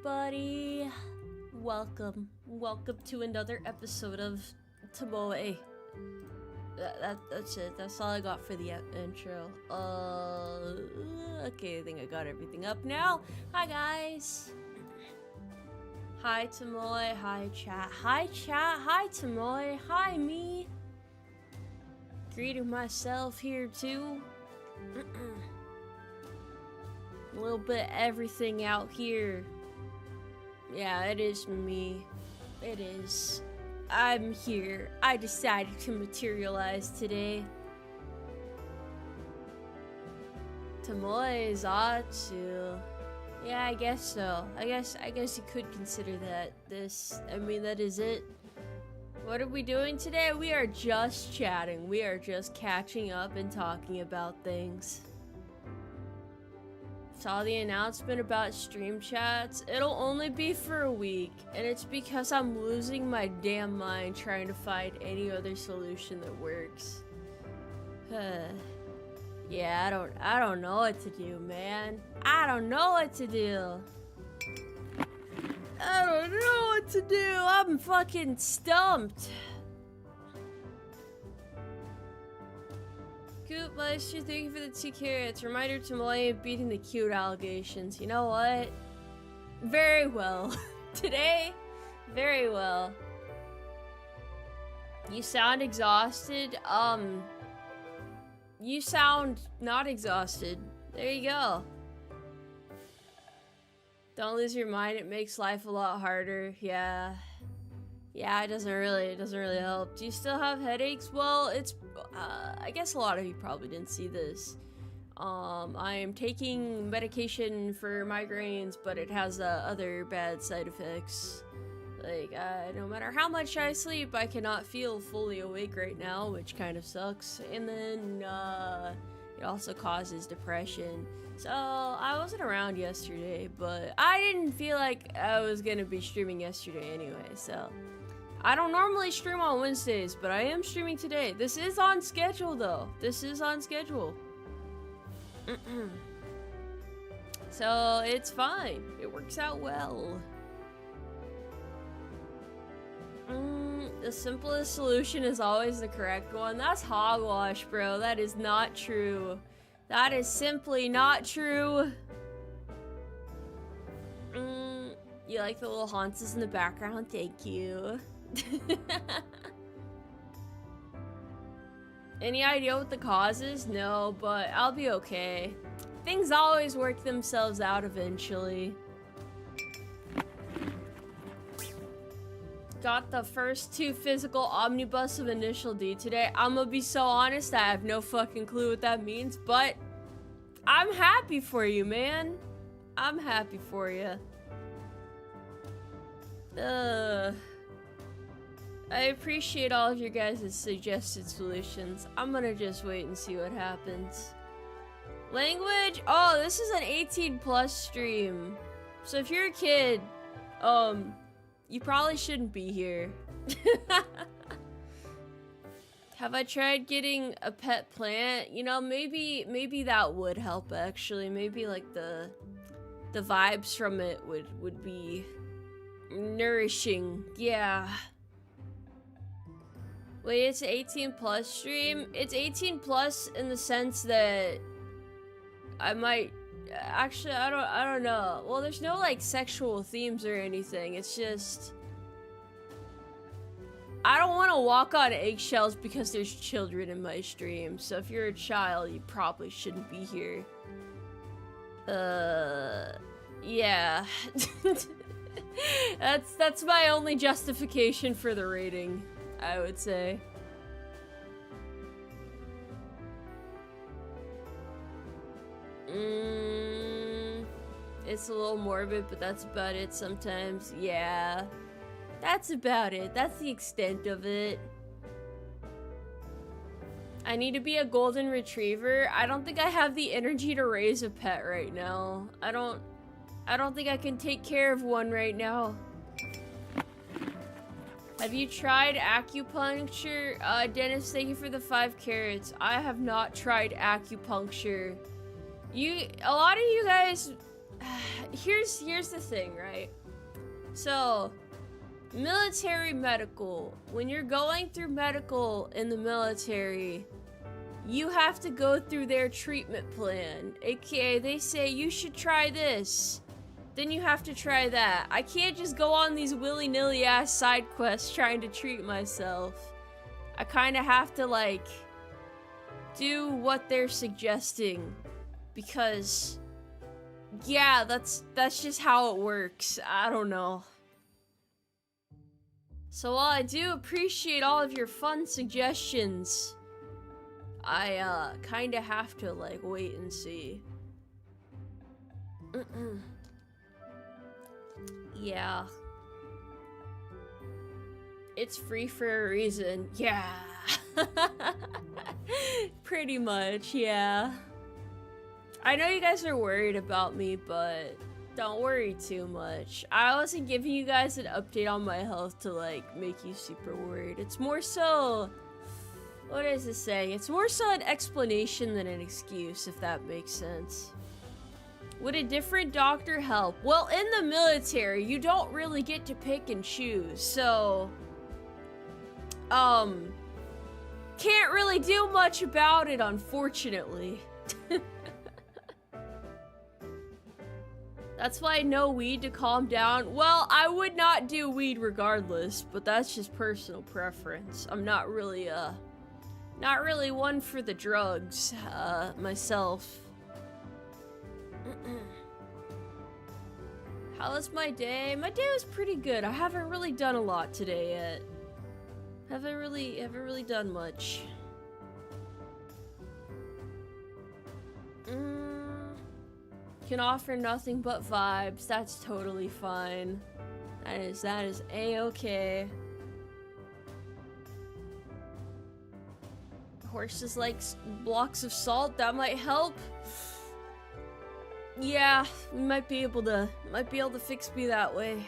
everybody. Welcome to another episode of Tomoe. That's it. That's all I got for the intro. Okay, I think I got everything up now. Hi guys. Hi Tomoe. Hi chat. Hi chat. Hi Tomoe. Hi me. Greeting myself here too. A little bit of everything out here. Yeah, it is me. It is. I'm here. I decided to materialize today. Tomoe is Atsu. Yeah, I guess so. I guess you could consider that that is it. What are we doing today? We are just chatting. We are just catching up and talking about things. Saw the announcement about stream chats. It'll only be for a week, and it's because I'm losing my damn mind trying to find any other solution that works. Yeah, I don't know what to do, man. I don't know what to do. I don't know what to do. I'm fucking stumped. Coop, Meister, thank you for the 2 carrots. Reminder to Malay beating the cute allegations. You know what? Very well. Today, very well. You sound exhausted. You sound not exhausted. There you go. Don't lose your mind. It makes life a lot harder. Yeah, it doesn't really help. Do you still have headaches? Well, it's I guess a lot of you probably didn't see this. I am taking medication for migraines, but it has other bad side effects. Like, no matter how much I sleep, I cannot feel fully awake right now, which kind of sucks. And then, it also causes depression. So, I wasn't around yesterday, but I didn't feel like I was gonna be streaming yesterday anyway, so. I don't normally stream on Wednesdays, but I am streaming today. This is on schedule, though. This is on schedule. So, it's fine. It works out well. The simplest solution is always the correct one. That's hogwash, bro. That is not true. That is simply not true. You like the little haunts in the background? Thank you. Any idea what the cause is? No, but I'll be okay. Things always work themselves out eventually. Got the first 2 physical omnibus of Initial D today. I'm gonna be so honest, I have no fucking clue what that means, but I'm happy for you, man. I'm happy for you. I appreciate all of your guys' suggested solutions. I'm gonna just wait and see what happens. Language? Oh, this is an 18+ stream. So if you're a kid, you probably shouldn't be here. Have I tried getting a pet plant? You know, maybe that would help actually. Maybe like the vibes from it would be nourishing. Yeah. Wait, it's an 18+ stream? It's 18+ in the sense that I might actually I don't know. Well, there's no like sexual themes or anything. It's just I don't want to walk on eggshells because there's children in my stream. So if you're a child, you probably shouldn't be here. Yeah. That's my only justification for the rating, I would say. It's a little morbid, but that's about it sometimes. Yeah. That's about it. That's the extent of it. I need to be a golden retriever. I don't think I have the energy to raise a pet right now. I don't think I can take care of one right now. Have you tried acupuncture? Dennis, thank you for the 5 carrots. I have not tried acupuncture. A lot of you guys here's the thing, right? So, military medical. When you're going through medical in the military, you have to go through their treatment plan. AKA, they say you should try this. Then you have to try that. I can't just go on these willy-nilly ass side quests trying to treat myself. I kind of have to, like, do what they're suggesting. Because, yeah, that's just how it works. I don't know. So while I do appreciate all of your fun suggestions, I, kind of have to, like, wait and see. Yeah. It's free for a reason. Yeah. Pretty much, yeah. I know you guys are worried about me, but don't worry too much. I wasn't giving you guys an update on my health to, like, make you super worried. It's more so... What is this saying? It's more so an explanation than an excuse, if that makes sense. Would a different doctor help? Well, in the military, you don't really get to pick and choose, so... Can't really do much about it, unfortunately. That's why no weed to calm down. Well, I would not do weed regardless, but that's just personal preference. I'm not really one for the drugs, myself. How was my day? My day was pretty good. I haven't really done a lot today yet. Haven't really done much. Can offer nothing but vibes. That's totally fine. That is a-okay. Horses like blocks of salt. That might help. Yeah, we might be able to fix me that way.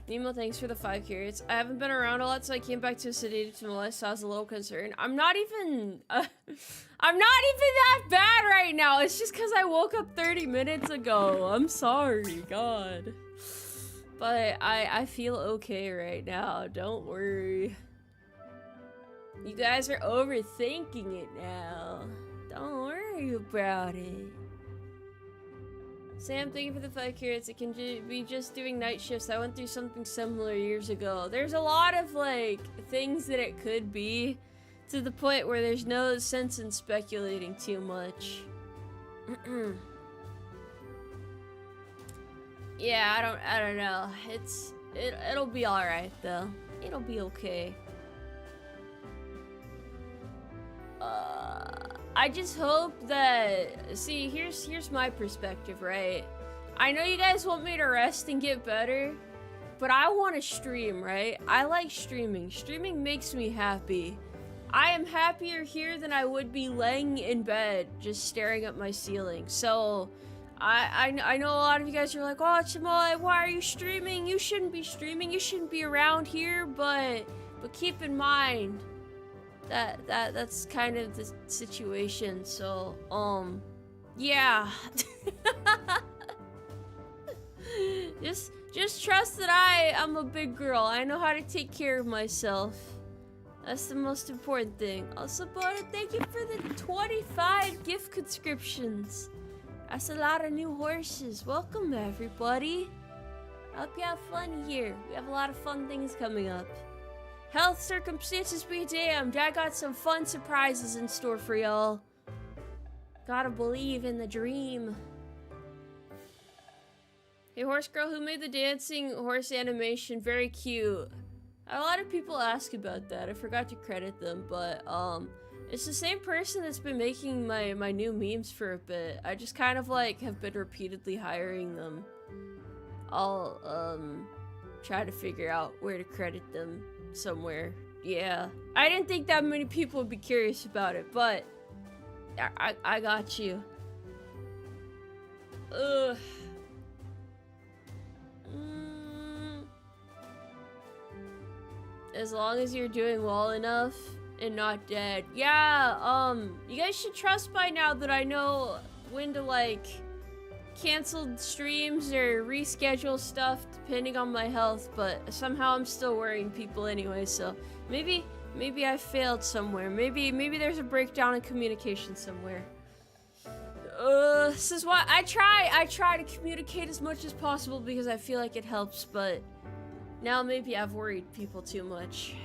Nemo, thanks for the 5 carrots. I haven't been around a lot, so I came back to a sedated Tomoe, so I was a little concerned. I'm not even that bad right now. It's just because I woke up 30 minutes ago. I'm sorry, God. But I feel okay right now. Don't worry. You guys are overthinking it now. Don't worry about it. Sam, thank you for the 5 carrots. It can be just doing night shifts. I went through something similar years ago. There's a lot of, like, things that it could be, to the point where there's no sense in speculating too much. Yeah, I don't know. It'll be alright, though. It'll be okay. I just hope that, see, here's my perspective, right? I know you guys want me to rest and get better, but I want to stream, right? I like streaming. Streaming makes me happy. I am happier here than I would be laying in bed just staring at my ceiling. So I know a lot of you guys are like, oh, Tomoe, why are you streaming? You shouldn't be streaming. You shouldn't be around here, but keep in mind that's kind of the situation. So yeah. just trust that I'm a big girl. I know how to take care of myself. That's the most important thing. Also, Bona, thank you for the 25 gift conscriptions. That's a lot of new horses. Welcome, everybody. I hope you have fun here. We have a lot of fun things coming up. Health circumstances be damned. I got some fun surprises in store for y'all. Gotta believe in the dream. Hey, horse girl, who made the dancing horse animation? Very cute. A lot of people ask about that. I forgot to credit them, but it's the same person that's been making my new memes for a bit. I just kind of like have been repeatedly hiring them. I'll try to figure out where to credit them somewhere. Yeah, I didn't think that many people would be curious about it, but I got you. Ugh. As long as you're doing well enough and not dead. Yeah, you guys should trust by now that I know when to like cancel streams or reschedule stuff depending on my health, but somehow I'm still worrying people anyway, so maybe I failed somewhere. Maybe there's a breakdown in communication somewhere. This is why I try to communicate as much as possible because I feel like it helps, but now maybe I've worried people too much.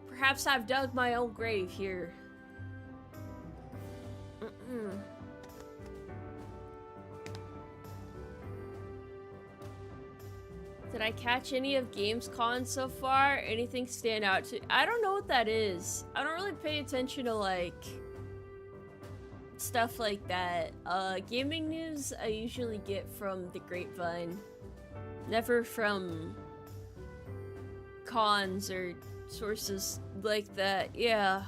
Perhaps I've dug my own grave here. Did I catch any of Gamescom so far? Anything stand out to— I don't know what that is. I don't really pay attention to like stuff like that. Gaming news I usually get from the grapevine. Never from cons or sources like that. Yeah.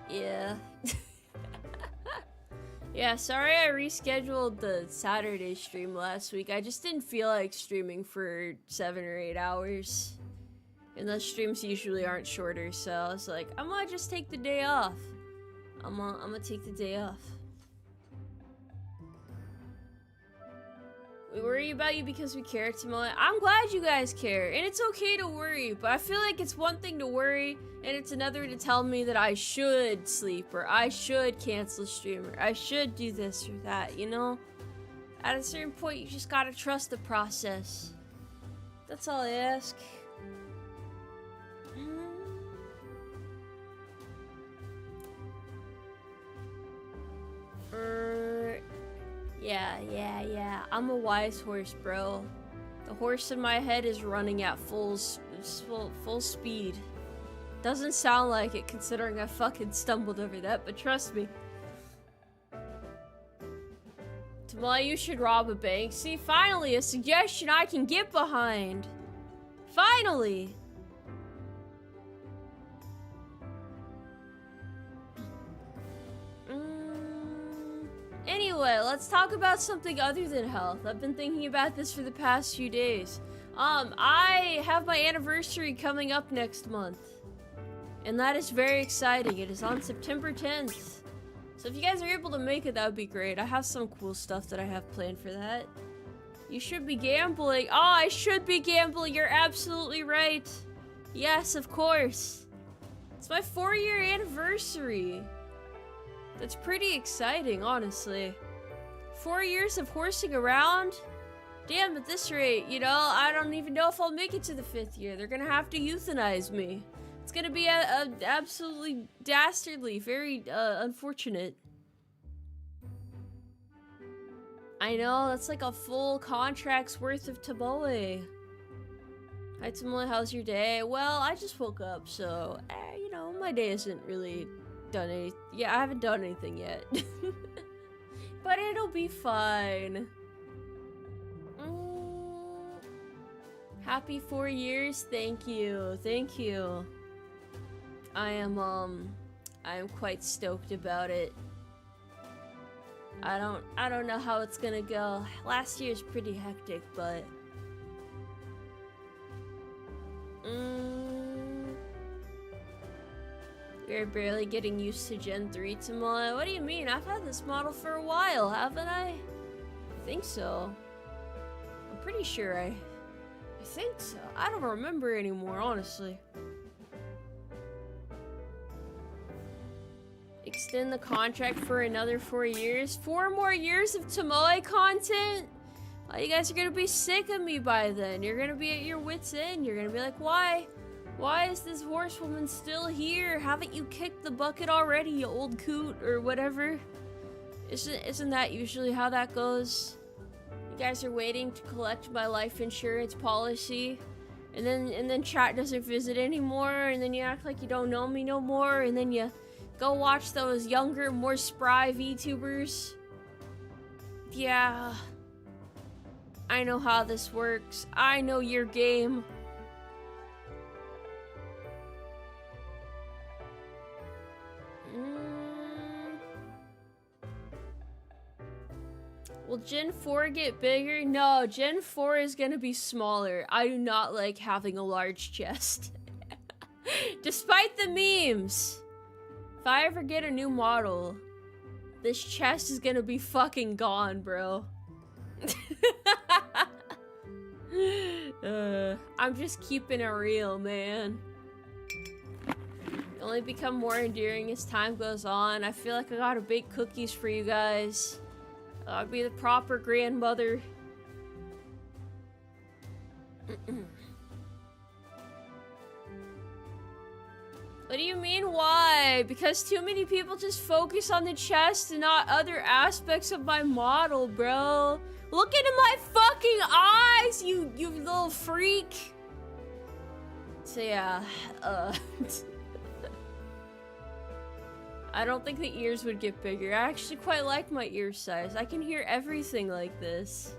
Yeah. Yeah, sorry I rescheduled the Saturday stream last week. I just didn't feel like streaming for 7 or 8 hours. And those streams usually aren't shorter, so I was like, I'm gonna just take the day off. I'm gonna take the day off. We worry about you because we care, Tomoe. I'm glad you guys care, and it's okay to worry, but I feel like it's one thing to worry, and it's another to tell me that I should sleep, or I should cancel stream, or I should do this or that, you know? At a certain point, you just gotta trust the process. That's all I ask. Yeah. I'm a wise horse, bro. The horse in my head is running at full speed. Doesn't sound like it considering I fucking stumbled over that, but trust me. Tomoe, you should rob a bank. See, finally, a suggestion I can get behind. Finally! Anyway, let's talk about something other than health. I've been thinking about this for the past few days. I have my anniversary coming up next month. And that is very exciting. It is on September 10th. So if you guys are able to make it, that would be great. I have some cool stuff that I have planned for that. You should be gambling. Oh, I should be gambling. You're absolutely right. Yes, of course. It's my 4-year anniversary. That's pretty exciting, honestly. 4 years of horsing around? Damn, at this rate, you know, I don't even know if I'll make it to the 5th year. They're gonna have to euthanize me. It's gonna be absolutely dastardly, very unfortunate. I know, that's like a full contract's worth of Tomoe. Hi Tomoe, how's your day? Well, I just woke up, so, you know, my day isn't really done any— yeah, I haven't done anything yet. But it'll be fine. Happy 4 years, thank you. I am quite stoked about it. I don't know how it's gonna go. Last year's pretty hectic, but we're barely getting used to Gen 3 Tomoe. What do you mean? I've had this model for a while, haven't I? I think so. I'm pretty sure I think so. I don't remember anymore, honestly. Extend the contract for another 4 years. 4 more years of Tomoe content? Oh, you guys are gonna be sick of me by then. You're gonna be at your wits' end. You're gonna be like, why? Why is this horsewoman still here? Haven't you kicked the bucket already, you old coot, or whatever? Isn't that usually how that goes? You guys are waiting to collect my life insurance policy, and then chat doesn't visit anymore, and then you act like you don't know me no more, and then you go watch those younger, more spry VTubers. Yeah. I know how this works. I know your game. Will Gen 4 get bigger? No, Gen 4 is gonna be smaller. I do not like having a large chest. Despite the memes. If I ever get a new model, this chest is gonna be fucking gone, bro. I'm just keeping it real, man. Only become more endearing as time goes on. I feel like I gotta bake cookies for you guys. I'll be the proper grandmother. What do you mean, why? Because too many people just focus on the chest and not other aspects of my model, bro. Look into my fucking eyes, you little freak. So yeah, I don't think the ears would get bigger. I actually quite like my ear size. I can hear everything like this.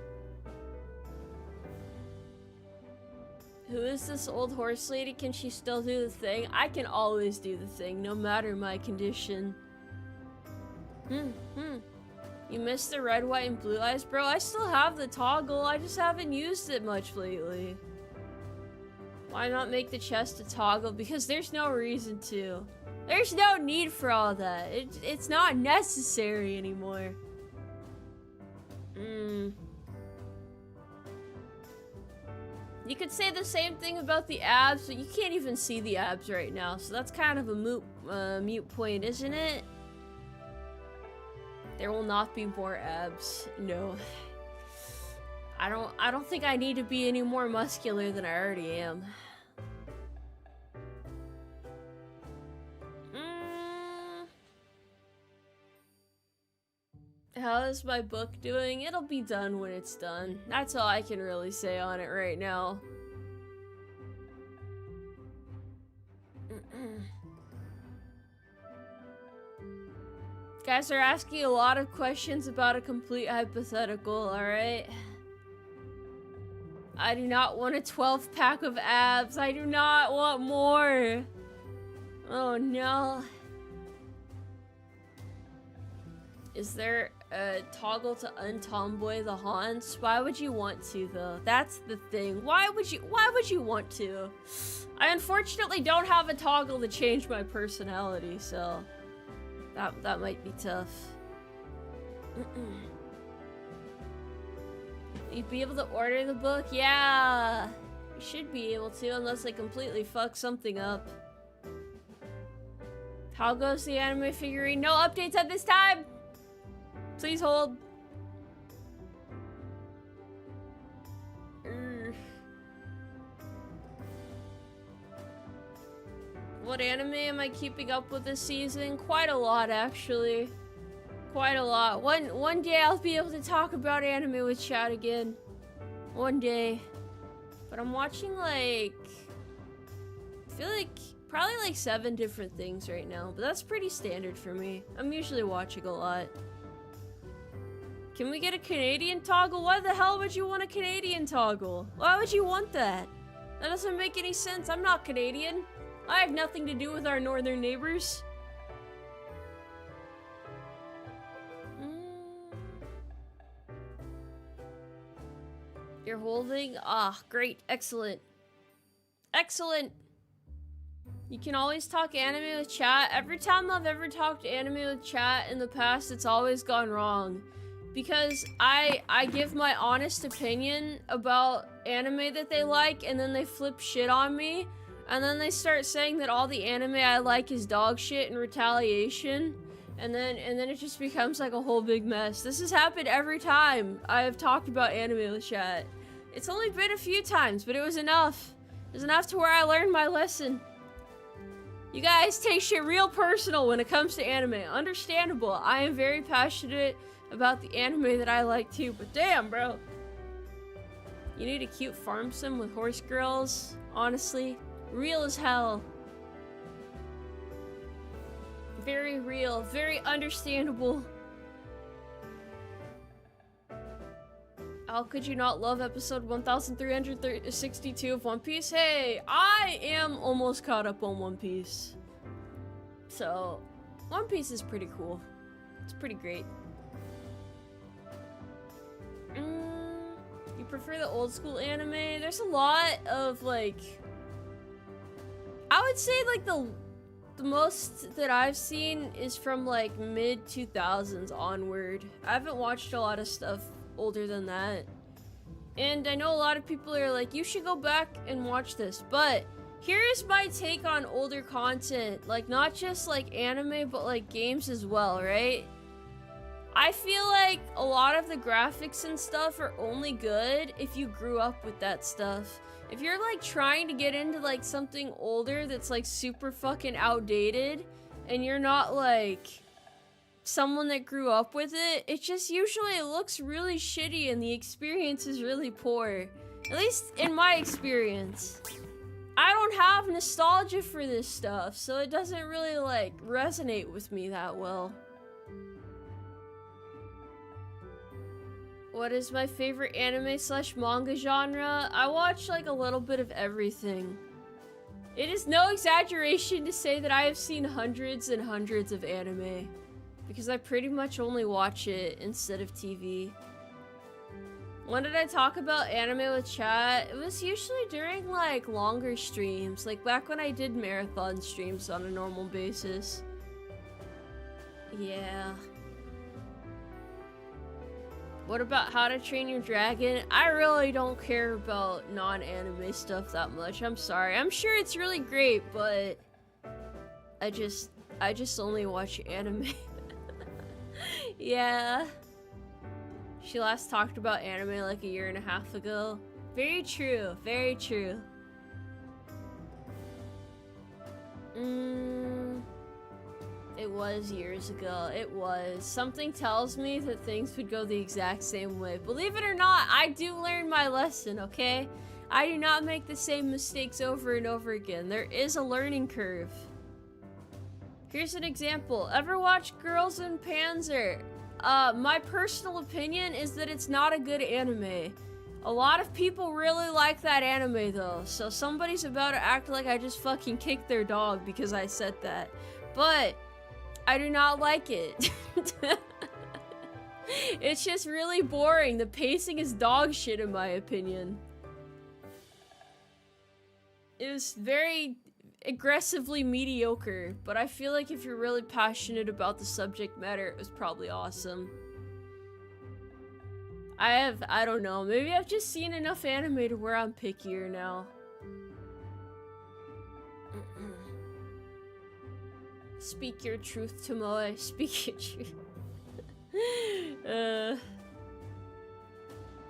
Who is this old horse lady? Can she still do the thing? I can always do the thing, no matter my condition. You missed the red, white, and blue eyes? Bro, I still have the toggle. I just haven't used it much lately. Why not make the chest a toggle? Because there's no reason to. There's no need for all that. It's not necessary anymore. You could say the same thing about the abs, but you can't even see the abs right now, so that's kind of a mute point, isn't it? There will not be more abs. No. I don't think I need to be any more muscular than I already am. How is my book doing? It'll be done when it's done. That's all I can really say on it right now. Guys are asking a lot of questions about a complete hypothetical, alright? I do not want a 12-pack of abs. I do not want more. Oh no. Is there a toggle to untomboy the haunts? Why would you want to, though? That's the thing. Why would you want to? I unfortunately don't have a toggle to change my personality, so that might be tough. You'd be able to order the book? Yeah, you should be able to, unless they completely fuck something up. How goes the anime figurine? No updates at this time! Please hold. What anime am I keeping up with this season? Quite a lot, actually. Quite a lot. One day I'll be able to talk about anime with chat again. One day. But I'm watching like... I feel like probably like 7 different things right now. But that's pretty standard for me. I'm usually watching a lot. Can we get a Canadian toggle? Why the hell would you want a Canadian toggle? Why would you want that? That doesn't make any sense. I'm not Canadian. I have nothing to do with our northern neighbors. You're holding? Ah, great. Excellent. Excellent. You can always talk anime with chat. Every time I've ever talked anime with chat in the past, it's always gone wrong. Because I give my honest opinion about anime that they like, and then they flip shit on me, and then they start saying that all the anime I like is dog shit in retaliation, and then it just becomes like a whole big mess. This has happened every time I have talked about anime with chat. It's only been a few times, but it was enough. It was enough to where I learned my lesson. You guys take shit real personal when it comes to anime. Understandable. I am very passionate about the anime that I like too, but damn, bro. You need a cute farm sim with horse girls? Honestly, real as hell. Very real, very understandable. How could you not love episode 1362 of One Piece? Hey, I am almost caught up on One Piece. So, One Piece is pretty cool. It's pretty great. You prefer the old school anime? There's a lot of, like... I would say, like, the most that I've seen is from, like, mid-2000s onward. I haven't watched a lot of stuff older than that. And I know a lot of people are like, you should go back and watch this, but here's my take on older content. Like, not just, like, anime, but, like, games as well, right? I feel like a lot of the graphics and stuff are only good if you grew up with that stuff. If you're, like, trying to get into, like, something older that's, like, super fucking outdated, and you're not, like, someone that grew up with it, it just usually looks really shitty and the experience is really poor. At least in my experience. I don't have nostalgia for this stuff, so it doesn't really, like, resonate with me that well. What is my favorite anime slash manga genre? I watch, like, a little bit of everything. It is no exaggeration to say that I have seen hundreds and hundreds of anime, because I pretty much only watch it instead of TV. When did I talk about anime with chat? It was usually during, like, longer streams, like back when I did marathon streams on a normal basis. Yeah. What about How to Train Your Dragon? I really don't care about non-anime stuff that much. I'm sorry. I'm sure it's really great, but I just only watch anime. Yeah. She last talked about anime like a year and a half ago. Very true. Very true. It was years ago. It was. Something tells me that things would go the exact same way. Believe it or not, I do learn my lesson, okay? I do not make the same mistakes over and over again. There is a learning curve. Here's an example. Ever watch Girls in Panzer? My personal opinion is that it's not a good anime. A lot of people really like that anime though, so somebody's about to act like I just fucking kicked their dog because I said that. But I do not like it. It's just really boring. The pacing is dog shit in my opinion. It was very aggressively mediocre, but I feel like if you're really passionate about the subject matter, it was probably awesome. I don't know, maybe I've just seen enough anime to where I'm pickier now. Speak your truth, Tomoe. Speak your truth.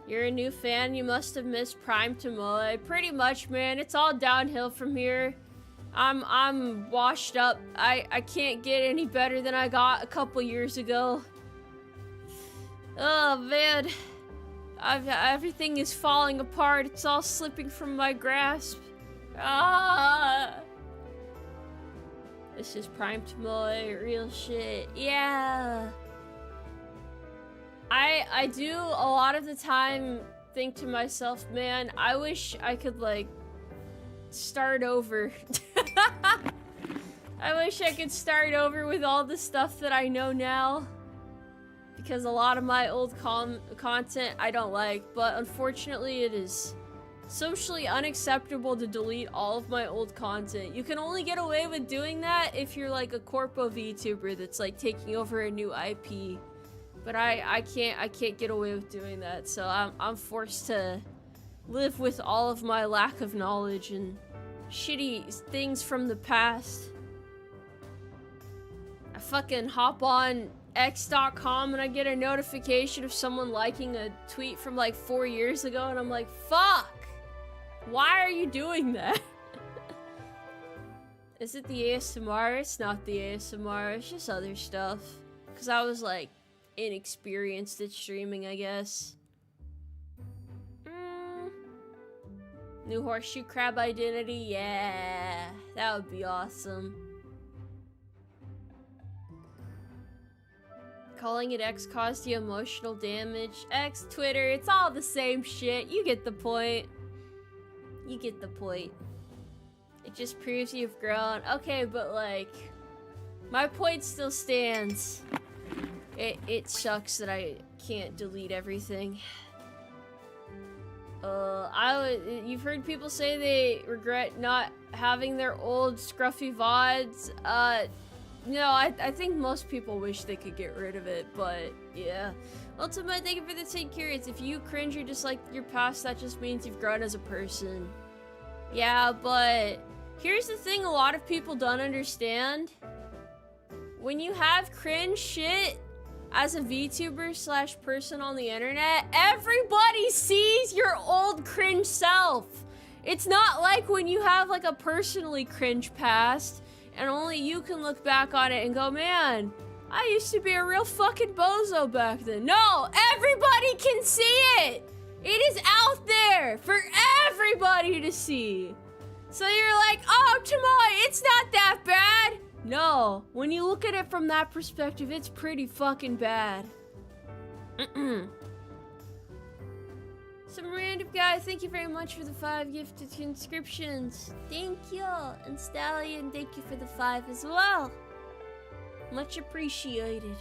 You're a new fan, you must have missed Prime Tomoe. Pretty much, man. It's all downhill from here. I'm washed up. I can't get any better than I got a couple years ago. Oh, man. Everything is falling apart. It's all slipping from my grasp. Ah! This is Prime Tomoe, real shit. Yeah. I do a lot of the time think to myself, man, I wish I could, like, start over. I wish I could start over with all the stuff that I know now. Because a lot of my old content I don't like, but unfortunately it is socially unacceptable to delete all of my old content. You can only get away with doing that if you're like a corpo VTuber that's like taking over a new IP. But I can't get away with doing that, so I'm forced to live with all of my lack of knowledge and shitty things from the past. I fucking hop on x.com and I get a notification of someone liking a tweet from like 4 years ago and I'm like, fuck! Why are you doing that? Is it the ASMR? It's not the ASMR, it's just other stuff. Cause I was like inexperienced at streaming, I guess. New horseshoe crab identity, yeah, that would be awesome. Calling it X caused the emotional damage. X, Twitter, it's all the same shit. You get the point. You get the point. It just proves you've grown. Okay, but like, my point still stands. It sucks that I can't delete everything. You've heard people say they regret not having their old scruffy VODs. No, I think most people wish they could get rid of it, but yeah. Ultimate, thank you for the 10 curates. If you cringe or dislike your past, that just means you've grown as a person. Yeah, but here's the thing a lot of people don't understand. When you have cringe shit as a VTuber / person on the internet, everybody sees your old cringe self. It's not like when you have like a personally cringe past and only you can look back on it and go, man, I used to be a real fucking bozo back then. No, everybody can see it. It is out there for everybody to see. So you're like, oh, Tomoe, it's not that bad. No, when you look at it from that perspective, it's pretty fucking bad. Some random guy, thank you very much for the 5 gifted conscriptions. Thank you. And Stallion, thank you for the 5 as well. Much appreciated.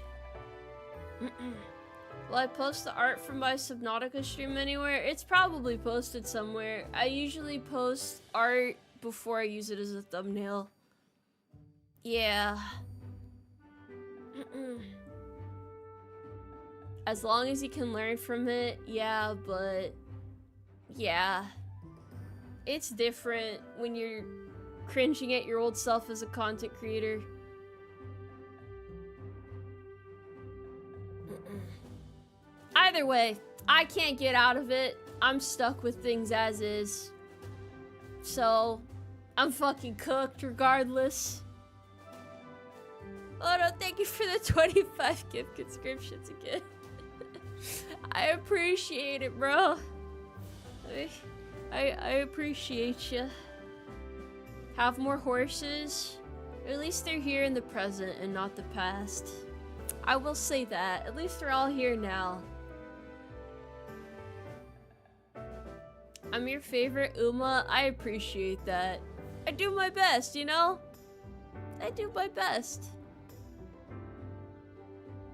Will I post the art from my Subnautica stream anywhere? It's probably posted somewhere. I usually post art before I use it as a thumbnail. Yeah. As long as you can learn from it, yeah, but yeah. It's different when you're cringing at your old self as a content creator. Either way, I can't get out of it. I'm stuck with things as is. So, I'm fucking cooked regardless. Oh no, thank you for the 25 gift subscriptions again. I appreciate it, bro. I appreciate you. Have more horses? Or at least they're here in the present and not the past. I will say that. At least they're all here now. I'm your favorite Uma. I appreciate that. I do my best, you know? I do my best.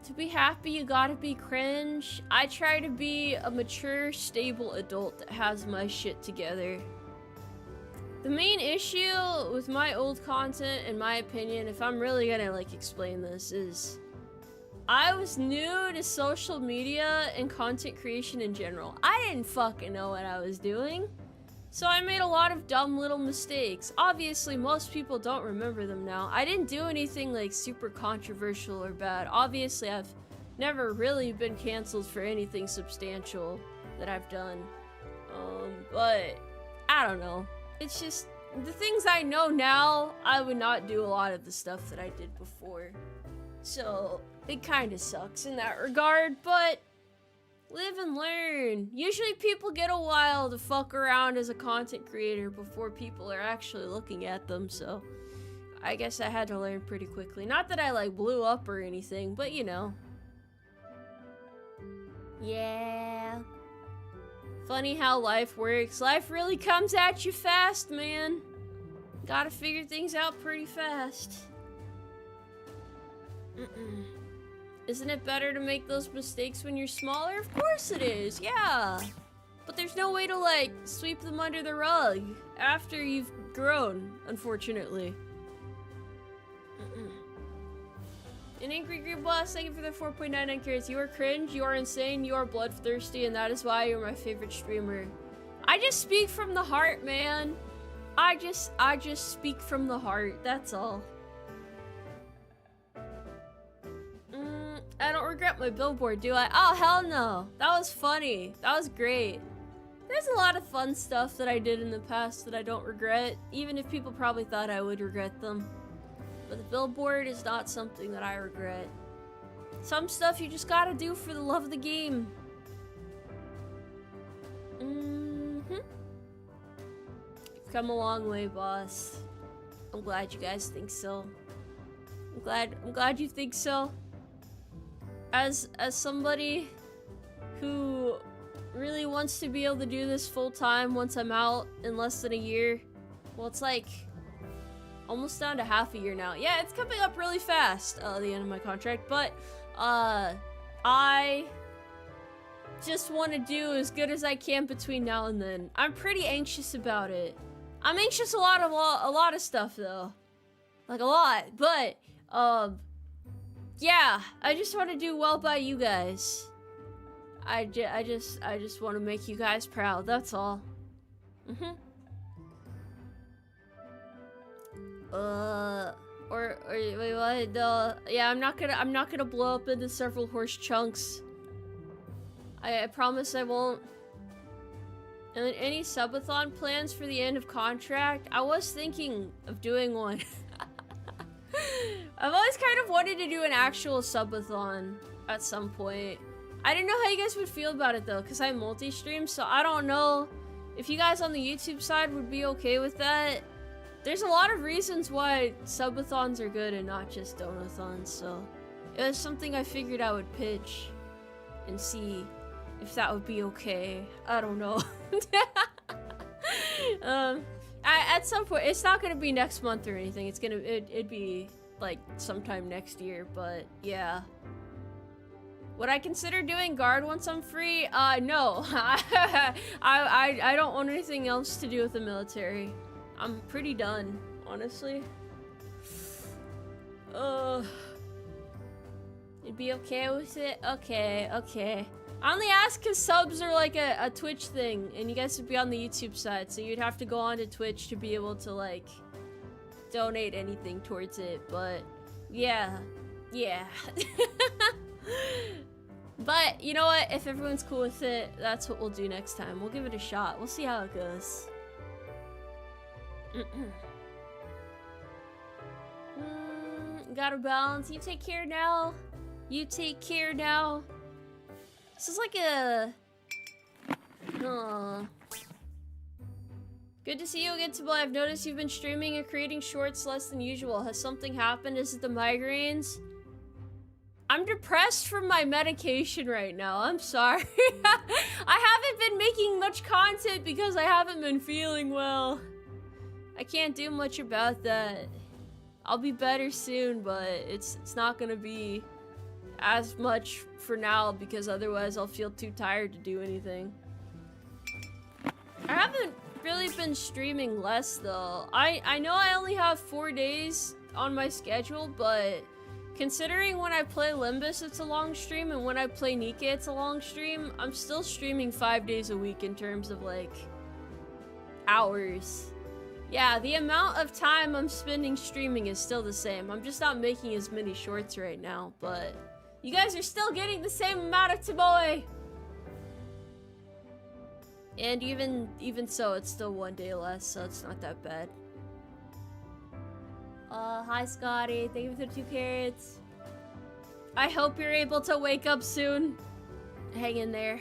To be happy, you gotta be cringe. I try to be a mature, stable adult that has my shit together. The main issue with my old content, in my opinion, if I'm really gonna like explain this, is I was new to social media and content creation in general. I didn't fucking know what I was doing. So I made a lot of dumb little mistakes. Obviously, most people don't remember them now. I didn't do anything like super controversial or bad. Obviously, I've never really been canceled for anything substantial that I've done. But I don't know. It's just the things I know now, I would not do a lot of the stuff that I did before. So it kind of sucks in that regard, but live and learn. Usually people get a while to fuck around as a content creator before people are actually looking at them, so I guess I had to learn pretty quickly. Not that I like blew up or anything, but you know. Yeah. Funny how life works. Life really comes at you fast, man. Gotta figure things out pretty fast. Isn't it better to make those mistakes when you're smaller? Of course it is, yeah. But there's no way to, like, sweep them under the rug after you've grown, unfortunately. An angry group boss, thank you for the 4.99 carats. You are cringe, you are insane, you are bloodthirsty, and that is why you're my favorite streamer. I just speak from the heart, man. I just speak from the heart, that's all. I don't regret my billboard, do I? Oh, hell no. That was funny. That was great. There's a lot of fun stuff that I did in the past that I don't regret, even if people probably thought I would regret them. But the billboard is not something that I regret. Some stuff you just gotta do for the love of the game. You've come a long way, boss. I'm glad you guys think so. I'm glad you think so. As somebody who really wants to be able to do this full time once I'm out in less than a year, well, it's like almost down to half a year now. Yeah, it's coming up really fast, the end of my contract, but I just want to do as good as I can between now and then. I'm pretty anxious about it. I'm anxious a lot of stuff though. Like a lot, but yeah, I just want to do well by you guys. I just want to make you guys proud. That's all. Wait, what? Yeah, I'm not gonna blow up into several horse chunks. I promise I won't. And then any subathon plans for the end of contract? I was thinking of doing one. I've always kind of wanted to do an actual subathon at some point. I didn't know how you guys would feel about it though, because I multi-stream, so I don't know if you guys on the YouTube side would be okay with that. There's a lot of reasons why subathons are good and not just donathons, so it was something I figured I would pitch and see if that would be okay. I don't know. At some point, it's not gonna be next month or anything. It'd be like sometime next year, but yeah. Would I consider doing guard once I'm free? No. I don't want anything else to do with the military. I'm pretty done, honestly. You'd be okay with it? Okay. I only ask because subs are like a Twitch thing, and you guys would be on the YouTube side, so you'd have to go on to Twitch to be able to, like, donate anything towards it, but yeah. But, you know what? If everyone's cool with it, that's what we'll do next time. We'll give it a shot. We'll see how it goes. Gotta balance. You take care now. This is like a... Good to see you again, Tomoe. I've noticed you've been streaming and creating shorts less than usual. Has something happened? Is it the migraines? I'm depressed from my medication right now. I'm sorry. I haven't been making much content because I haven't been feeling well. I can't do much about that. I'll be better soon, but it's not gonna be as much for now because otherwise I'll feel too tired to do anything. I haven't really been streaming less though. I know I only have 4 days on my schedule, but considering when I play Limbus it's a long stream and when I play Nika it's a long stream, I'm still streaming 5 days a week in terms of like hours. Yeah, the amount of time I'm spending streaming is still the same. I'm just not making as many shorts right now, but you guys are still getting the same amount of Tomoe. And even so, it's still 1 day less, so it's not that bad. Hi Scotty, thank you for the 2 carrots. I hope you're able to wake up soon. Hang in there.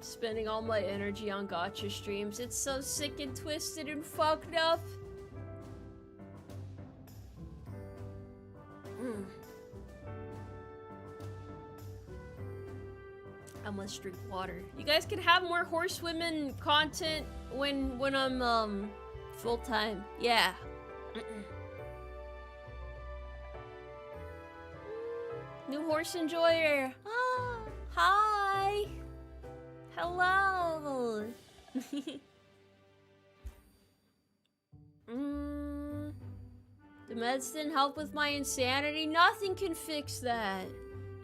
Spending all my energy on gacha streams. It's so sick and twisted and fucked up. I must drink water. You guys can have more horsewomen content when I'm full time. Yeah. New horse enjoyer. Ah, hi. Hello. The meds didn't help with my insanity. Nothing can fix that.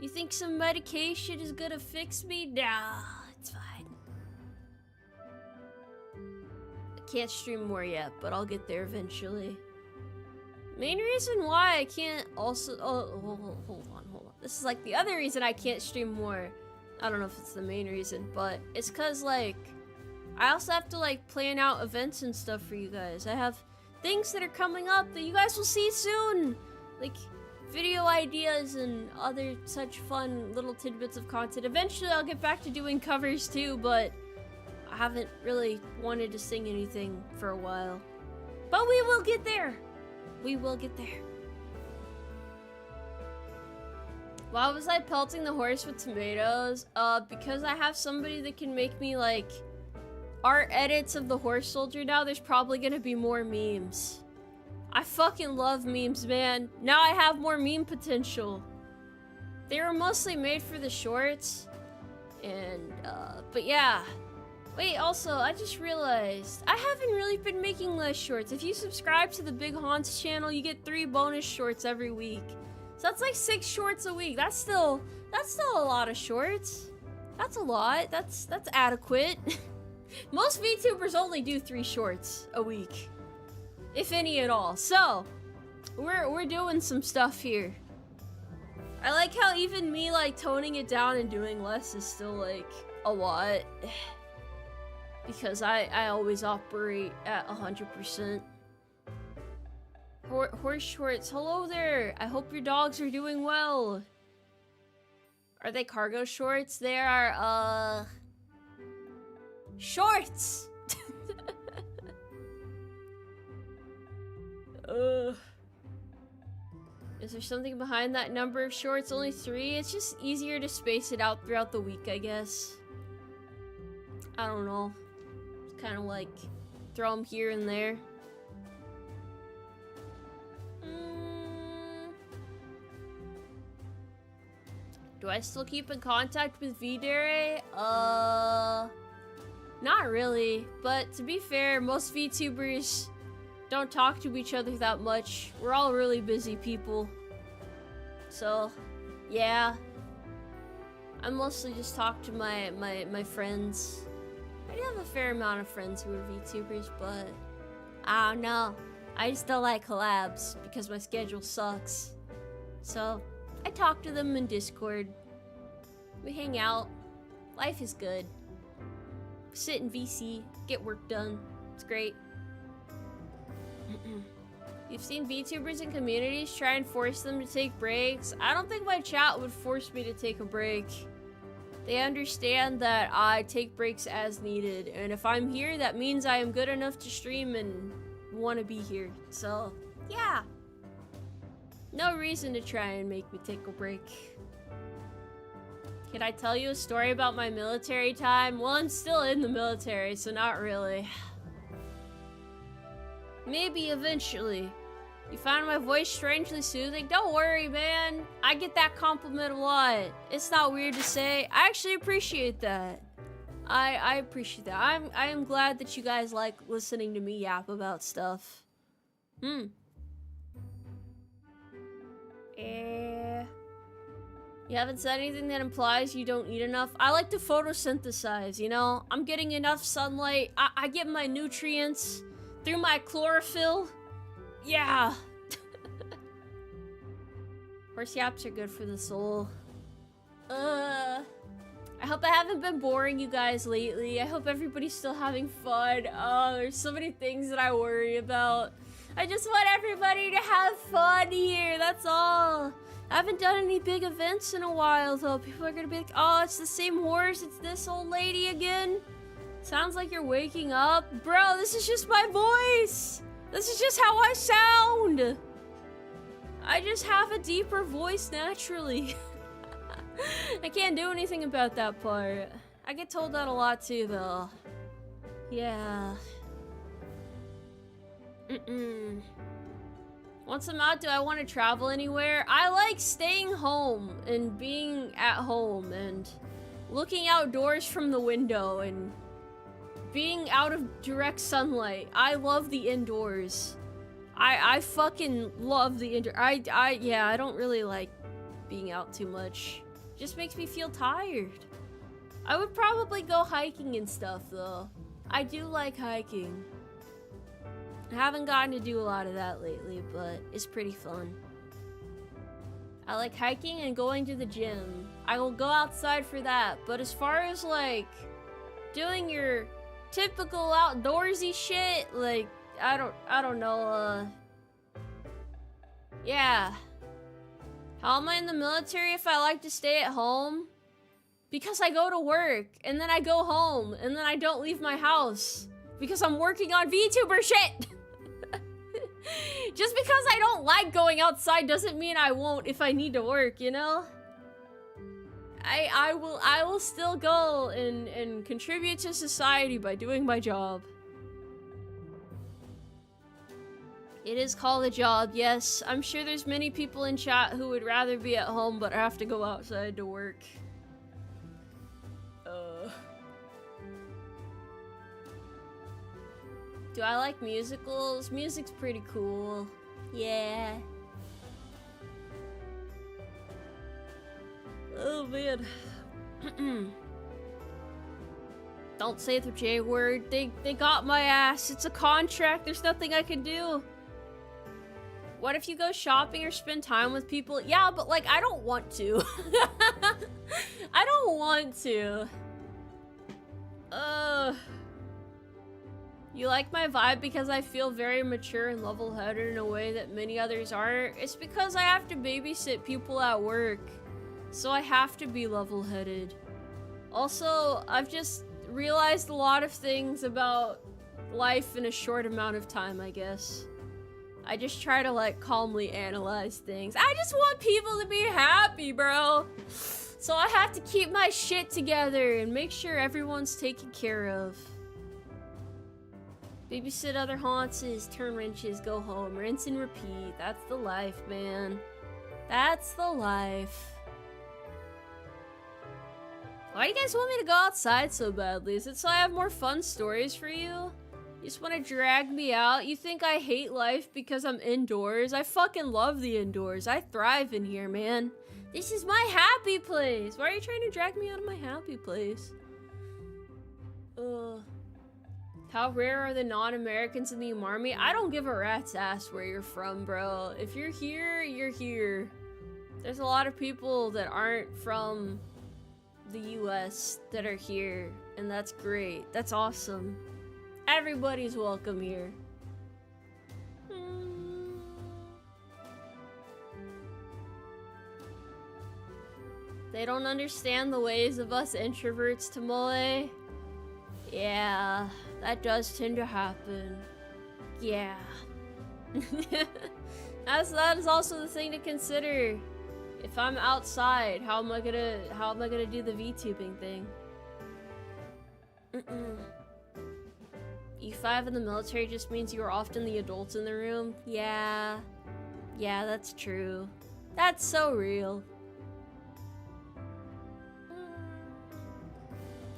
You think some medication is gonna fix me? Nah, it's fine. I can't stream more yet, but I'll get there eventually. Main reason why I can't also... hold on. This is like the other reason I can't stream more. I don't know if it's the main reason, but it's cause like I also have to like plan out events and stuff for you guys. I have things that are coming up that you guys will see soon, like video ideas and other such fun little tidbits of content. Eventually I'll get back to doing covers too, but I haven't really wanted to sing anything for a while. But we will get there. We will get there. Why was I pelting the horse with tomatoes? Because I have somebody that can make me, like, art edits of the horse soldier now. There's probably gonna be more memes. I fucking love memes, man. Now I have more meme potential. They were mostly made for the shorts. And, but yeah. Wait, also, I just realized, I haven't really been making less shorts. If you subscribe to the Big Haunts channel, you get 3 bonus shorts every week. So that's like 6 shorts a week. That's still a lot of shorts. That's a lot. That's adequate. Most VTubers only do 3 shorts a week. If any at all. So, we're doing some stuff here. I like how even me, like, toning it down and doing less is still, like, a lot. Because I always operate at 100%. Horse shorts, hello there! I hope your dogs are doing well. Are they cargo shorts? They are, shorts! Is there something behind that number of shorts? Only 3? It's just easier to space it out throughout the week, I guess. I don't know. It's kind of like throw them here and there. Do I still keep in contact with VDare? Not really. But to be fair, most VTubers don't talk to each other that much. We're all really busy people. So, yeah. I mostly just talk to my friends. I do have a fair amount of friends who are VTubers, but I don't know. I just don't like collabs because my schedule sucks. So, I talk to them in Discord. We hang out. Life is good. Sit in VC, get work done. It's great. You've seen VTubers and communities try and force them to take breaks. I don't think my chat would force me to take a break. They understand that I take breaks as needed, and if I'm here, that means I am good enough to stream and want to be here. So, yeah. No reason to try and make me take a break. Can I tell you a story about my military time? Well, I'm still in the military, so not really. Maybe eventually. You find my voice strangely soothing? Don't worry, man. I get that compliment a lot. It's not weird to say. I actually appreciate that. I appreciate that. I am glad that you guys like listening to me yap about stuff. You haven't said anything that implies you don't eat enough. I like to photosynthesize, you know? I'm getting enough sunlight. I get my nutrients through my chlorophyll. Yeah. Horse yaps are good for the soul. I hope I haven't been boring you guys lately. I hope everybody's still having fun. Oh, there's so many things that I worry about. I just want everybody to have fun here, that's all. I haven't done any big events in a while, though. People are gonna be like, oh, it's the same horse, it's this old lady again. Sounds like you're waking up. Bro, this is just my voice. This is just how I sound. I just have a deeper voice naturally. I can't do anything about that part. I get told that a lot too, though. Yeah. Once I'm out, do I want to travel anywhere? I like staying home and being at home and looking outdoors from the window and being out of direct sunlight. I love the indoors. I fucking love the indoor. Yeah, I don't really like being out too much. Just makes me feel tired. I would probably go hiking and stuff, though. I do like hiking. I haven't gotten to do a lot of that lately, but it's pretty fun. I like hiking and going to the gym. I will go outside for that, but as far as, like, doing your typical outdoorsy shit, like, I don't know, yeah. How am I in the military if I like to stay at home? Because I go to work, and then I go home, and then I don't leave my house. Because I'm working on VTuber shit! Just because I don't like going outside doesn't mean I won't if I need to work, you know? I will still go and contribute to society by doing my job. It is called a job, yes. I'm sure there's many people in chat who would rather be at home but have to go outside to work. Do I like musicals? Music's pretty cool. Yeah. Oh man. Don't say the J word. They got my ass. It's a contract. There's nothing I can do. What if you go shopping or spend time with people? Yeah, but like I don't want to. I don't want to. You like my vibe because I feel very mature and level-headed in a way that many others aren't? It's because I have to babysit people at work. So I have to be level-headed. Also, I've just realized a lot of things about life in a short amount of time, I guess. I just try to like calmly analyze things. I just want people to be happy, bro. So I have to keep my shit together and make sure everyone's taken care of. Babysit other haunts, turn wrenches, go home, rinse and repeat. That's the life, man. That's the life. Why do you guys want me to go outside so badly? Is it so I have more fun stories for you? You just want to drag me out? You think I hate life because I'm indoors? I fucking love the indoors. I thrive in here, man. This is my happy place. Why are you trying to drag me out of my happy place? How rare are the non-Americans in the Umarmy? I don't give a rat's ass where you're from, bro. If you're here, you're here. There's a lot of people that aren't from the US that are here, and that's great. That's awesome. Everybody's welcome here. They don't understand the ways of us introverts, Tomoe. Yeah, that does tend to happen. Yeah. That is also the thing to consider. If I'm outside, how am I gonna do the VTubing thing? E5 in the military just means you are often the adults in the room. Yeah. Yeah, that's true. That's so real.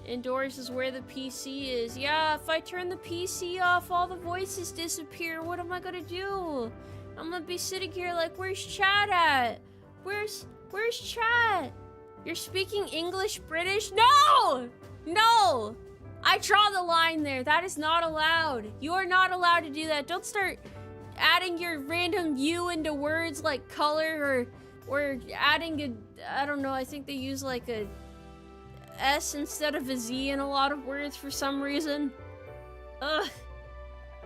Indoors is where the PC is. Yeah, if I turn the PC off, all the voices disappear. What am I gonna do? I'm gonna be sitting here like, where's chat at? Where's chat? You're speaking English British? No! No! I draw the line there. That is not allowed. You are not allowed to do that. Don't start adding your random U into words like color or adding a, I don't know, I think they use like a S instead of a Z in a lot of words for some reason. Ugh.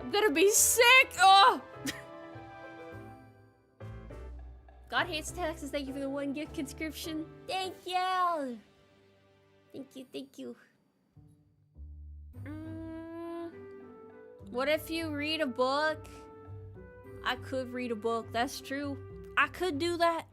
I'm gonna be sick! Oh! God hates taxes. Thank you for the 1 gift conscription. Thank you! Thank you. What if you read a book? I could read a book, that's true. I could do that.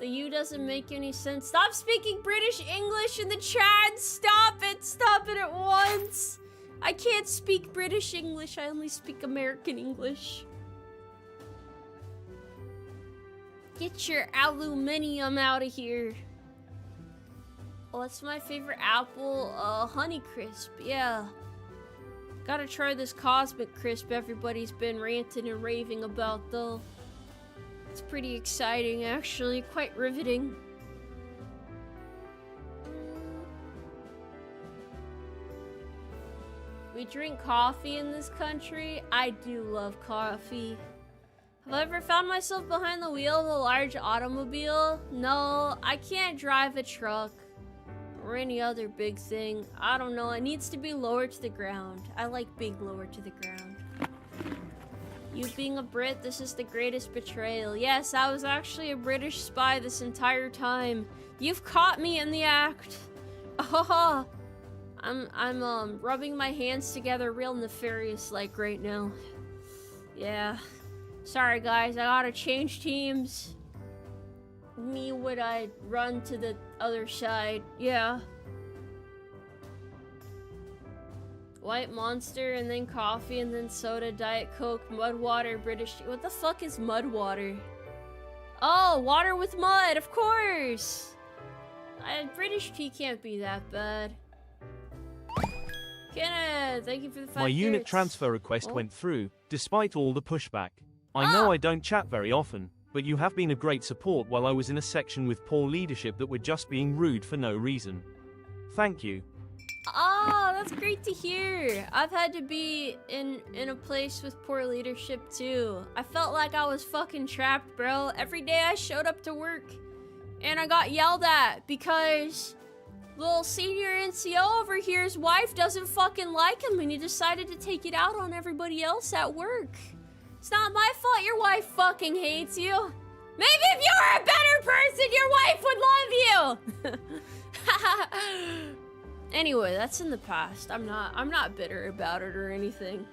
The U doesn't make any sense. Stop speaking British English in the chat! Stop it at once! I can't speak British English, I only speak American English. Get your aluminium out of here. Oh, what's my favorite apple? Honeycrisp, yeah. Gotta try this Cosmic Crisp everybody's been ranting and raving about, though. It's pretty exciting, actually. Quite riveting. We drink coffee in this country. I do love coffee. Have I ever found myself behind the wheel of a large automobile? No, I can't drive a truck or any other big thing. I don't know, it needs to be lower to the ground. I like being lower to the ground. You being a Brit, this is the greatest betrayal. Yes, I was actually a British spy this entire time. You've caught me in the act. Oh, I'm rubbing my hands together real nefarious like right now. Yeah. Sorry guys, I gotta change teams. Me would I run to the other side, yeah. White Monster, and then coffee, and then soda, Diet Coke, mud water, British tea. What the fuck is mud water? Oh, water with mud, of course! British tea can't be that bad. Kenneth, thank you for the 5 My unit carrots. transfer request went through, despite all the pushback. I know I don't chat very often, but you have been a great support while I was in a section with poor leadership that were just being rude for no reason. Thank you. Oh, that's great to hear. I've had to be in a place with poor leadership too. I felt like I was fucking trapped, bro. Every day I showed up to work and I got yelled at because little senior NCO over here's wife doesn't fucking like him and he decided to take it out on everybody else at work. It's not my fault your wife fucking hates you. Maybe if you were a better person, your wife would love you. Anyway, that's in the past. I'm not bitter about it or anything.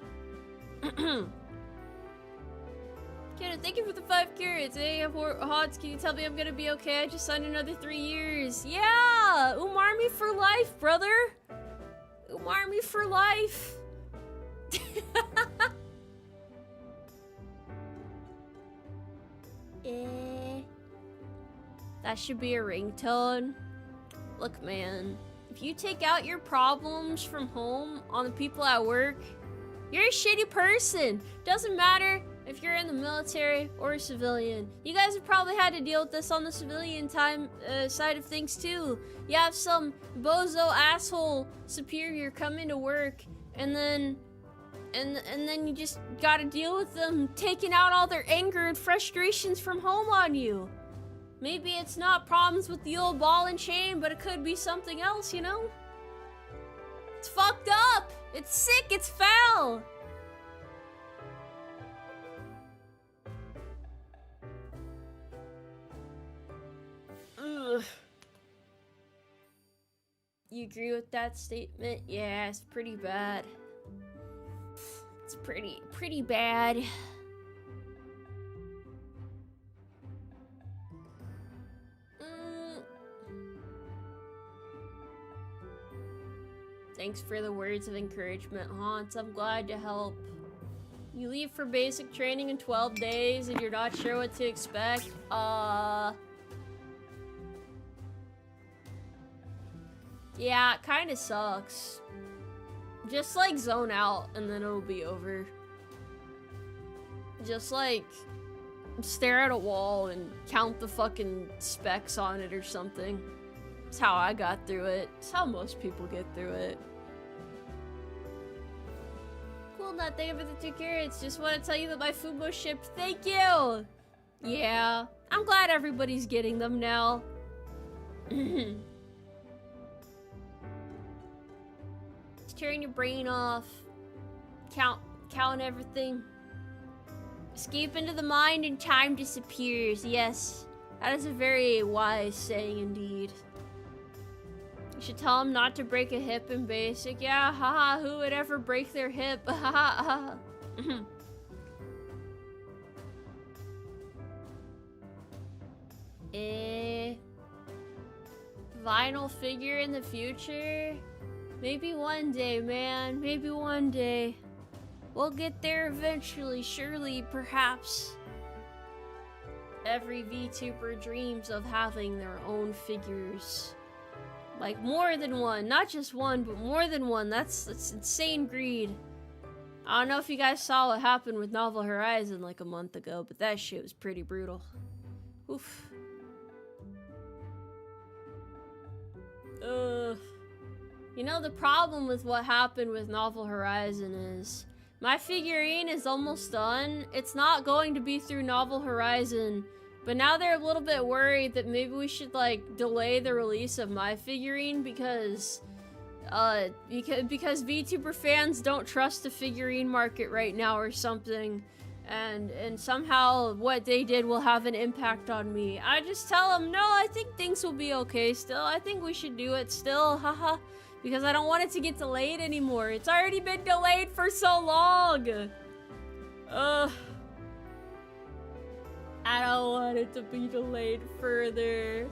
Kenneth, thank you for the 5 carrots. Hey, Hods, can you tell me I'm gonna be okay? I just signed another 3 years. Yeah! Umarmy for life, brother! Umarmy for life! That should be a ringtone. Look, man. If you take out your problems from home on the people at work, you're a shitty person. Doesn't matter if you're in the military or a civilian. You guys have probably had to deal with this on the civilian side of things too. You have some bozo asshole superior come into work and then you just gotta deal with them taking out all their anger and frustrations from home on you. Maybe it's not problems with the old ball and chain, but it could be something else, you know? It's fucked up! It's sick, it's foul! Ugh. You agree with that statement? Yeah, it's pretty bad. It's pretty bad. Thanks for the words of encouragement, Hans. I'm glad to help. You leave for basic training in 12 days and you're not sure what to expect? Yeah, it kinda sucks. Just like zone out and then it'll be over. Just like stare at a wall and count the fucking specs on it or something. It's how I got through it. It's how most people get through it. Cool, not thank you for the 2 carrots. Just want to tell you that my food was shipped. Thank you! Yeah, I'm glad everybody's getting them now. Just turn your brain off. Count everything. Escape into the mind and time disappears. Yes, that is a very wise saying indeed. You should tell him not to break a hip in basic. Yeah, haha, who would ever break their hip? Haha. Vinyl figure in the future? Maybe one day, man. Maybe one day. We'll get there eventually, surely, perhaps. Every VTuber dreams of having their own figures. Like, more than one. Not just one, but more than one. That's insane greed. I don't know if you guys saw what happened with Novel Horizon like a month ago, but that shit was pretty brutal. Oof. You know, the problem with what happened with Novel Horizon is my figurine is almost done. It's not going to be through Novel Horizon, but now they're a little bit worried that maybe we should like delay the release of my figurine because VTuber fans don't trust the figurine market right now or something, and somehow what they did will have an impact on me. I just tell them, no, I think things will be okay still. I think we should do it still, haha, because I don't want it to get delayed anymore. It's already been delayed for so long. I don't want it to be delayed further.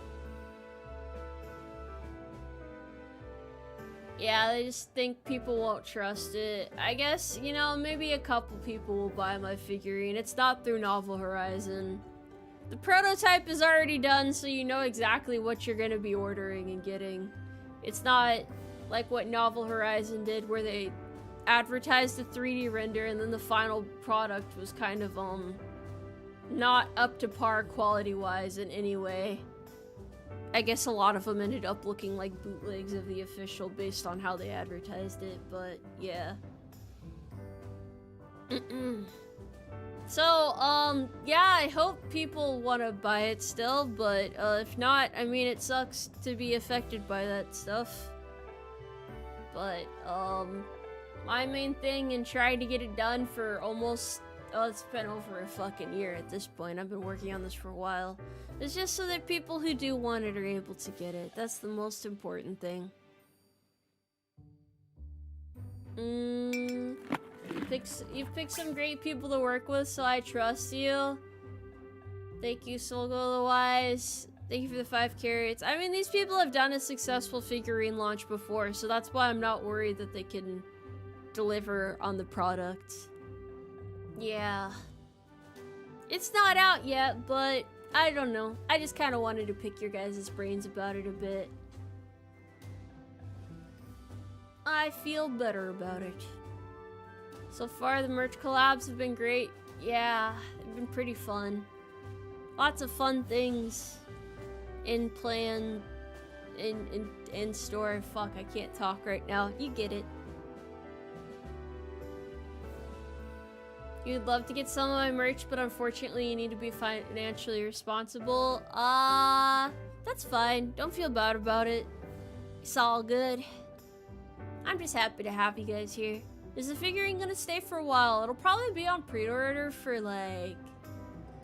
Yeah, they just think people won't trust it. I guess, you know, maybe a couple people will buy my figurine. It's not through Novel Horizon. The prototype is already done, so you know exactly what you're gonna be ordering and getting. It's not like what Novel Horizon did, where they advertised the 3D render and then the final product was kind of, not up to par quality-wise in any way. I guess a lot of them ended up looking like bootlegs of the official based on how they advertised it, but yeah. So, yeah, I hope people want to buy it still, but if not, I mean, it sucks to be affected by that stuff. But, my main thing in trying to get it done for almost, it's been over a fucking year at this point. I've been working on this for a while. It's just so that people who do want it are able to get it. That's the most important thing. You've picked some great people to work with, so I trust you. Thank you, Solgo the Wise. Thank you for the 5 carrots. I mean, these people have done a successful figurine launch before, so that's why I'm not worried that they can deliver on the product. Yeah. It's not out yet, but I don't know. I just kind of wanted to pick your guys' brains about it a bit. I feel better about it. So far, the merch collabs have been great. Yeah, they've been pretty fun. Lots of fun things in plan, in store. Fuck, I can't talk right now. You get it. You'd love to get some of my merch, but unfortunately you need to be financially responsible. That's fine. Don't feel bad about it. It's all good. I'm just happy to have you guys here. Is the figurine gonna stay for a while? It'll probably be on pre-order for like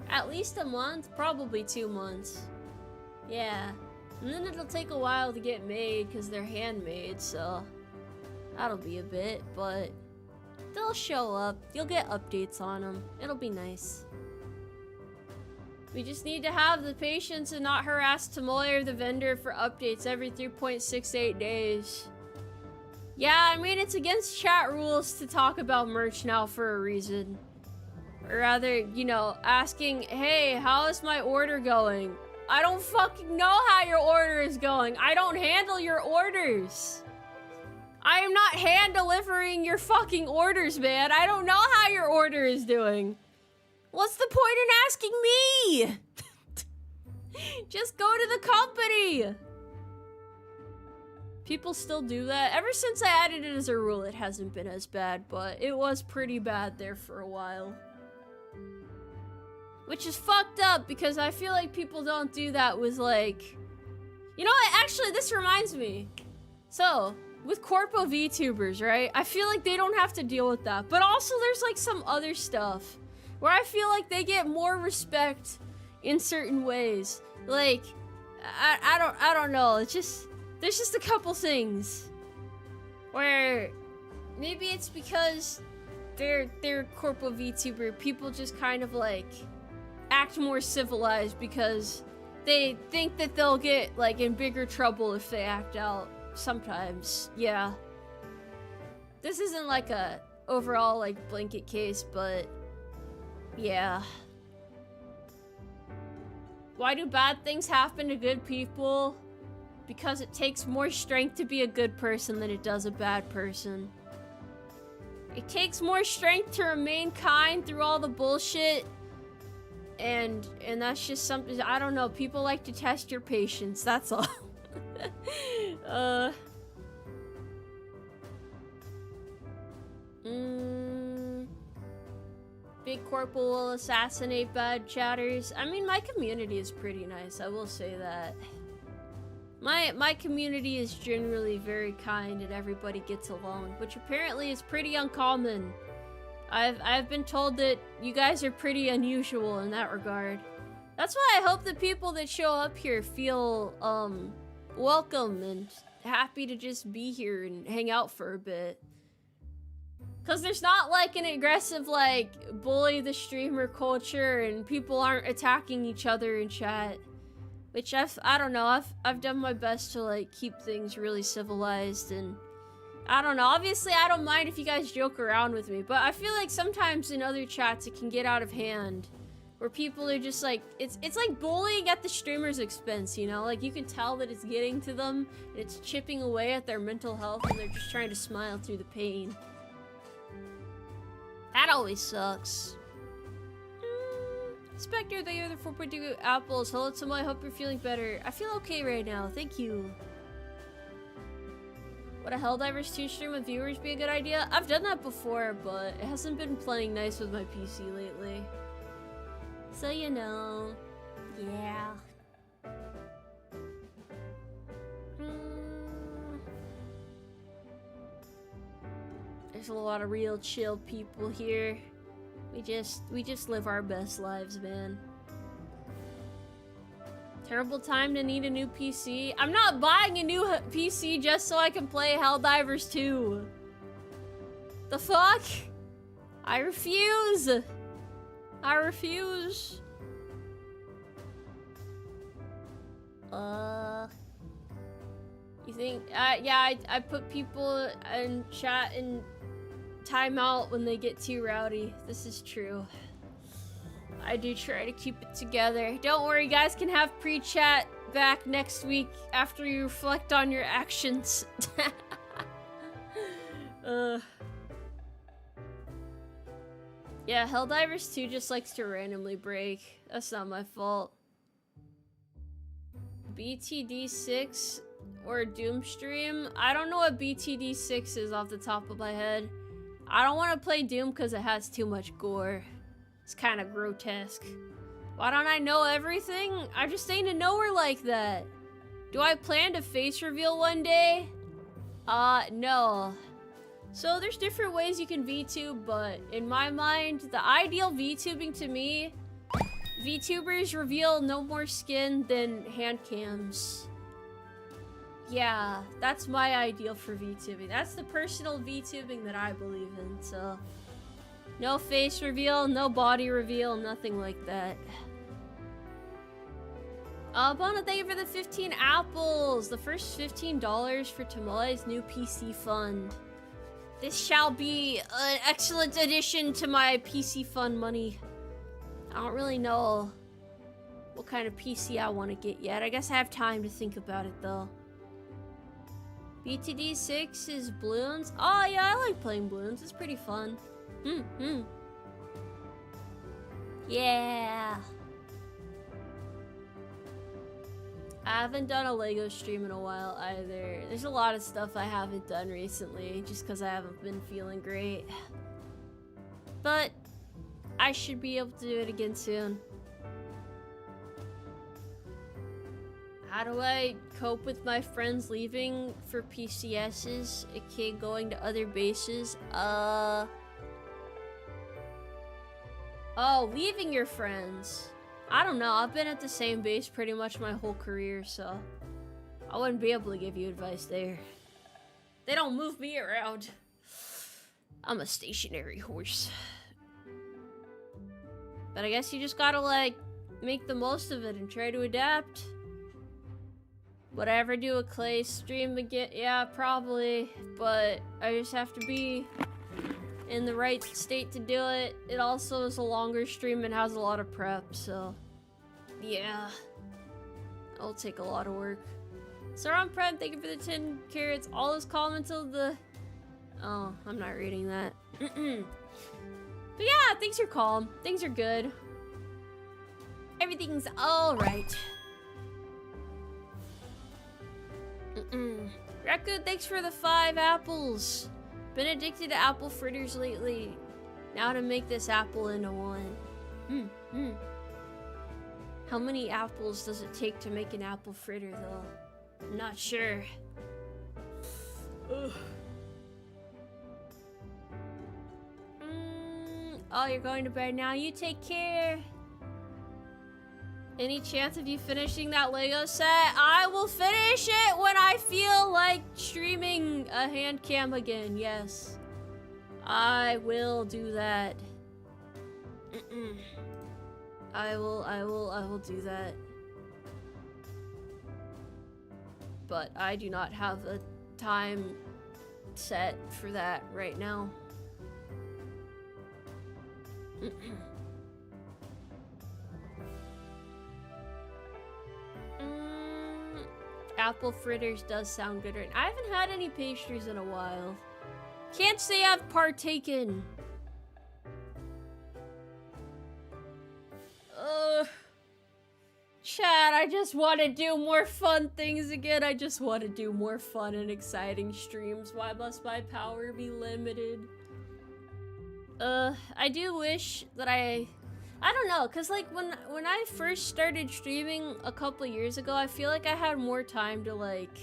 at least a month, probably 2 months. Yeah. And then it'll take a while to get made because they're handmade, so that'll be a bit, but they'll show up. You'll get updates on them. It'll be nice. We just need to have the patience and not harass Tomoe or the vendor for updates every 3.68 days. Yeah, I mean, it's against chat rules to talk about merch now for a reason. Or rather, you know, asking, hey, how is my order going? I don't fucking know how your order is going. I don't handle your orders. I am not hand delivering your fucking orders, man. I don't know how your order is doing. What's the point in asking me? Just go to the company. People still do that. Ever since I added it as a rule, it hasn't been as bad, but it was pretty bad there for a while. Which is fucked up because I feel like people don't do that with like... You know what? Actually, this reminds me. So, with Corpo VTubers, right? I feel like they don't have to deal with that. But also there's like some other stuff where I feel like they get more respect in certain ways. Like, I don't know. It's just, there's just a couple things where maybe it's because they're Corpo VTuber. People just kind of like act more civilized because they think that they'll get like in bigger trouble if they act out. Sometimes, yeah. This isn't like a overall like blanket case, but yeah. Why do bad things happen to good people? Because it takes more strength to be a good person than it does a bad person. It takes more strength to remain kind through all the bullshit. And that's just something, I don't know, people like to test your patience, that's all. Big Corporal will assassinate bad chatters. I mean, my community is pretty nice, I will say that. My community is generally very kind and everybody gets along, which apparently is pretty uncommon. I've been told that you guys are pretty unusual in that regard. That's why I hope the people that show up here feel welcome and happy to just be here and hang out for a bit. Cause there's not like an aggressive like bully the streamer culture and people aren't attacking each other in chat. Which I don't know, I've done my best to like keep things really civilized and I don't know. Obviously, I don't mind if you guys joke around with me, but I feel like sometimes in other chats it can get out of hand. Where people are just like, it's like bullying at the streamer's expense, you know? Like, you can tell that it's getting to them, and it's chipping away at their mental health, and they're just trying to smile through the pain. That always sucks. Spectre, thank you for the 4.2 apples. Hello, Tomoe, I hope you're feeling better. I feel okay right now, thank you. Would a Helldivers 2 stream with viewers be a good idea? I've done that before, but it hasn't been playing nice with my PC lately. So you know, yeah. There's a lot of real chill people here. We just live our best lives, man. Terrible time to need a new PC. I'm not buying a new PC just so I can play Helldivers 2. The fuck? I refuse. I refuse. You think? Yeah, I put people in chat in timeout when they get too rowdy. This is true. I do try to keep it together. Don't worry, guys can have pre-chat back next week after you reflect on your actions. Yeah, Helldivers 2 just likes to randomly break. That's not my fault. BTD6 or Doomstream? I don't know what BTD6 is off the top of my head. I don't want to play Doom because it has too much gore. It's kind of grotesque. Why don't I know everything? I just ain't a knower like that. Do I plan to face reveal one day? No. So there's different ways you can VTube, but in my mind, the ideal VTubing to me, VTubers reveal no more skin than hand cams. Yeah, that's my ideal for VTubing. That's the personal VTubing that I believe in, so. No face reveal, no body reveal, nothing like that. Bona, thank you for the 15 apples. The first $15 for Tomoe's new PC fund. This shall be an excellent addition to my PC fund money. I don't really know what kind of PC I want to get yet. I guess I have time to think about it though. BTD6 is Bloons. Oh yeah, I like playing Bloons. It's pretty fun. Yeah. I haven't done a LEGO stream in a while either. There's a lot of stuff I haven't done recently just because I haven't been feeling great. But I should be able to do it again soon. How do I cope with my friends leaving for PCSs? A kid going to other bases? Oh, leaving your friends. I don't know. I've been at the same base pretty much my whole career, so I wouldn't be able to give you advice there. They don't move me around. I'm a stationary horse. But I guess you just gotta, like, make the most of it and try to adapt. Would I ever do a Clay stream again? Yeah, probably. But I just have to be in the right state to do it. It also is a longer stream and has a lot of prep, so yeah. It'll take a lot of work. Saran Prem, thank you for the 10 carrots. All is calm until the... Oh, I'm not reading that. But yeah, things are calm. Things are good. Everything's alright. Raccoon, thanks for the 5 apples. Been addicted to apple fritters lately. Now to make this apple into one. How many apples does it take to make an apple fritter, though? I'm not sure. Ugh. Oh, you're going to bed now. You take care. Any chance of you finishing that Lego set? I will finish it when I feel like streaming a hand cam again, yes. I will do that. I will do that. But I do not have the time set for that right now. Apple fritters does sound good right now. I haven't had any pastries in a while. Can't say I've partaken. Chad, I just want to do more fun things again. I just want to do more fun and exciting streams. Why must my power be limited? I do wish that I don't know, cause like when I first started streaming a couple years ago, I feel like I had more time to like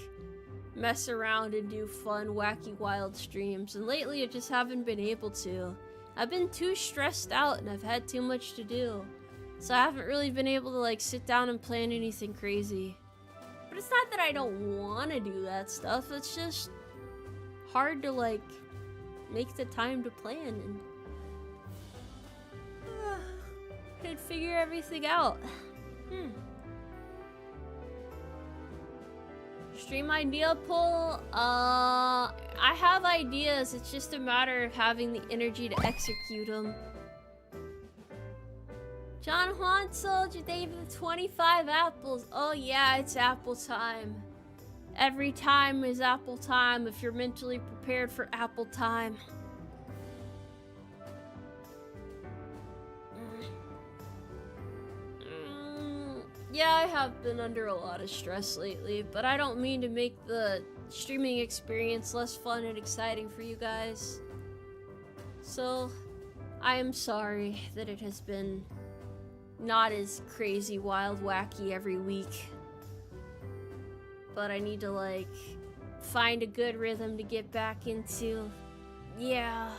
mess around and do fun, wacky, wild streams, and lately I just haven't been able to. I've been too stressed out and I've had too much to do. So I haven't really been able to like sit down and plan anything crazy. But it's not that I don't want to do that stuff, it's just hard to like make the time to plan and figure everything out. Stream idea poll? I have ideas, it's just a matter of having the energy to execute them. John Juan sold you David 25 apples. Oh yeah, it's apple time. Every time is apple time if you're mentally prepared for apple time. Yeah, I have been under a lot of stress lately, but I don't mean to make the streaming experience less fun and exciting for you guys. So, I am sorry that it has been not as crazy, wild, wacky every week. But I need to, like, find a good rhythm to get back into. Yeah.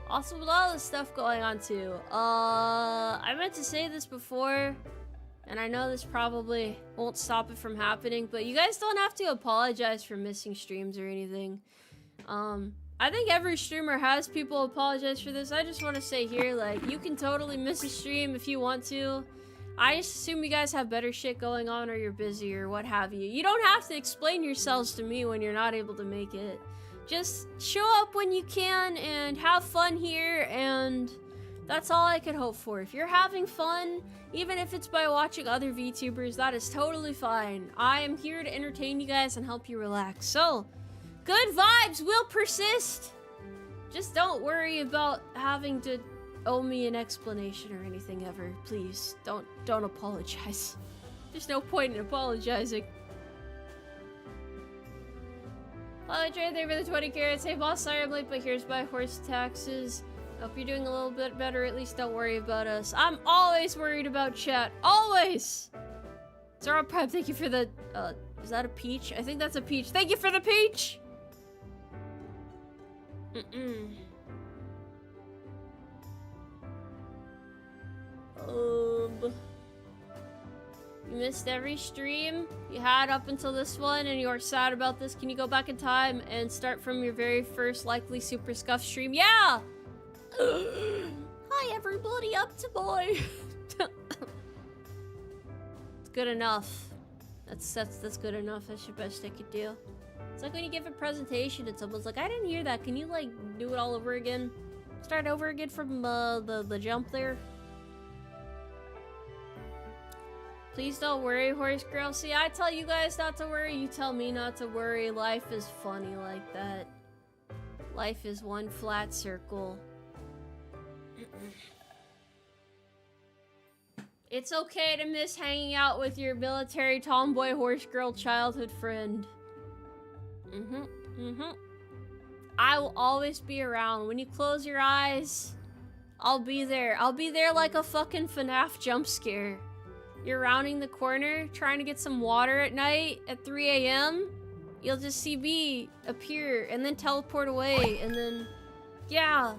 Also, with all this stuff going on, too, I meant to say this before, and I know this probably won't stop it from happening, but you guys don't have to apologize for missing streams or anything. I think every streamer has people apologize for this. I just want to say here, like, you can totally miss a stream if you want to. I just assume you guys have better shit going on or you're busy or what have you. You don't have to explain yourselves to me when you're not able to make it. Just show up when you can and have fun here, and that's all I could hope for. If you're having fun, even if it's by watching other VTubers, that is totally fine. I am here to entertain you guys and help you relax. So, good vibes will persist. Just don't worry about having to owe me an explanation or anything ever. Please, don't apologize. There's no point in apologizing. Hello, Trey, thank you for the 20 carrots. Hey, boss, sorry I'm late, but here's my horse taxes. Hope you're doing a little bit better. At least don't worry about us. I'm always worried about chat. Always! Zara Prep, thank you for the, is that a peach? I think that's a peach. Thank you for the peach! You missed every stream you had up until this one and you're sad about this. Can you go back in time and start from your very first likely super scuff stream? Yeah! Hi everybody, up to boy. It's good enough. That's good enough. That's your best I could do. It's like when you give a presentation and someone's like, I didn't hear that. Can you like do it all over again? Start over again from the jump there. Please don't worry, horse girl. See, I tell you guys not to worry, you tell me not to worry. Life is funny like that. Life is one flat circle. It's okay to miss hanging out with your military tomboy horse girl childhood friend. I will always be around. When you close your eyes, I'll be there. I'll be there like a fucking FNAF jump scare. You're rounding the corner, trying to get some water at night at 3 a.m. You'll just see me appear and then teleport away, and then, yeah.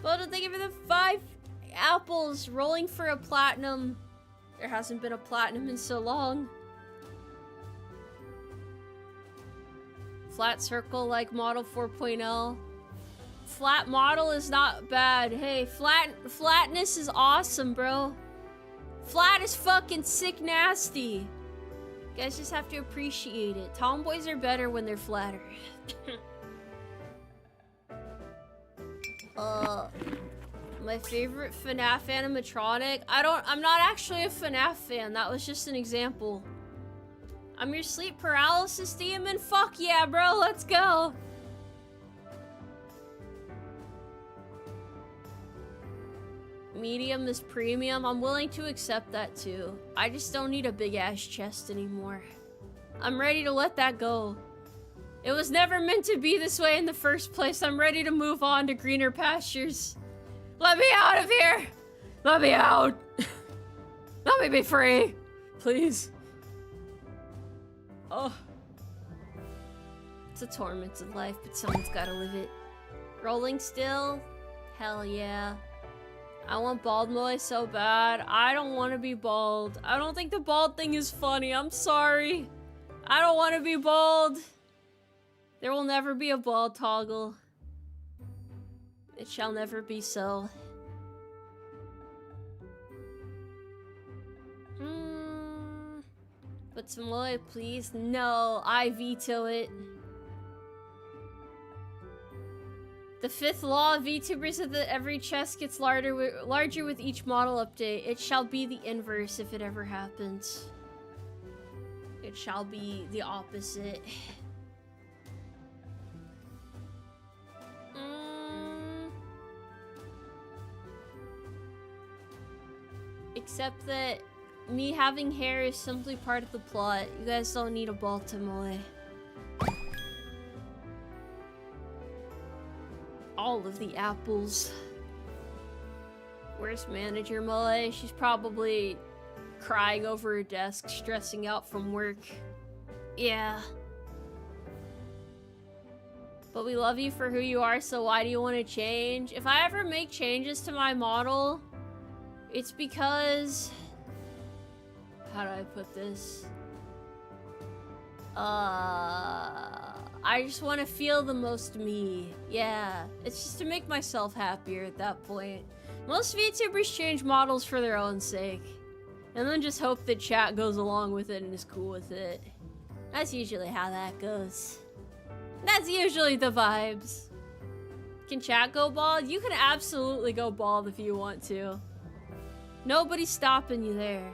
Well, thank you for the 5 apples, rolling for a platinum. There hasn't been a platinum in so long. Flat circle like model 4.0. Flat model is not bad. Hey, flatness is awesome, bro. Flat is fucking sick nasty. You guys just have to appreciate it. Tomboys are better when they're flattered. My favorite FNAF animatronic. I'm not actually a FNAF fan. That was just an example. I'm your sleep paralysis demon? Fuck yeah, bro, let's go. Medium is premium. I'm willing to accept that too. I just don't need a big ass chest anymore. I'm ready to let that go. It was never meant to be this way in the first place. I'm ready to move on to greener pastures. Let me out of here! Let me out! Let me be free! Please. Oh. It's a torment of life, but someone's gotta live it. Rolling still? Hell yeah. I want bald Moe so bad. I don't want to be bald. I don't think the bald thing is funny. I'm sorry. I don't want to be bald. There will never be a bald toggle. It shall never be so. But Tomoe, please. No, I veto it. The fifth law of VTubers is that every chest gets larger with each model update. It shall be the inverse if it ever happens. It shall be the opposite. Except that me having hair is simply part of the plot. You guys don't need a bald Tomoe. All of the apples. Where's Manager Moe? She's probably crying over her desk, stressing out from work. Yeah. But we love you for who you are, so why do you want to change? If I ever make changes to my model, it's because... How do I put this? I just want to feel the most me. Yeah, it's just to make myself happier at that point. Most VTubers change models for their own sake. And then just hope that chat goes along with it and is cool with it. That's usually how that goes. That's usually the vibes. Can chat go bald? You can absolutely go bald if you want to. Nobody's stopping you there.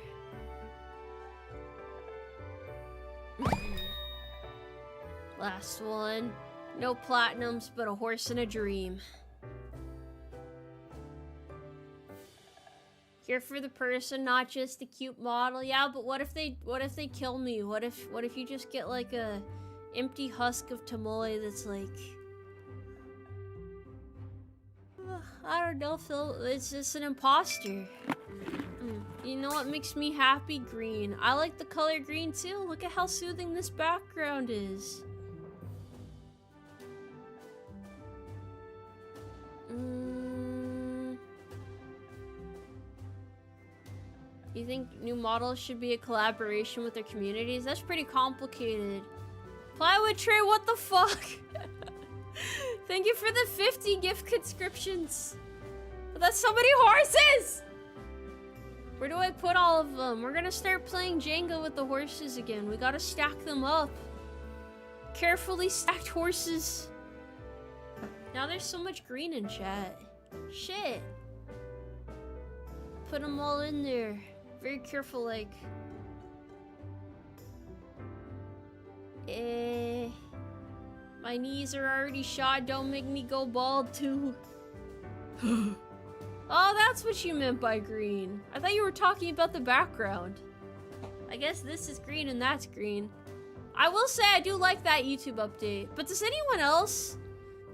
Last one. No platinums, but a horse and a dream. Here for the person, not just the cute model. Yeah, but what if they kill me? What if you just get like a empty husk of Tomoe that's like, I don't know, Phil. It's just an imposter. You know what makes me happy? Green. I like the color green too. Look at how soothing this background is. You think new models should be a collaboration with their communities? That's pretty complicated. Plywood tray, what the fuck? Thank you for the 50 gift conscriptions. But that's so many horses! Where do I put all of them? We're gonna start playing Jenga with the horses again. We gotta stack them up. Carefully stacked horses. Now there's so much green in chat. Shit. Put them all in there. Very careful, like. My knees are already shot. Don't make me go bald too. Oh, that's what you meant by green. I thought you were talking about the background. I guess this is green and that's green. I will say I do like that YouTube update. But does anyone else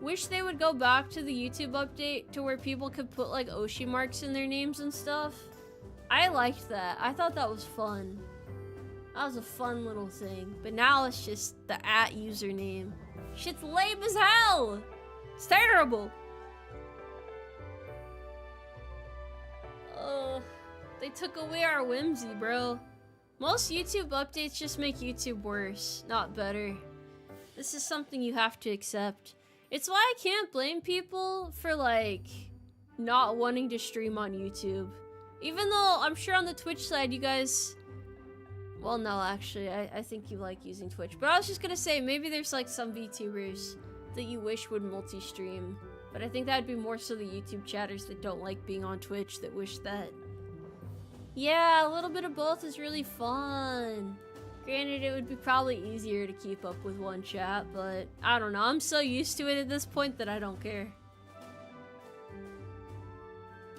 wish they would go back to the YouTube update to where people could put like Oshi Marks in their names and stuff? I liked that. I thought that was fun. That was a fun little thing. But now it's just the @ username. Shit's lame as hell! It's terrible! Oh, they took away our whimsy, bro. Most YouTube updates just make YouTube worse, not better. This is something you have to accept. It's why I can't blame people for, like, not wanting to stream on YouTube. Even though I'm sure on the Twitch side you guys Well, no, actually, I think you like using Twitch. But I was just gonna say, maybe there's like some VTubers that you wish would multi-stream. But I think that'd be more so the YouTube chatters that don't like being on Twitch that wish that. Yeah, a little bit of both is really fun. Granted, it would be probably easier to keep up with one chat, but I don't know. I'm so used to it at this point that I don't care.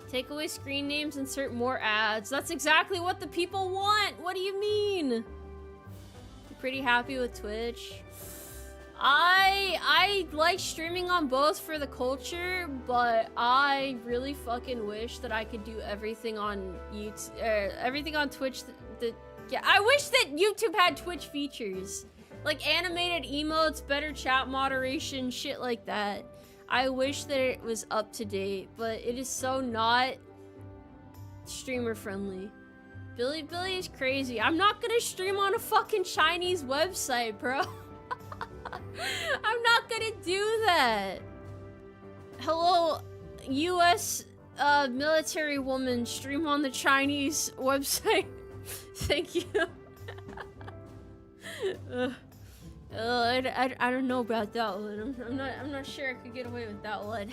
Take away screen names, insert more ads. That's exactly what the people want! What do you mean? I'm pretty happy with Twitch. I like streaming on both for the culture, but I really fucking wish that I could do everything on YouTube, everything on Twitch yeah, I wish that YouTube had Twitch features. Like animated emotes, better chat moderation, shit like that. I wish that it was up to date, but it is so not streamer friendly. Billy is crazy. I'm not gonna stream on a fucking Chinese website, bro. I'm not gonna do that. Hello, US military woman, stream on the Chinese website. Thank you. I don't know about that one. I'm not sure I could get away with that one.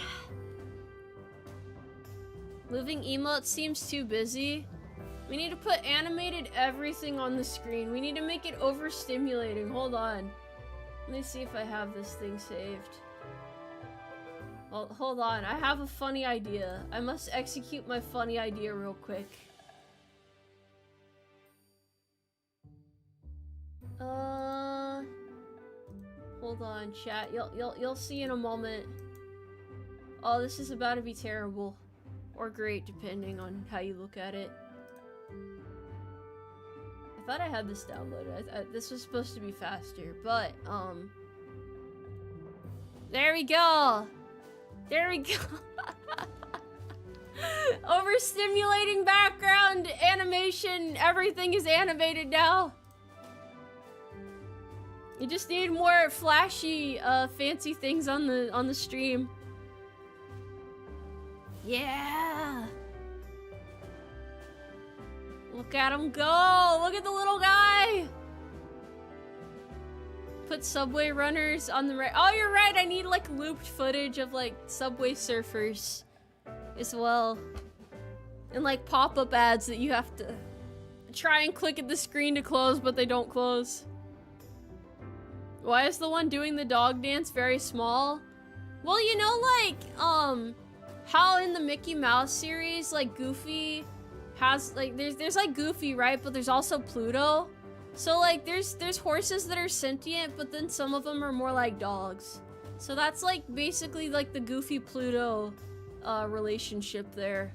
Moving emotes seems too busy. We need to put animated everything on the screen. We need to make it overstimulating. Hold on. Let me see if I have this thing saved. Well, hold on. I have a funny idea. I must execute my funny idea real quick. Hold on, chat. You'll see in a moment. Oh, this is about to be terrible. Or great, depending on how you look at it. I thought I had this downloaded. This was supposed to be faster, but, there we go! There we go! Overstimulating background, animation, everything is animated now! You just need more flashy, fancy things on the stream. Yeah! Look at him go! Look at the little guy! Put subway runners on the right. Oh, you're right! I need, like, looped footage of, like, subway surfers as well. And, like, pop-up ads that you have to try and click at the screen to close, but they don't close. Why is the one doing the dog dance very small? Well, you know, like, how in the Mickey Mouse series, like, Goofy has, like, there's like Goofy, right? But there's also Pluto. So, like, there's horses that are sentient, but then some of them are more like dogs. So that's, like, basically, like, the Goofy-Pluto, relationship there.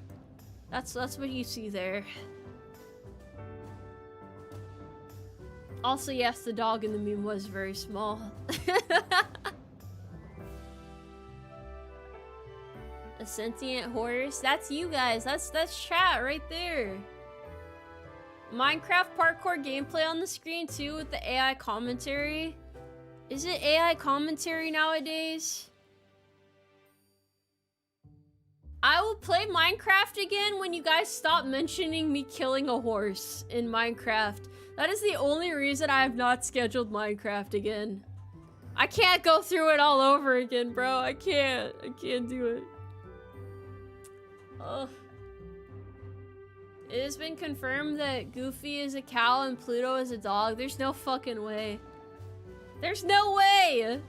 That's what you see there. Also, yes, the dog in the meme was very small. A sentient horse? That's you guys. That's chat right there. Minecraft parkour gameplay on the screen too with the AI commentary. Is it AI commentary nowadays? I will play Minecraft again when you guys stop mentioning me killing a horse in Minecraft. That is the only reason I have not scheduled Minecraft again. I can't go through it all over again, bro. I can't do it. Ugh. It has been confirmed that Goofy is a cow and Pluto is a dog. There's no fucking way. There's no way!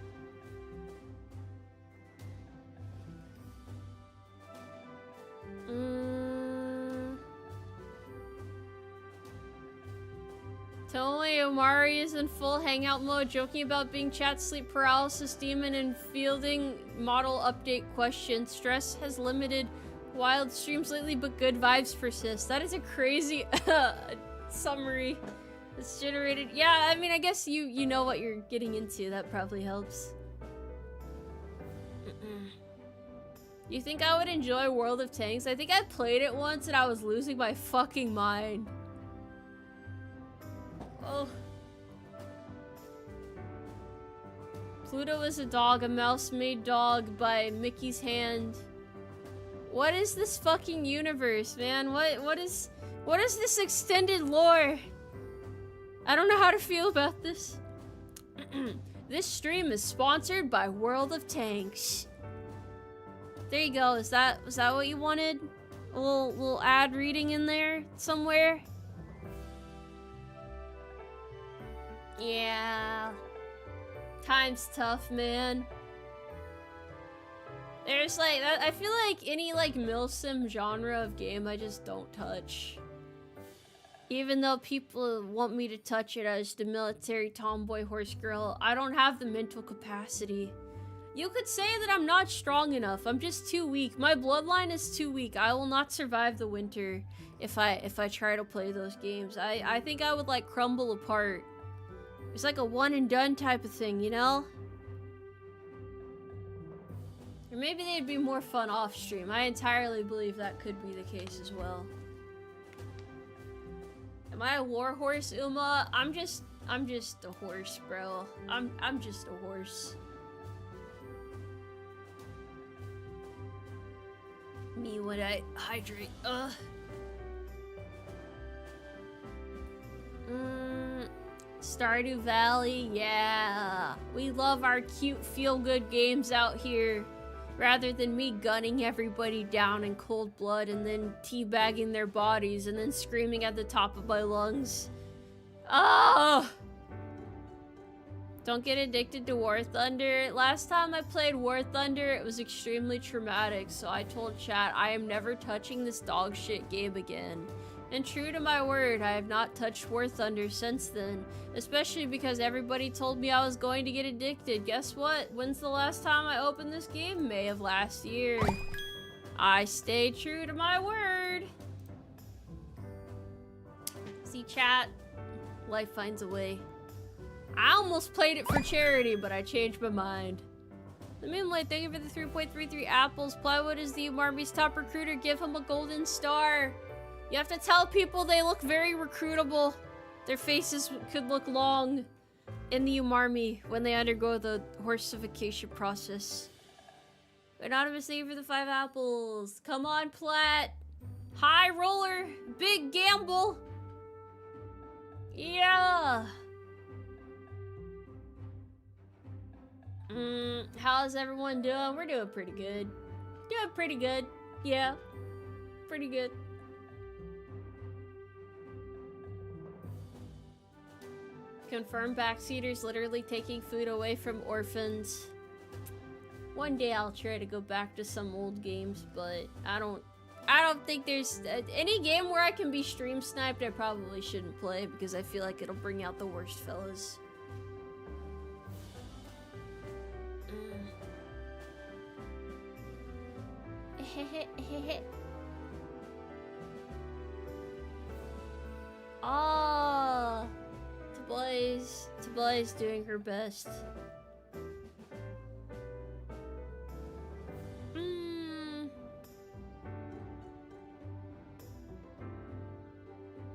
Tomoe Umari is in full hangout mode, joking about being chat sleep paralysis demon and fielding model update questions. Stress has limited wild streams lately, but good vibes persist. That is a crazy summary that's generated. Yeah, I mean, I guess you know what you're getting into. That probably helps. You think I would enjoy World of Tanks? I think I played it once and I was losing my fucking mind. Oh. Pluto is a dog, a mouse-made dog by Mickey's hand. What is this fucking universe, man? What is this extended lore? I don't know how to feel about this. This stream is sponsored by World of Tanks. There you go. Was that what you wanted? A little ad reading in there somewhere? Yeah. Time's tough, man. There's like, I feel like any like milsim genre of game I just don't touch. Even though people want me to touch it as the military tomboy horse girl, I don't have the mental capacity. You could say that I'm not strong enough. I'm just too weak. My bloodline is too weak. I will not survive the winter if I try to play those games. I think I would like crumble apart. It's like a one and done type of thing, you know? Or maybe they'd be more fun off stream. I entirely believe that could be the case as well. Am I a war horse, Uma? I'm just a horse, bro. I'm just a horse. Me when I hydrate. Stardew Valley, yeah. We love our cute feel-good games out here. Rather than me gunning everybody down in cold blood and then teabagging their bodies and then screaming at the top of my lungs. Oh! Don't get addicted to War Thunder. Last time I played War Thunder, it was extremely traumatic, so I told chat I am never touching this dog shit game again. And true to my word, I have not touched War Thunder since then. Especially because everybody told me I was going to get addicted. Guess what? When's the last time I opened this game? May of last year. I stayed true to my word. See, chat? Life finds a way. I almost played it for charity, but I changed my mind. The Moonlight, thank you for the 3.33 apples. Plywood is the Umarmy's top recruiter. Give him a golden star. You have to tell people they look very recruitable. Their faces could look long in the Umarmy when they undergo the horsification process. Anonymous, thank you for the 5 apples. Come on, Platt. High roller. Big gamble. Yeah. How's everyone doing? We're doing pretty good. Doing pretty good. Yeah. Pretty good. Confirmed backseaters literally taking food away from orphans. One day I'll try to go back to some old games, but I don't think there's any game where I can be stream sniped. I probably shouldn't play because I feel like it'll bring out the worst fellas. Ah. Tomoe's doing her best.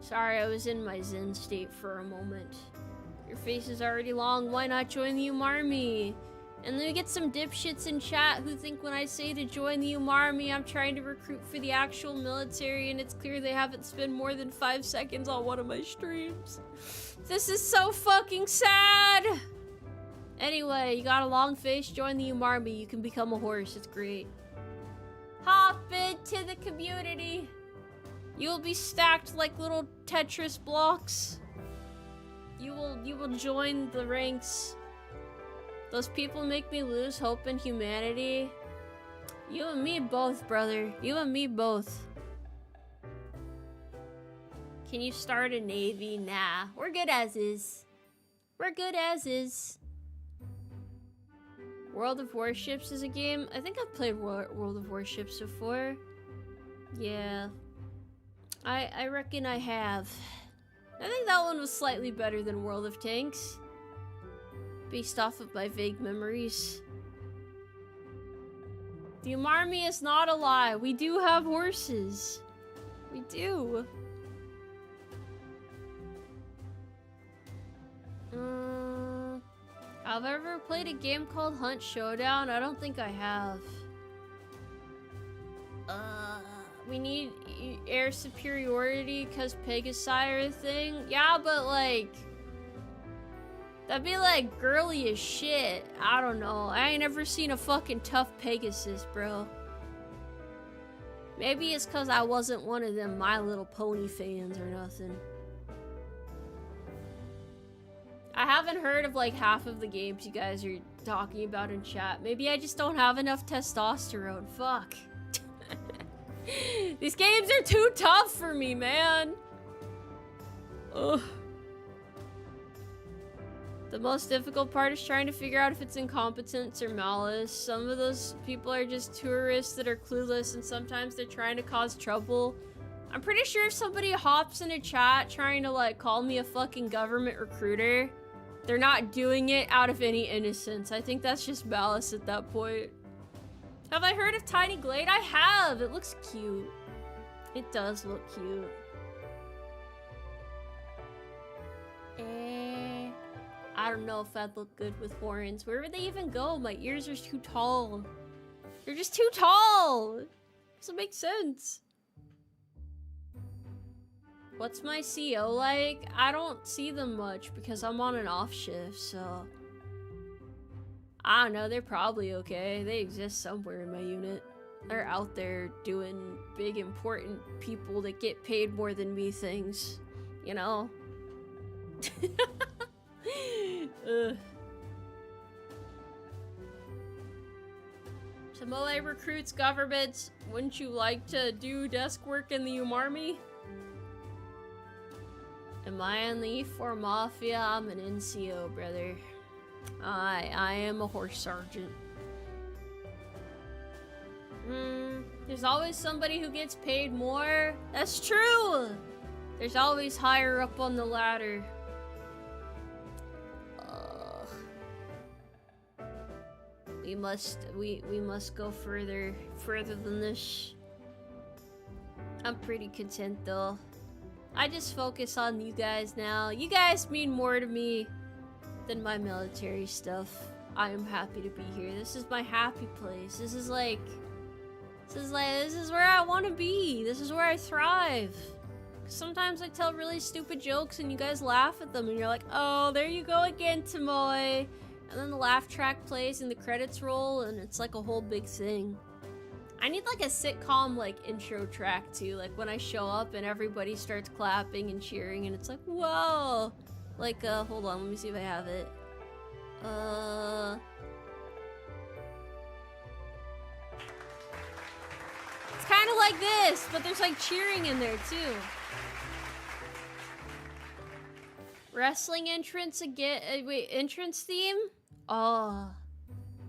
Sorry, I was in my zen state for a moment. Your face is already long, why not join the Umarmy? And then we get some dipshits in chat who think when I say to join the Umarmy, I'm trying to recruit for the actual military, and it's clear they haven't spent more than 5 seconds on one of my streams. This is so fucking sad! Anyway, you got a long face, join the Umarmy. You can become a horse, it's great. Hop into the community. You will be stacked like little Tetris blocks. You will join the ranks. Those people make me lose hope in humanity. You and me both, brother. You and me both. Can you start a navy? Nah, we're good as is. We're good as is. World of Warships is a game. I think I've played World of Warships before. Yeah. I reckon I have. I think that one was slightly better than World of Tanks. Based off of my vague memories. The Umarmy is not a lie. We do have horses. We do. Have I ever played a game called Hunt Showdown? I don't think I have. We need air superiority because Pegasi are a thing. Yeah, but like, That'd be like girly as shit. I don't know. I ain't ever seen a fucking tough Pegasus, bro. Maybe it's cause I wasn't one of them My Little Pony fans or nothing. I haven't heard of like half of the games you guys are talking about in chat. Maybe I just don't have enough testosterone. Fuck. These games are too tough for me, man. Ugh. The most difficult part is trying to figure out if it's incompetence or malice. Some of those people are just tourists that are clueless, and sometimes they're trying to cause trouble. I'm pretty sure if somebody hops in a chat trying to like call me a fucking government recruiter, they're not doing it out of any innocence. I think that's just malice at that point. Have I heard of Tiny Glade? I have! It looks cute. It does look cute. I don't know if I'd look good with horns. Where would they even go? My ears are too tall. They're just too tall! Doesn't make sense. What's my CO like? I don't see them much because I'm on an off shift, so... I don't know, they're probably okay. They exist somewhere in my unit. They're out there doing big, important people that get paid more than me things. You know? Tomoe recruits governments. Wouldn't you like to do desk work in the Umarmy? Am I in the E4 Mafia? I'm an NCO, brother. I am a horse sergeant. There's always somebody who gets paid more. That's true! There's always higher up on the ladder. We must go further than this. I'm pretty content though. I just focus on you guys now. You guys mean more to me than my military stuff. I am happy to be here. This is my happy place. This is where I want to be. This is where I thrive. Sometimes I tell really stupid jokes and you guys laugh at them and you're like, oh, there you go again, Tomoe. And then the laugh track plays and the credits roll and it's like a whole big thing. I need like a sitcom like intro track too, like when I show up and everybody starts clapping and cheering and it's like, whoa! Like, hold on, let me see if I have it. It's kind of like this, but there's like cheering in there too. Wrestling entrance again, wait, entrance theme? Oh,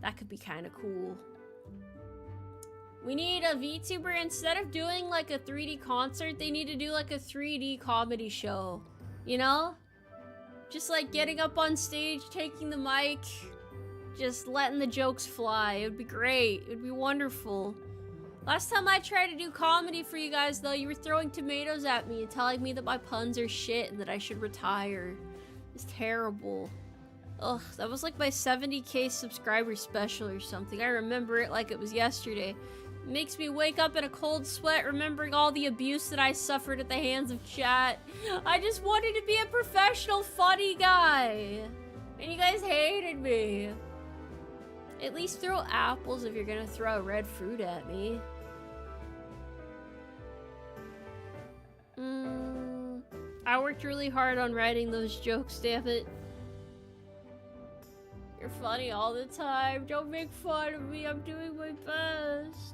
that could be kind of cool. We need a VTuber, instead of doing like a 3D concert, they need to do like a 3D comedy show, you know? Just like getting up on stage, taking the mic, just letting the jokes fly. It would be great. It would be wonderful. Last time I tried to do comedy for you guys though, you were throwing tomatoes at me and telling me that my puns are shit and that I should retire. It's terrible. Ugh, that was like my 70k subscriber special or something. I remember it like it was yesterday. It makes me wake up in a cold sweat remembering all the abuse that I suffered at the hands of chat. I just wanted to be a professional funny guy. And you guys hated me. At least throw apples if you're gonna throw red fruit at me. I worked really hard on writing those jokes, damn it. You're funny all the time. Don't make fun of me. I'm doing my best.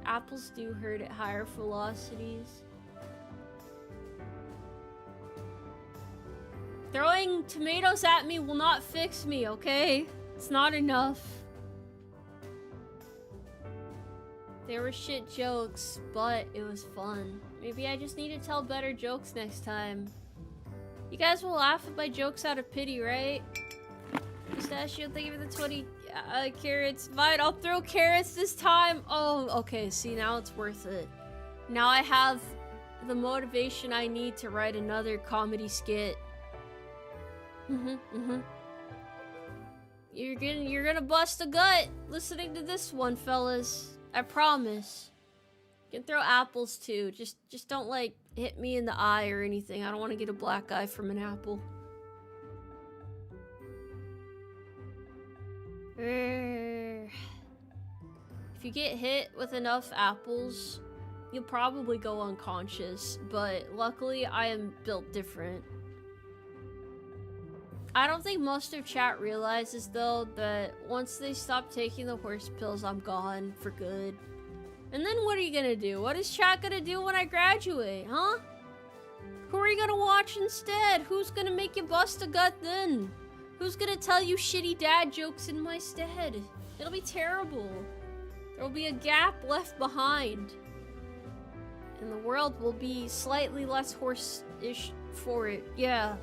Apples do hurt at higher velocities. Throwing tomatoes at me will not fix me, okay? It's not enough. They were shit jokes, but it was fun. Maybe I just need to tell better jokes next time. You guys will laugh at my jokes out of pity, right? Pistachio, thank you for the 20 carrots. Fine, I'll throw carrots this time. Oh, okay, see, now it's worth it. Now I have the motivation I need to write another comedy skit. You're gonna bust a gut listening to this one, fellas. I promise. You can throw apples too. Just don't like hit me in the eye or anything. I don't want to get a black eye from an apple. If you get hit with enough apples, you'll probably go unconscious, but luckily I am built different. I don't think most of chat realizes, though, that once they stop taking the horse pills, I'm gone for good. And then what are you gonna do? What is chat gonna do when I graduate, huh? Who are you gonna watch instead? Who's gonna make you bust a gut then? Who's gonna tell you shitty dad jokes in my stead? It'll be terrible. There'll be a gap left behind. And the world will be slightly less horse-ish for it, yeah.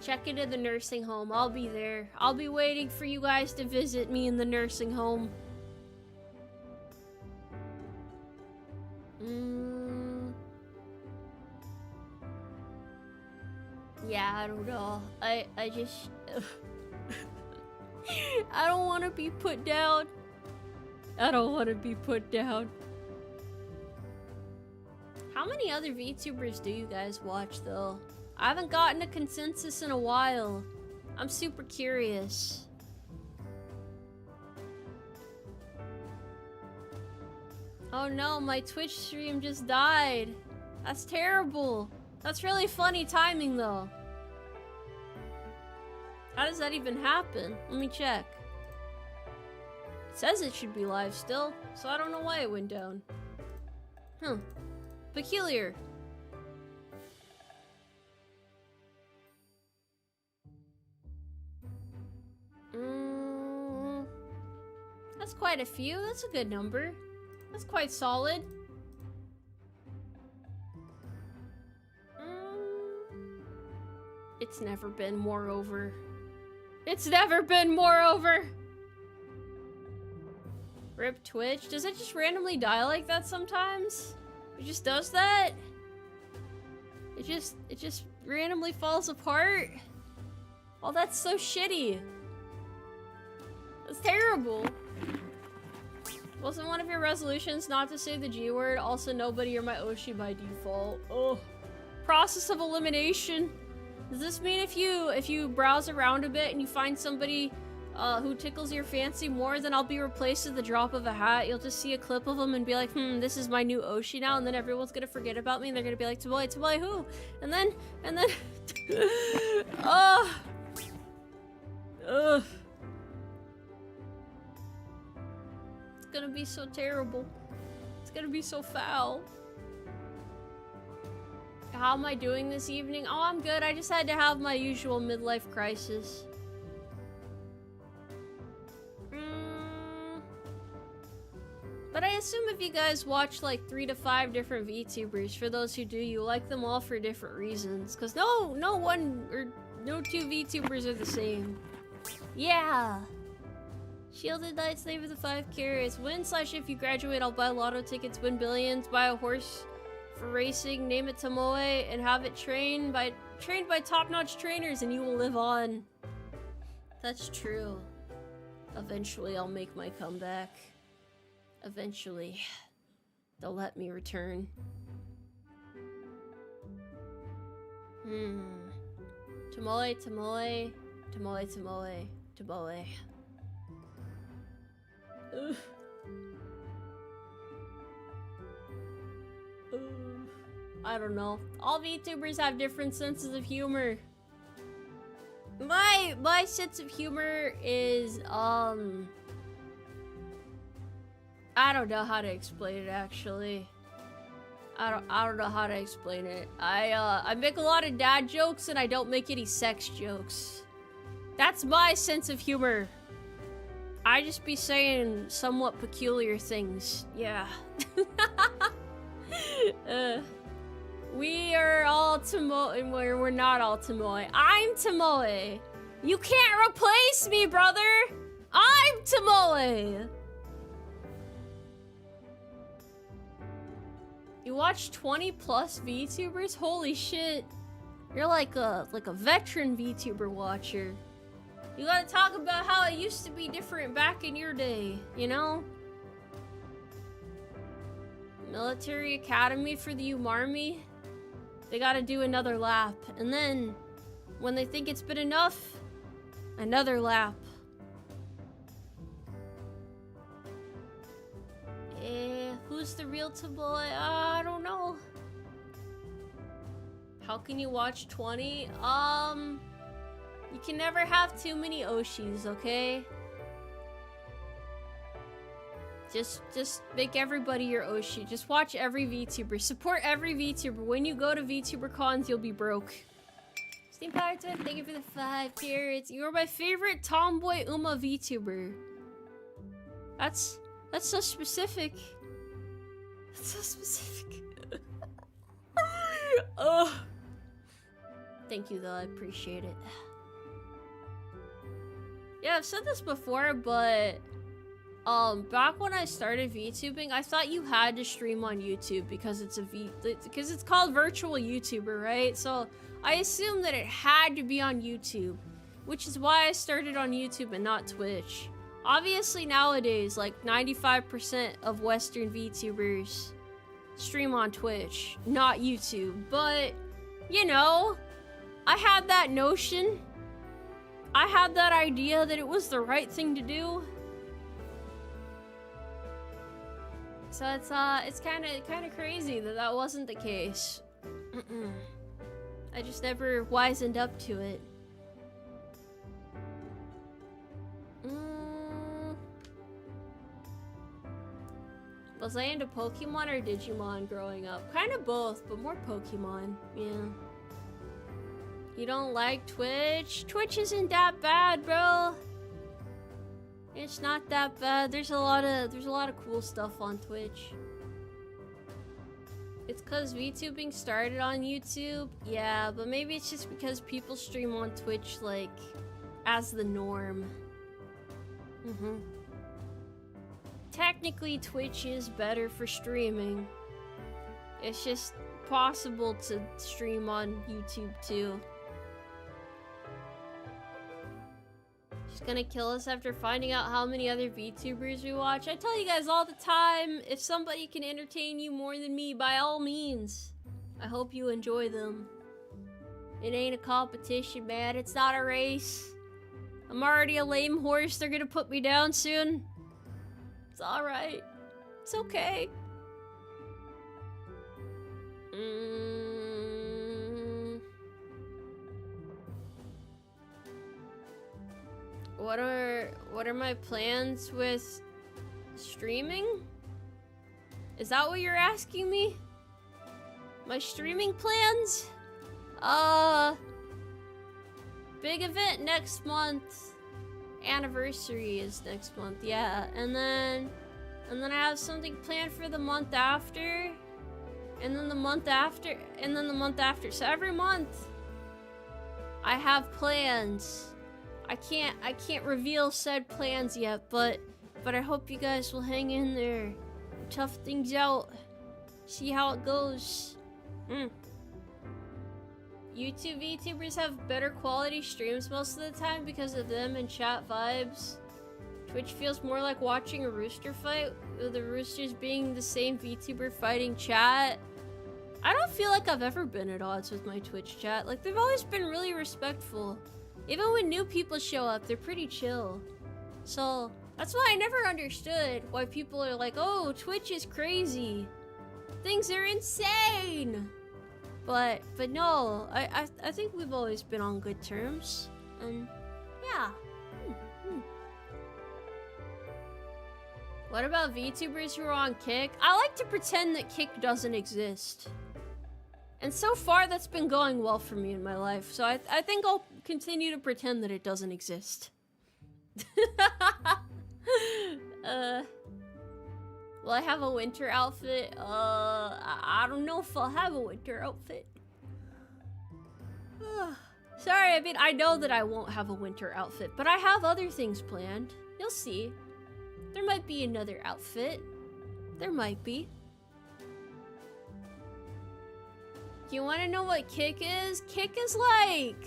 Check into the nursing home. I'll be there. I'll be waiting for you guys to visit me in the nursing home. Yeah, I don't know. I just... I don't want to be put down. I don't want to be put down. How many other VTubers do you guys watch, though? I haven't gotten a consensus in a while. I'm super curious. Oh no, my Twitch stream just died. That's terrible. That's really funny timing, though. How does that even happen? Let me check. It says it should be live still, so I don't know why it went down. Huh. Peculiar. That's quite a few. That's a good number. That's quite solid. It's never been moreover. It's never been moreover. Rip Twitch. Does it just randomly die like that sometimes? It just does that? It just randomly falls apart? Oh, that's so shitty. That's terrible. Wasn't one of your resolutions not to say the G word? Also, nobody or my Oshi by default. Oh. Process of elimination. Does this mean if you browse around a bit and you find somebody who tickles your fancy more, then I'll be replaced at the drop of a hat? You'll just see a clip of them and be like, this is my new Oshi now, and then everyone's gonna forget about me and they're gonna be like, Tomoe who? And then ugh. It's gonna be so terrible. It's gonna be so foul. How am I doing this evening? Oh, I'm good. I just had to have my usual midlife crisis. But I assume if you guys watch like 3 to 5 different VTubers, for those who do, you like them all for different reasons. Cause no one or no 2 VTubers are the same. Yeah. Shielded Knight, Slave of the 5 Carrots. Win/if you graduate, I'll buy lotto tickets, win billions, buy a horse for racing, name it Tomoe, and have it trained by top-notch trainers, and you will live on. That's true. Eventually, I'll make my comeback. Eventually, they'll let me return. Tomoe. Ugh. I don't know. All VTubers have different senses of humor. My sense of humor is I don't know how to explain it actually. I don't know how to explain it. I make a lot of dad jokes and I don't make any sex jokes. That's my sense of humor. I just be saying somewhat peculiar things. Yeah. We are all Tomoe, and we're not all Tomoe. I'm Tomoe. You can't replace me, brother. I'm Tomoe. You watch 20 plus VTubers? Holy shit. You're like a veteran VTuber watcher. You gotta talk about how it used to be different back in your day, you know? Military Academy for the Umarmy. They gotta do another lap. And then when they think it's been enough, another lap. Who's the real Tomoe? I don't know. How can you watch 20? You can never have too many Oshis, okay? Just make everybody your Oshi. Just watch every VTuber. Support every VTuber. When you go to VTuber cons, you'll be broke. Steam Power Twin, thank you for the 5 carrots. You're my favorite Tomboy Uma VTuber. That's so specific. That's so specific. Oh. Thank you though, I appreciate it. Yeah, I've said this before, but back when I started VTubing, I thought you had to stream on YouTube because because it's called virtual YouTuber, right? So I assumed that it had to be on YouTube, which is why I started on YouTube and not Twitch. Obviously nowadays, like 95% of Western VTubers stream on Twitch, not YouTube. But, you know, I had that notion. I had that idea that it was the right thing to do. So it's kind of crazy that that wasn't the case. I just never wisened up to it. Was I into Pokemon or Digimon growing up? Kind of both, but more Pokemon. Yeah. You don't like Twitch? Twitch isn't that bad, bro. It's not that bad. There's a lot of cool stuff on Twitch. It's cause VTubing started on YouTube. Yeah, but maybe it's just because people stream on Twitch like as the norm. Technically, Twitch is better for streaming. It's just possible to stream on YouTube too. She's gonna kill us after finding out how many other VTubers we watch. I tell you guys all the time, if somebody can entertain you more than me, by all means. I hope you enjoy them. It ain't a competition, man. It's not a race. I'm already a lame horse. They're gonna put me down soon. It's alright. It's okay. What are my plans with streaming? Is that what you're asking me? My streaming plans? Big event next month. Anniversary is next month, yeah. And then I have something planned for the month after. And then the month after, and then the month after. So every month I have plans. I can't reveal said plans yet, but I hope you guys will hang in there. Tough things out. See how it goes. YouTube VTubers have better quality streams most of the time because of them and chat vibes. Twitch feels more like watching a rooster fight, with the roosters being the same VTuber fighting chat. I don't feel like I've ever been at odds with my Twitch chat. Like, they've always been really respectful. Even when new people show up, they're pretty chill. So, that's why I never understood why people are like, oh, Twitch is crazy. Things are insane. But no, I think we've always been on good terms. And, yeah. What about VTubers who are on Kick? I like to pretend that Kick doesn't exist. And so far, that's been going well for me in my life. So I think I'll continue to pretend that it doesn't exist. Will I have a winter outfit? I don't know if I'll have a winter outfit. Sorry, I mean, I know that I won't have a winter outfit, but I have other things planned. You'll see. There might be another outfit. There might be. You want to know what Kick is? Kick is like...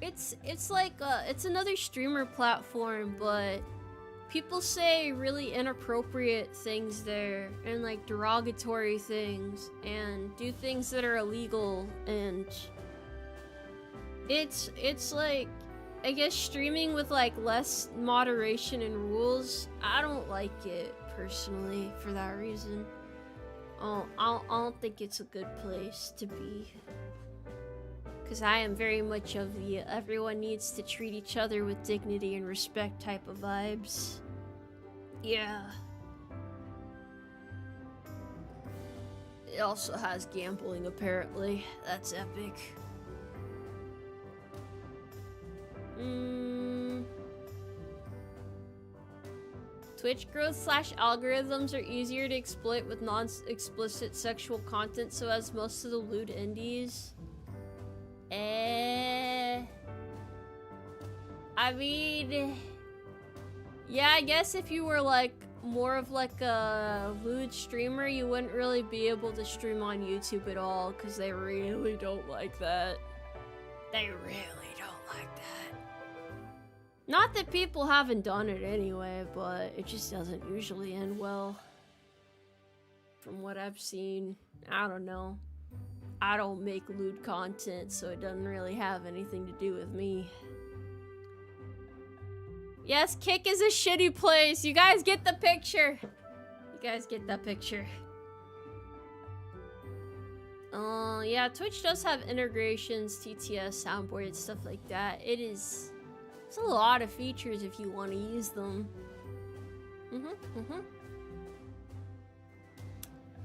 It's like, it's another streamer platform, but people say really inappropriate things there, and like derogatory things, and do things that are illegal, and It's like, I guess streaming with like less moderation and rules, I don't like it personally for that reason. I don't think it's a good place to be. Because I am very much of the everyone needs to treat each other with dignity and respect type of vibes. Yeah. It also has gambling, apparently. That's epic. Twitch growth / algorithms are easier to exploit with non-explicit sexual content, so as most of the lewd indies. I mean, yeah, I guess if you were like more of like a lewd streamer, you wouldn't really be able to stream on YouTube at all, because they really don't like that. They really don't like that. Not that people haven't done it anyway, but it just doesn't usually end well. From what I've seen, I don't know. I don't make lewd content, so it doesn't really have anything to do with me. Yes, Kick is a shitty place. You guys get the picture. You guys get the picture. Yeah, Twitch does have integrations, TTS, soundboard, stuff like that. It's a lot of features if you want to use them.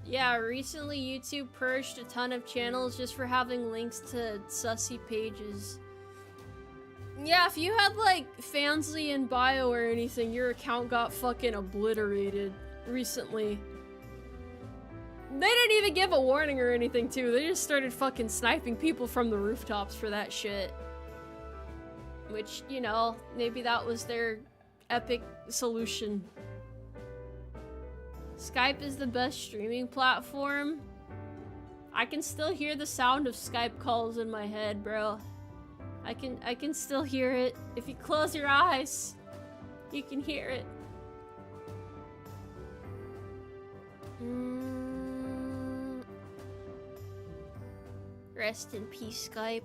Yeah, recently YouTube purged a ton of channels just for having links to sussy pages. Yeah, if you had like Fansly in bio or anything, your account got fucking obliterated recently. They didn't even give a warning or anything too. They just started fucking sniping people from the rooftops for that shit. Which, you know, maybe that was their epic solution. Skype is the best streaming platform. I can still hear the sound of Skype calls in my head, bro. I can still hear it. If you close your eyes, you can hear it. Rest in peace, Skype.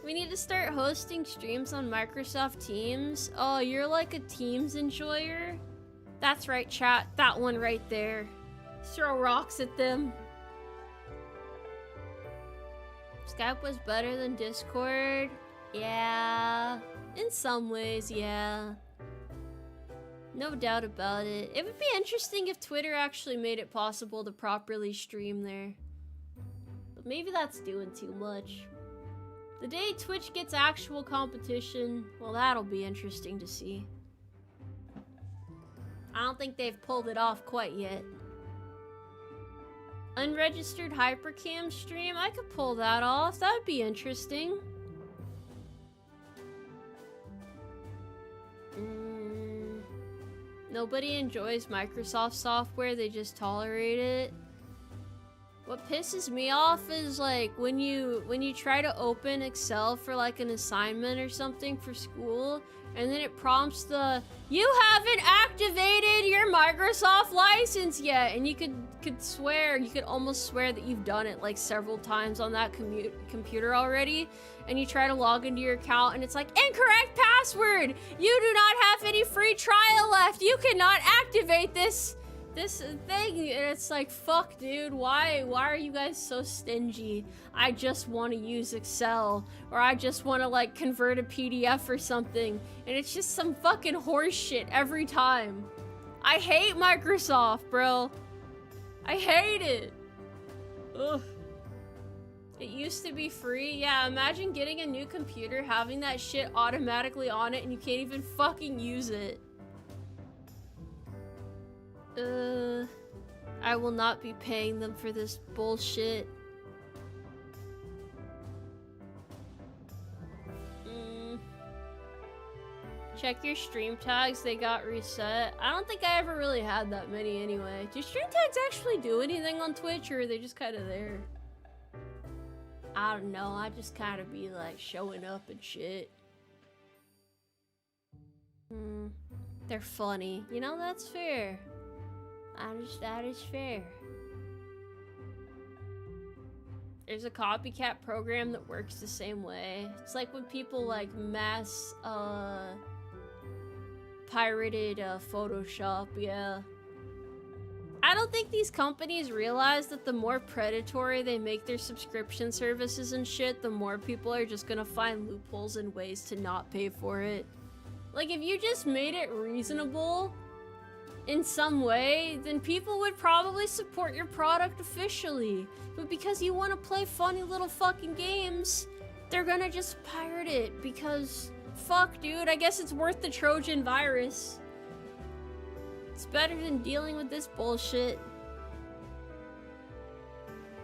We need to start hosting streams on Microsoft Teams. Oh, you're like a Teams enjoyer? That's right, chat. That one right there. Throw rocks at them. Skype was better than Discord? Yeah. In some ways, yeah. No doubt about it. It would be interesting if Twitter actually made it possible to properly stream there. But maybe that's doing too much. The day Twitch gets actual competition, well, that'll be interesting to see. I don't think they've pulled it off quite yet. Unregistered hypercam stream? I could pull that off. That would be interesting. Nobody enjoys Microsoft software, they just tolerate it. What pisses me off is like when you try to open Excel for like an assignment or something for school, and then it prompts the, you haven't activated your Microsoft license yet, and you could swear, you could almost swear that you've done it like several times on that computer already, and you try to log into your account and it's like, incorrect password! You do not have any free trial left! You cannot activate this thing. And it's like, fuck, dude, why are you guys so stingy? I just want to use Excel, or I just want to like convert a PDF or something, and it's just some fucking horse shit every time. I hate Microsoft, bro. I hate it. Ugh. It used to be free. Yeah, imagine getting a new computer, having that shit automatically on it, and you can't even fucking use it. I will not be paying them for this bullshit. Check your stream tags, they got reset. I don't think I ever really had that many anyway. Do stream tags actually do anything on Twitch, or are they just kind of there? I don't know, I just kind of be like showing up and shit. They're funny. You know, that's fair. That is fair. There's a copycat program that works the same way. It's like when people like mass pirated Photoshop, yeah. I don't think these companies realize that the more predatory they make their subscription services and shit, the more people are just gonna find loopholes and ways to not pay for it. Like, if you just made it reasonable in some way, then people would probably support your product officially. But because you want to play funny little fucking games, they're gonna just pirate it because, fuck, dude, I guess it's worth the Trojan virus. It's better than dealing with this bullshit.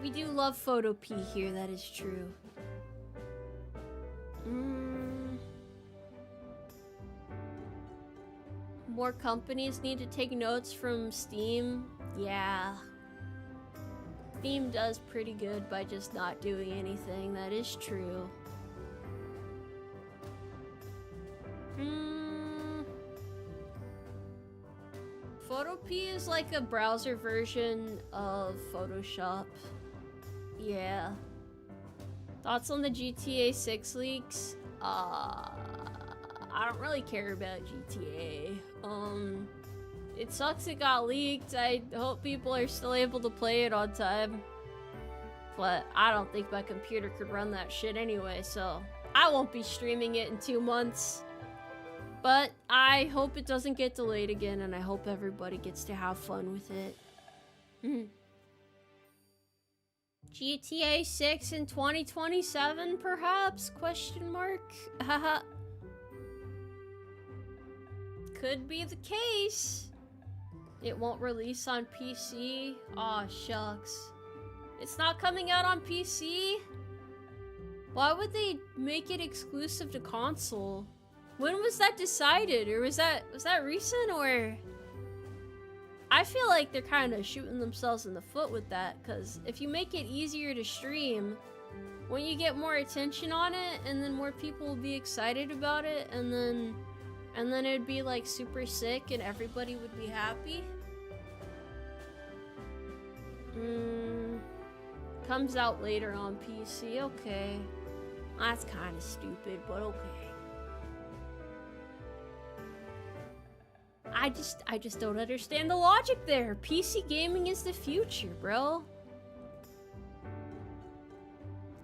We do love Photo P here, that is true. More companies need to take notes from Steam. Yeah. Steam does pretty good by just not doing anything, that is true. Photopea is like a browser version of Photoshop. Yeah. Thoughts on the GTA 6 leaks? I don't really care about GTA. It sucks it got leaked. I hope people are still able to play it on time. But I don't think my computer could run that shit anyway, so I won't be streaming it in 2 months. But I hope it doesn't get delayed again, and I hope everybody gets to have fun with it. GTA 6 in 2027, perhaps? Question mark? Haha. Could be the case. It won't release on PC. Aw, shucks. It's not coming out on PC? Why would they make it exclusive to console? When was that decided? Or was that recent, or? I feel like they're kind of shooting themselves in the foot with that, because if you make it easier to stream, when you get more attention on it, and then more people will be excited about it, and then it'd be like super sick and everybody would be happy. Comes out later on PC, okay. That's kind of stupid, but okay. I just don't understand the logic there. PC gaming is the future, bro.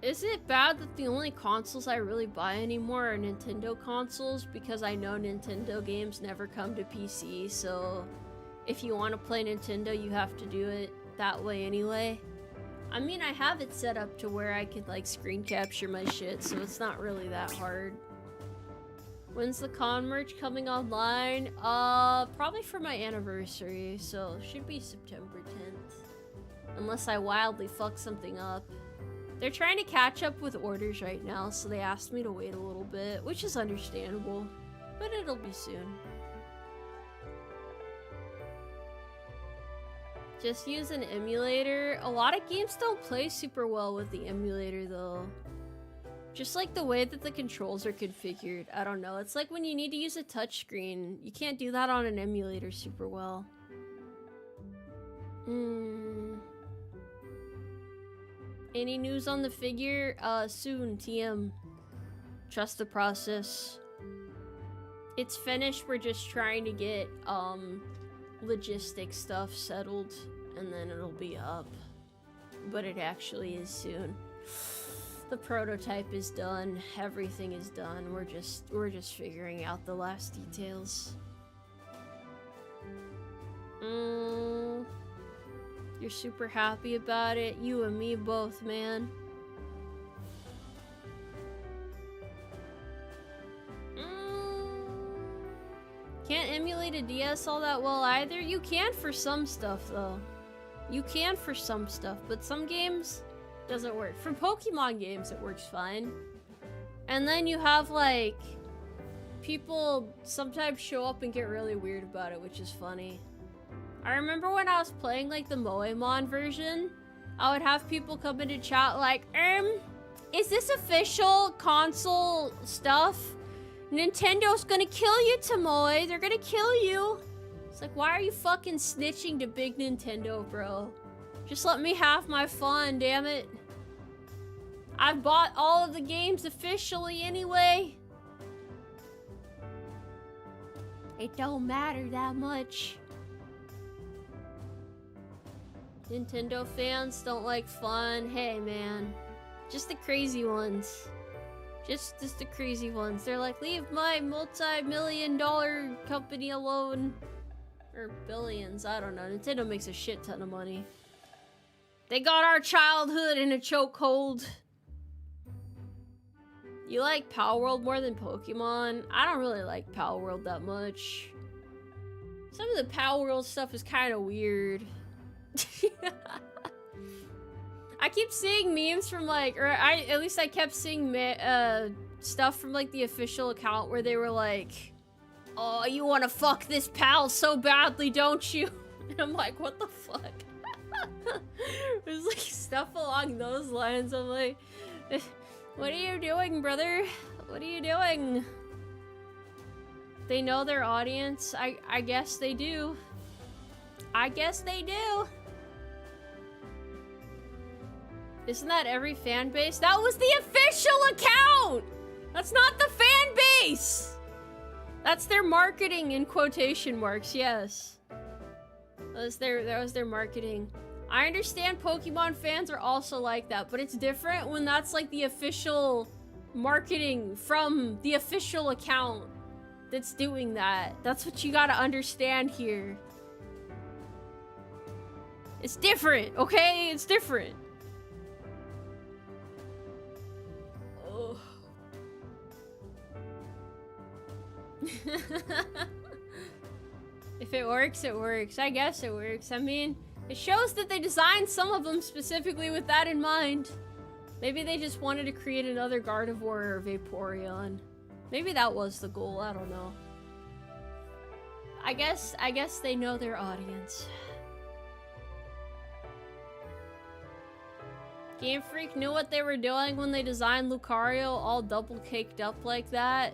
Is it bad that the only consoles I really buy anymore are Nintendo consoles? Because I know Nintendo games never come to PC, so if you want to play Nintendo, you have to do it that way anyway. I mean, I have it set up to where I could, like, screen capture my shit, so it's not really that hard. When's the con merch coming online? Probably for my anniversary, so it should be September 10th. Unless I wildly fuck something up. They're trying to catch up with orders right now, so they asked me to wait a little bit, which is understandable, but it'll be soon. Just use an emulator. A lot of games don't play super well with the emulator, though. Just like the way that the controls are configured. I don't know. It's like when you need to use a touchscreen. You can't do that on an emulator super well. Any news on the figure? Soon, TM. Trust the process. It's finished. We're just trying to get, logistic stuff settled, and then it'll be up. But it actually is soon. The prototype is done. Everything is done. We're just figuring out the last details. You're super happy about it. You and me both, man. Can't emulate a DS all that well either. You can for some stuff, though. You can for some stuff, but some games doesn't work. For Pokemon games, it works fine. And then you have, like, people sometimes show up and get really weird about it, which is funny. I remember when I was playing, like, the Moemon version, I would have people come into chat like, is this official console stuff? Nintendo's gonna kill you, Tomoe. They're gonna kill you. It's like, why are you fucking snitching to Big Nintendo, bro? Just let me have my fun, damn it. I've bought all of the games officially anyway. It don't matter that much. Nintendo fans don't like fun. Hey, man. Just the crazy ones. Just the crazy ones. They're like, leave my multi-million-dollar company alone. Or billions, I don't know. Nintendo makes a shit ton of money. They got our childhood in a chokehold. You like Power World more than Pokemon? I don't really like Power World that much. Some of the Power World stuff is kind of weird. I keep seeing memes from like, or at least I kept seeing stuff from like the official account where they were like, oh, you want to fuck this pal so badly, don't you? And I'm like, what the fuck? It was like stuff along those lines. I'm like, what are you doing, brother? What are you doing? They know their audience. I guess they do. I guess they do. Isn't that every fan base? That was the official account! That's not the fan base! That's their marketing in quotation marks, yes. That was their marketing. I understand Pokemon fans are also like that, but it's different when that's like the official marketing from the official account that's doing that. That's what you gotta understand here. It's different, okay? It's different. Oh. If it works, it works. I guess it works. I mean, it shows that they designed some of them specifically with that in mind. Maybe they just wanted to create another Gardevoir or Vaporeon. Maybe that was the goal, I don't know. I guess they know their audience. Game Freak knew what they were doing when they designed Lucario all double caked up like that.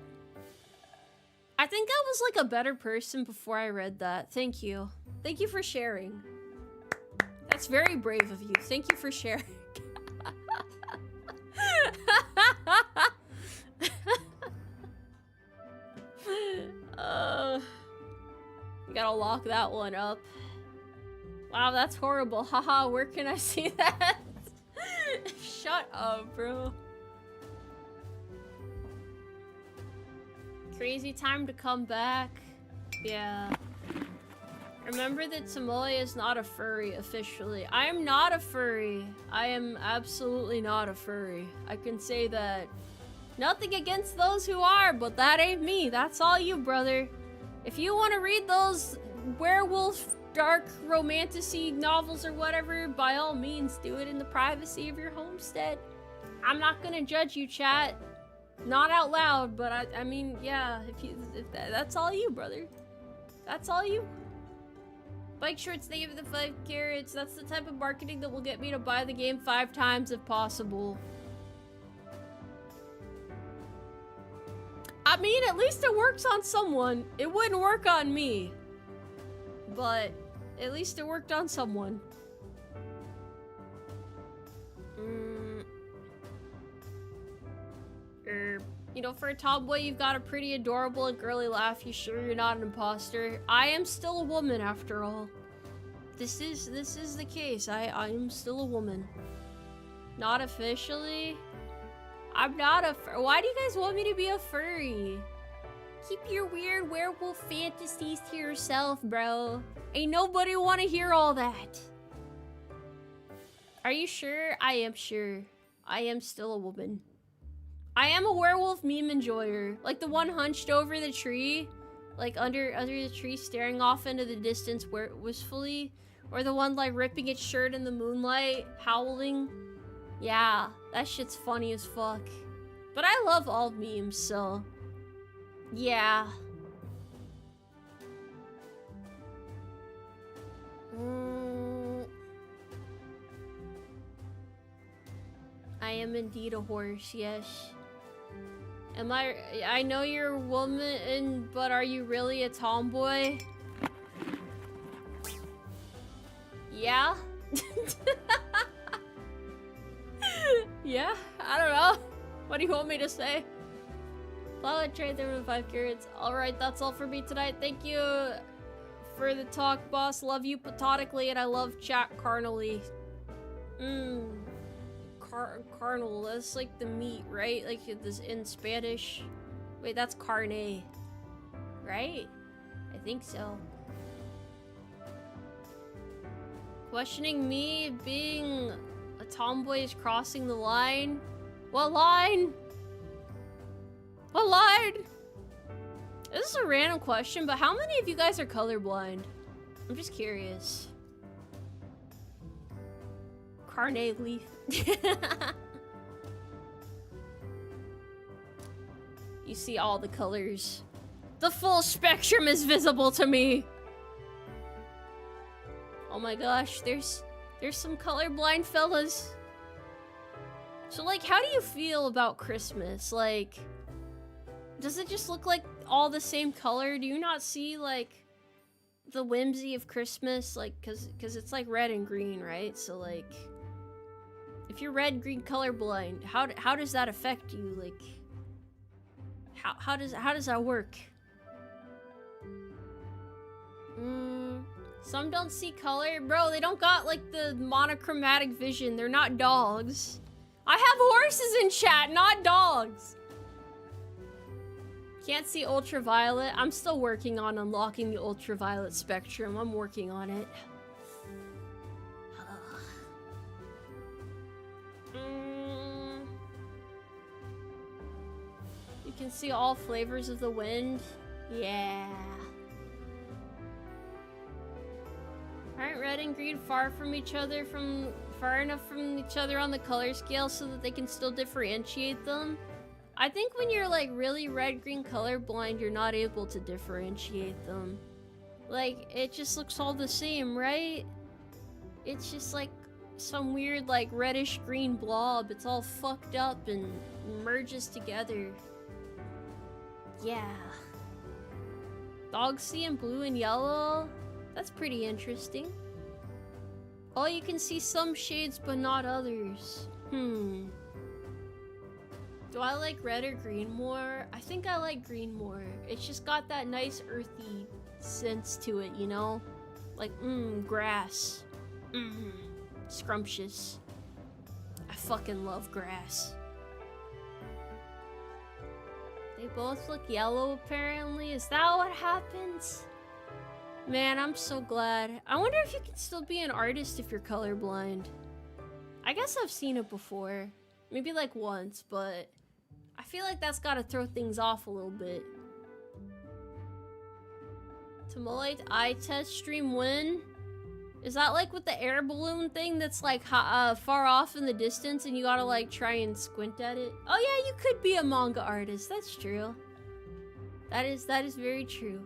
I think I was like a better person before I read that. Thank you. Thank you for sharing. That's very brave of you. Thank you for sharing. You gotta lock that one up. Wow, that's horrible. Haha, where can I see that? Shut up, bro. Crazy time to come back. Yeah. Remember that Tomoe is not a furry officially. I am not a furry. I am absolutely not a furry. I can say that. Nothing against those who are, but that ain't me. That's all you, brother. If you want to read those werewolf dark romantasy novels or whatever, by all means, do it in the privacy of your homestead. I'm not gonna judge you, chat. Not out loud, but I mean, yeah, if that's all you, brother. That's all you. Bike shorts, they give the 5 carrots. That's the type of marketing that will get me to buy the game 5 times if possible. I mean, at least it works on someone. It wouldn't work on me. But at least it worked on someone. You know, for a tomboy, you've got a pretty adorable and girly laugh. You sure you're not an imposter? I am still a woman, after all. This is the case. I am still a woman. Not officially. I'm not a why do you guys want me to be a furry? Keep your weird werewolf fantasies to yourself, bro. Ain't nobody want to hear all that. Are you sure? I am sure. I am still a woman. I am a werewolf meme enjoyer. Like the one hunched over the tree, like under the tree staring off into the distance wistfully. Or the one like ripping its shirt in the moonlight, howling. Yeah, that shit's funny as fuck. But I love all memes, so... yeah. I am indeed a horse, yes. Am I know you're a woman, but are you really a tomboy? Yeah? Yeah? I don't know. What do you want me to say? Flower trade there with 5 carrots. Alright, that's all for me tonight. Thank you for the talk, boss. Love you platonically, and I love chat carnally. Carnal. That's like the meat, right? Like this in Spanish. Wait, that's carne. Right? I think so. Questioning me being a tomboy is crossing the line? What line? What line? This is a random question, but how many of you guys are colorblind? I'm just curious. Carne leaf. You see all the colors. The full spectrum is visible to me. Oh my gosh, there's some colorblind fellas. So like, how do you feel about Christmas? Like, does it just look like all the same color? Do you not see like the whimsy of Christmas? Like, cause it's like red and green, right? So like, if you're red, green colorblind, how does that affect you? Like, how does that work? Some don't see color. Bro, they don't got like the monochromatic vision. They're not dogs. I have horses in chat, not dogs. Can't see ultraviolet. I'm still working on unlocking the ultraviolet spectrum. I'm working on it. You can see all flavors of the wind. Yeah. Aren't red and green far from each other, far enough from each other on the color scale so that they can still differentiate them? I think when you're like really red-green colorblind, you're not able to differentiate them. Like, it just looks all the same, right? It's just like some weird like reddish-green blob. It's all fucked up and merges together. Yeah. Dogs see in blue and yellow? That's pretty interesting. Oh, you can see some shades but not others. Do I like red or green more? I think I like green more. It's just got that nice earthy sense to it, you know? Like, grass. Scrumptious. I fucking love grass. They both look yellow, apparently. Is that what happens? Man, I'm so glad. I wonder if you can still be an artist if you're colorblind. I guess I've seen it before. Maybe like once, but I feel like that's gotta throw things off a little bit. Tomoe eye test stream when? Is that like with the air balloon thing that's like far off in the distance and you gotta like try and squint at it? Oh yeah, you could be a manga artist. That's true. That is very true.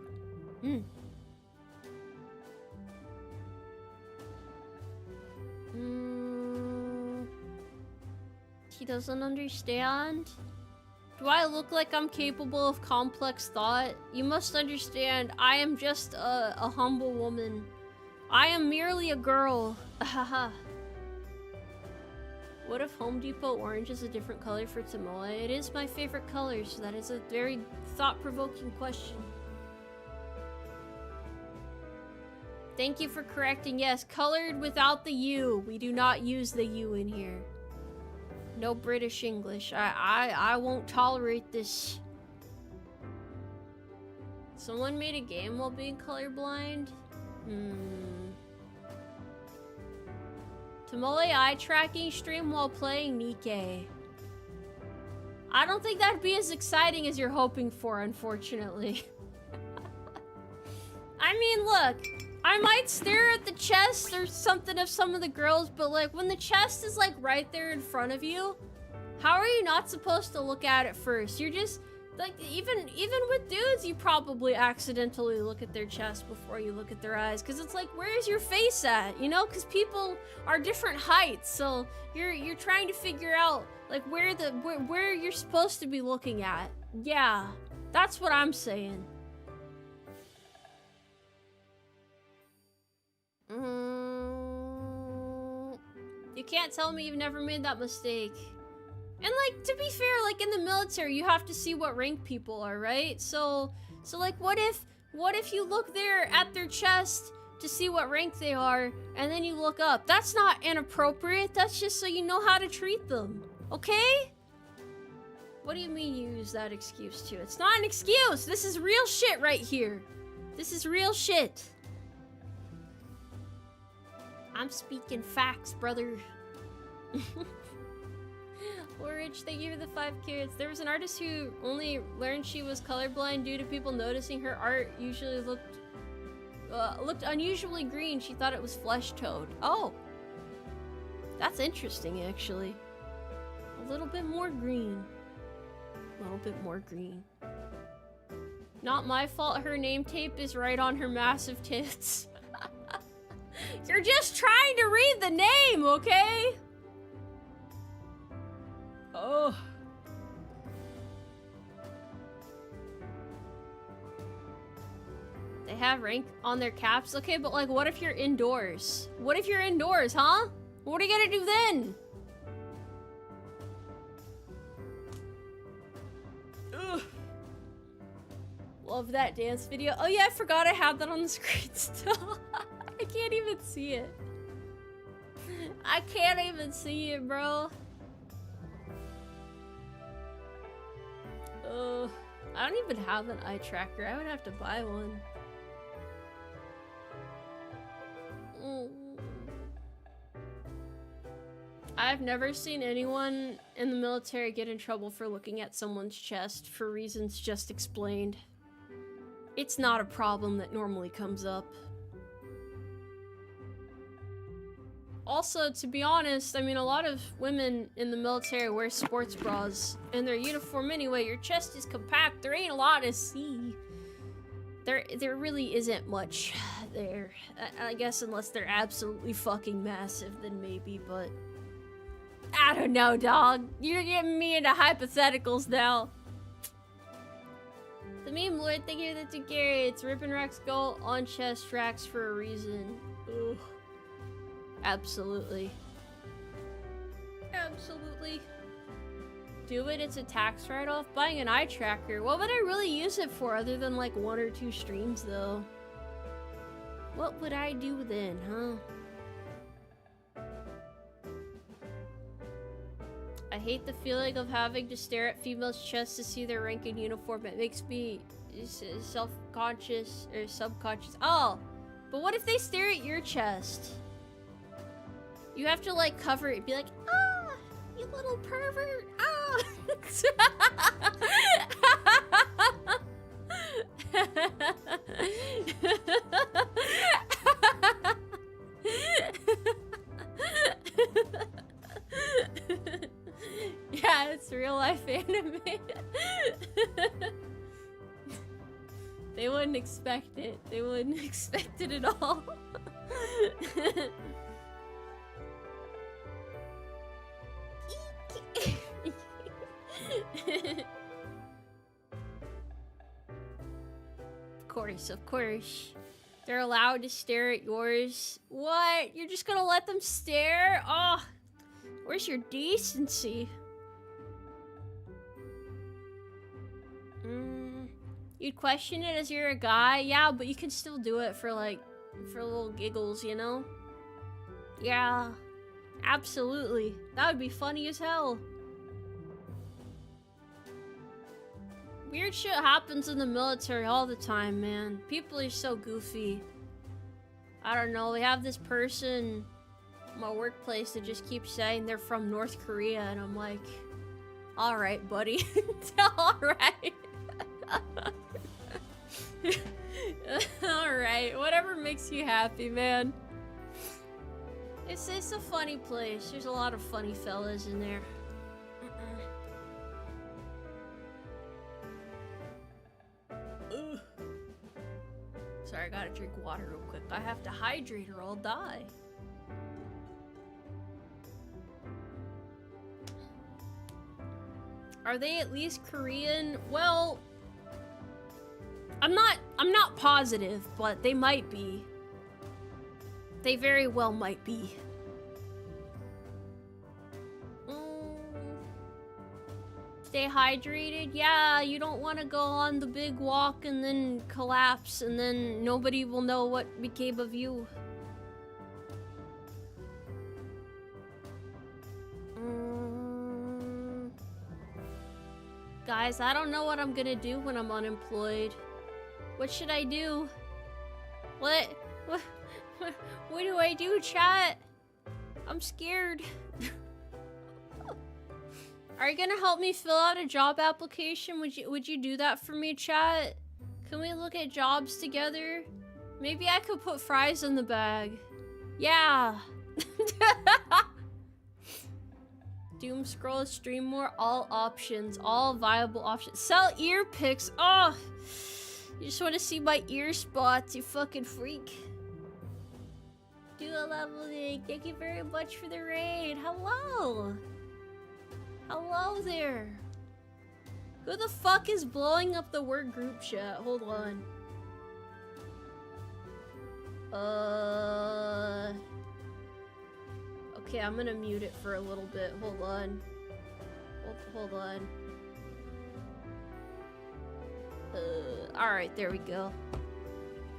He doesn't understand? Do I look like I'm capable of complex thought? You must understand, I am just a humble woman. I am merely a girl. Haha. What if Home Depot orange is a different color for Tomoe? It is my favorite color, so that is a very thought-provoking question. Thank you for correcting. Yes, colored without the U. We do not use the U in here. No British English. I won't tolerate this. Someone made a game while being colorblind? Tomoe eye tracking stream while playing Nikkei. I don't think that'd be as exciting as you're hoping for, unfortunately. I mean, look. I might stare at the chest or something of some of the girls, but like when the chest is like right there in front of you, how are you not supposed to look at it first? You're just like, even with dudes, you probably accidentally look at their chest before you look at their eyes, because it's like, where's your face at? You know, because people are different heights, so you're trying to figure out like where you're supposed to be looking at. Yeah, that's what I'm saying. You can't tell me you've never made that mistake. And like, to be fair, like in the military, you have to see what rank people are, right? So like, what if you look there at their chest to see what rank they are, and then you look up? That's not inappropriate. That's just so you know how to treat them, okay? What do you mean you use that excuse too? It's not an excuse. This is real shit right here. This is real shit. I'm speaking facts, brother. Rich, thank you for the 5 carrots. There was an artist who only learned she was colorblind due to people noticing her art usually looked unusually green. She thought it was flesh toned. Oh, that's interesting, actually. A little bit more green. A little bit more green. Not my fault her name tape is right on her massive tits. You're just trying to read the name, okay? Oh. They have rank on their caps. Okay, but like, what if you're indoors? What if you're indoors, huh? What are you gonna do then? Ugh. Love that dance video. Oh yeah, I forgot I had that on the screen still. I can't even see it. I can't even see it, bro. I don't even have an eye tracker. I would have to buy one. I've never seen anyone in the military get in trouble for looking at someone's chest for reasons just explained. It's not a problem that normally comes up. Also, to be honest, I mean, a lot of women in the military wear sports bras in their uniform anyway. Your chest is compact. There ain't a lot to see. There really isn't much there. I guess unless they're absolutely fucking massive, then maybe, but... I don't know, dog. You're getting me into hypotheticals now. The meme lord, thank you for the 2 carrots. Rippin' Rack's go on chest tracks for a reason. Ugh. Absolutely. Absolutely. Do it, it's a tax write-off. Buying an eye tracker. What would I really use it for other than like 1 or 2 streams though? What would I do then, huh? I hate the feeling of having to stare at females' chests to see their rank in uniform. It makes me self-conscious or subconscious. Oh, but what if they stare at your chest? You have to like cover it and be like, ah, you little pervert, ah. Yeah, it's real life anime. They wouldn't expect it. They wouldn't expect it at all. Of course. They're allowed to stare at yours. What? You're just gonna let them stare? Oh, where's your decency? You'd question it as you're a guy? Yeah, but you can still do it for little giggles, you know? Yeah, absolutely. That would be funny as hell. Weird shit happens in the military all the time, man. People are so goofy. I don't know, we have this person in my workplace that just keeps saying they're from North Korea, and I'm like, alright, buddy. Alright. Alright, whatever makes you happy, man. It's a funny place. There's a lot of funny fellas in there. Sorry, I gotta drink water real quick. I have to hydrate or I'll die. Are they at least Korean? Well, I'm not positive, but they might be. They very well might be. Stay hydrated. Yeah, you don't want to go on the big walk and then collapse and then nobody will know what became of you. Guys, I don't know what I'm gonna do when I'm unemployed. What should I do? What do I do, chat? I'm scared. Are you gonna help me fill out a job application? Would you do that for me, chat? Can we look at jobs together? Maybe I could put fries in the bag. Yeah. Doom scroll, stream more, all options, all viable options. Sell ear pics. Oh, you just want to see my ear spots, you fucking freak. Do a leveling. Thank you very much for the raid. Hello. Hello there. Who the fuck is blowing up the word group chat? Hold on. Okay, I'm gonna mute it for a little bit. Hold on. Hold on. Alright, there we go.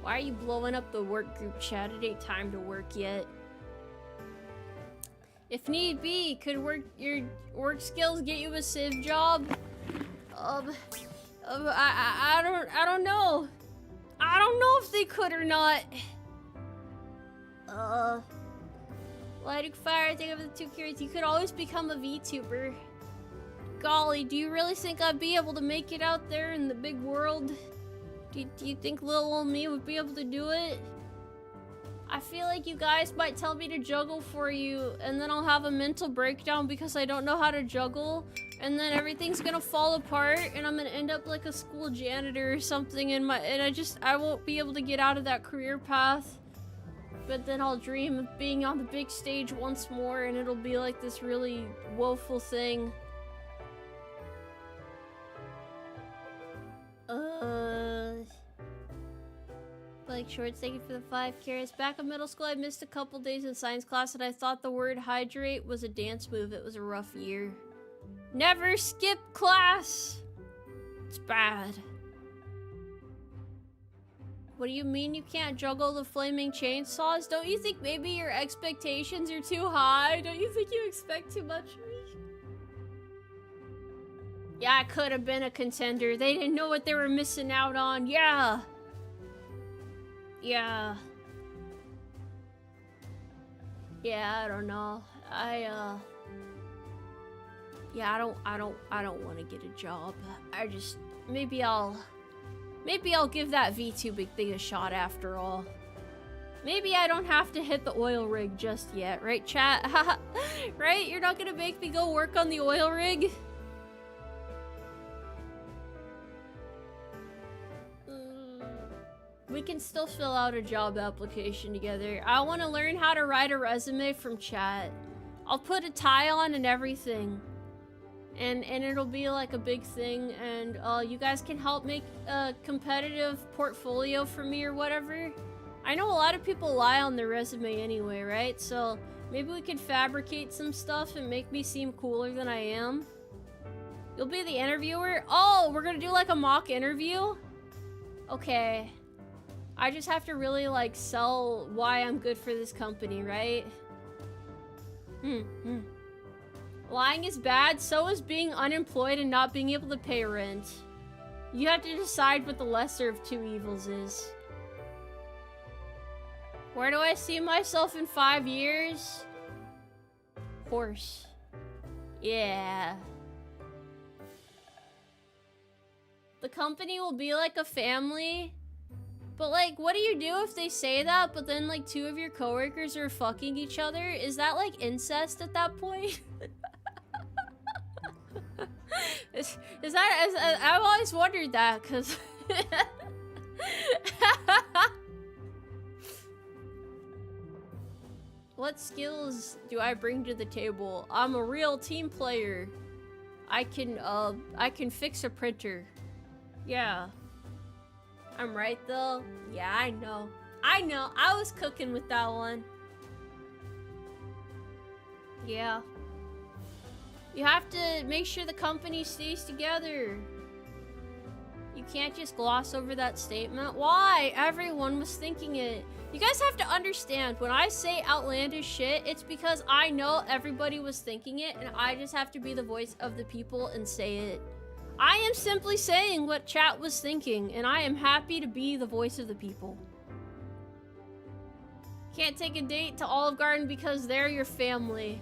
Why are you blowing up the work group chat? It ain't time to work yet. If need be, could your work skills get you a civ job? I don't know. I don't know if they could or not. Lighting fire, think of the 2 curious. You could always become a VTuber. Golly, do you really think I'd be able to make it out there in the big world? Do you think little old me would be able to do it? I feel like you guys might tell me to juggle for you, and then I'll have a mental breakdown because I don't know how to juggle, and then everything's gonna fall apart, and I'm gonna end up like a school janitor or something, and I won't be able to get out of that career path. But then I'll dream of being on the big stage once more, and it'll be like this really woeful thing. Like shorts, thank you for the 5 carrots. Back in middle school, I missed a couple days in science class, and I thought the word hydrate was a dance move. It was a rough year. Never skip class! It's bad. What do you mean you can't juggle the flaming chainsaws? Don't you think maybe your expectations are too high? Don't you think you expect too much of me? Yeah, I could have been a contender. They didn't know what they were missing out on. Yeah. Yeah. Yeah, I don't know. Yeah, I don't want to get a job. Maybe I'll give that VTubing thing a shot after all. Maybe I don't have to hit the oil rig just yet, right, chat? Right? You're not gonna make me go work on the oil rig? We can still fill out a job application together. I want to learn how to write a resume from chat. I'll put a tie on and everything. And it'll be like a big thing, and you guys can help make a competitive portfolio for me or whatever. I know a lot of people lie on their resume anyway, right? So maybe we could fabricate some stuff and make me seem cooler than I am. You'll be the interviewer? Oh, we're gonna do like a mock interview? Okay. I just have to really like sell why I'm good for this company, right? Lying is bad, so is being unemployed and not being able to pay rent. You have to decide what the lesser of two evils is. Where do I see myself in 5 years? Horse. Yeah. The company will be like a family. But like, what do you do if they say that, but then like 2 of your coworkers are fucking each other? Is that like incest at that point? Is that, I've always wondered that, cause what skills do I bring to the table? I'm a real team player. I can fix a printer. Yeah. I'm right though. Yeah, I know. I was cooking with that one. Yeah. You have to make sure the company stays together. You can't just gloss over that statement. Why? Everyone was thinking it. You guys have to understand, when I say outlandish shit, it's because I know everybody was thinking it, and I just have to be the voice of the people and say it. I am simply saying what chat was thinking, and I am happy to be the voice of the people. Can't take a date to Olive Garden because they're your family.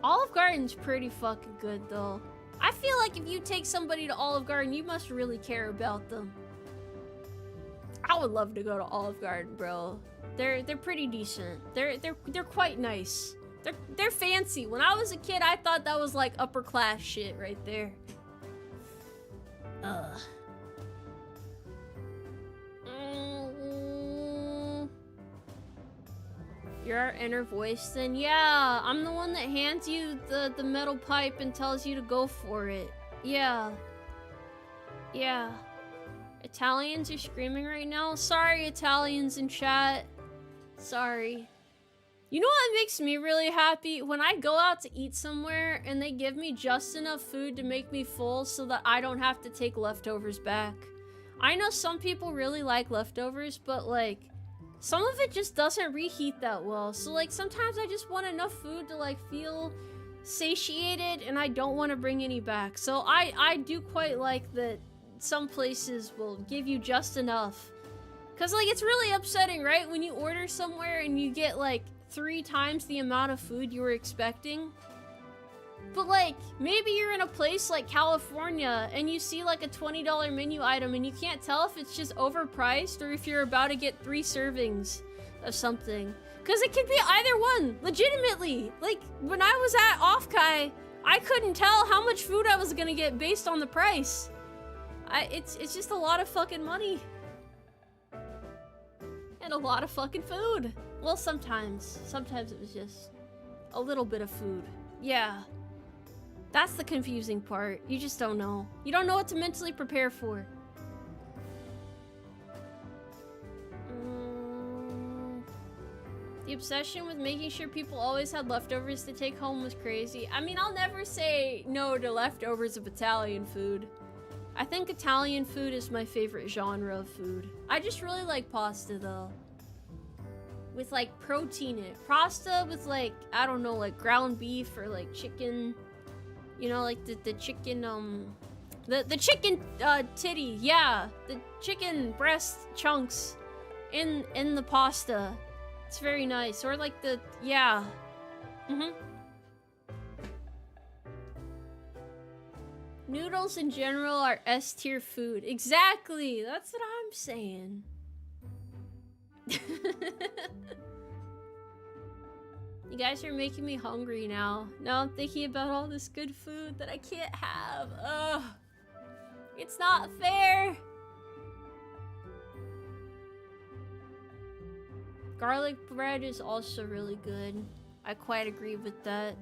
Olive Garden's pretty fucking good, though. I feel like if you take somebody to Olive Garden, you must really care about them. I would love to go to Olive Garden, bro. They're pretty decent. They're quite nice. They're fancy. When I was a kid, I thought that was like upper class shit right there. Ugh. You're our inner voice, then yeah, I'm the one that hands you the metal pipe and tells you to go for it. Yeah. Yeah. Italians are screaming right now. Sorry, Italians in chat. Sorry. You know what makes me really happy? When I go out to eat somewhere and they give me just enough food to make me full so that I don't have to take leftovers back. I know some people really like leftovers, but like, some of it just doesn't reheat that well. So like, sometimes I just want enough food to like feel satiated and I don't want to bring any back. So I do quite like that some places will give you just enough. Cause like, it's really upsetting, right? When you order somewhere and you get like 3 times the amount of food you were expecting. But like, maybe you're in a place like California and you see like a $20 menu item and you can't tell if it's just overpriced or if you're about to get 3 servings of something. Cause it could be either one, legitimately. Like, when I was at Offkai, I couldn't tell how much food I was gonna get based on the price. It's just a lot of fucking money. And a lot of fucking food. Well, sometimes it was just a little bit of food. Yeah. That's the confusing part. You just don't know. You don't know what to mentally prepare for. The obsession with making sure people always had leftovers to take home was crazy. I mean, I'll never say no to leftovers of Italian food. I think Italian food is my favorite genre of food. I just really like pasta, though. With, like, protein in it. Pasta with, like, I don't know, like, ground beef or, like, chicken. You know, like, the chicken, the chicken, titty, yeah. The chicken breast chunks in the pasta. It's very nice. Or, like, yeah. Noodles in general are S-tier food. Exactly! That's what I'm saying. You guys are making me hungry now. Now I'm thinking about all this good food that I can't have. Ugh. It's not fair. Garlic bread is also really good. I quite agree with that.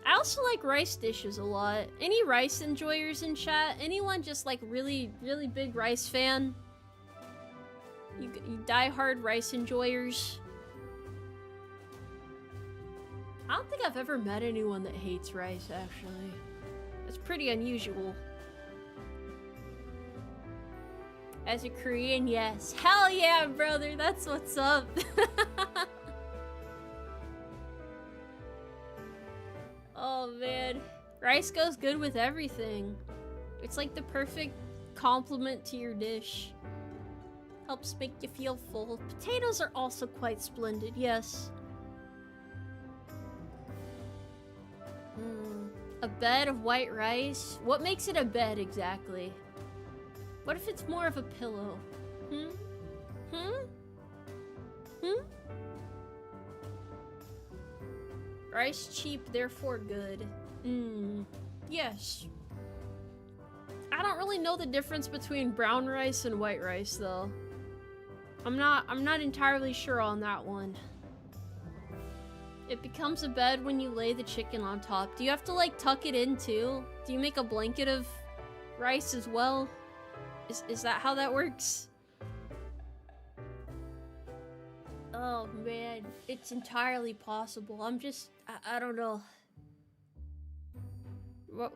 I also like rice dishes a lot. Any rice enjoyers in chat? Anyone just like really big rice fan? You die-hard rice enjoyers? I don't think I've ever met anyone that hates rice, actually. That's pretty unusual. As a Korean, yes. Hell yeah, brother! That's what's up! Oh man, rice goes good with everything. It's like the perfect complement to your dish. Helps make you feel full. Potatoes are also quite splendid, yes. A bed of white rice? What makes it a bed exactly? What if it's more of a pillow? Rice cheap, therefore good. Yes. I don't really know the difference between brown rice and white rice though. I'm not entirely sure on that one. It becomes a bed when you lay the chicken on top. Do you have to like tuck it in too? Do you make a blanket of rice as well? Is that how that works? Oh man, it's entirely possible. I don't know.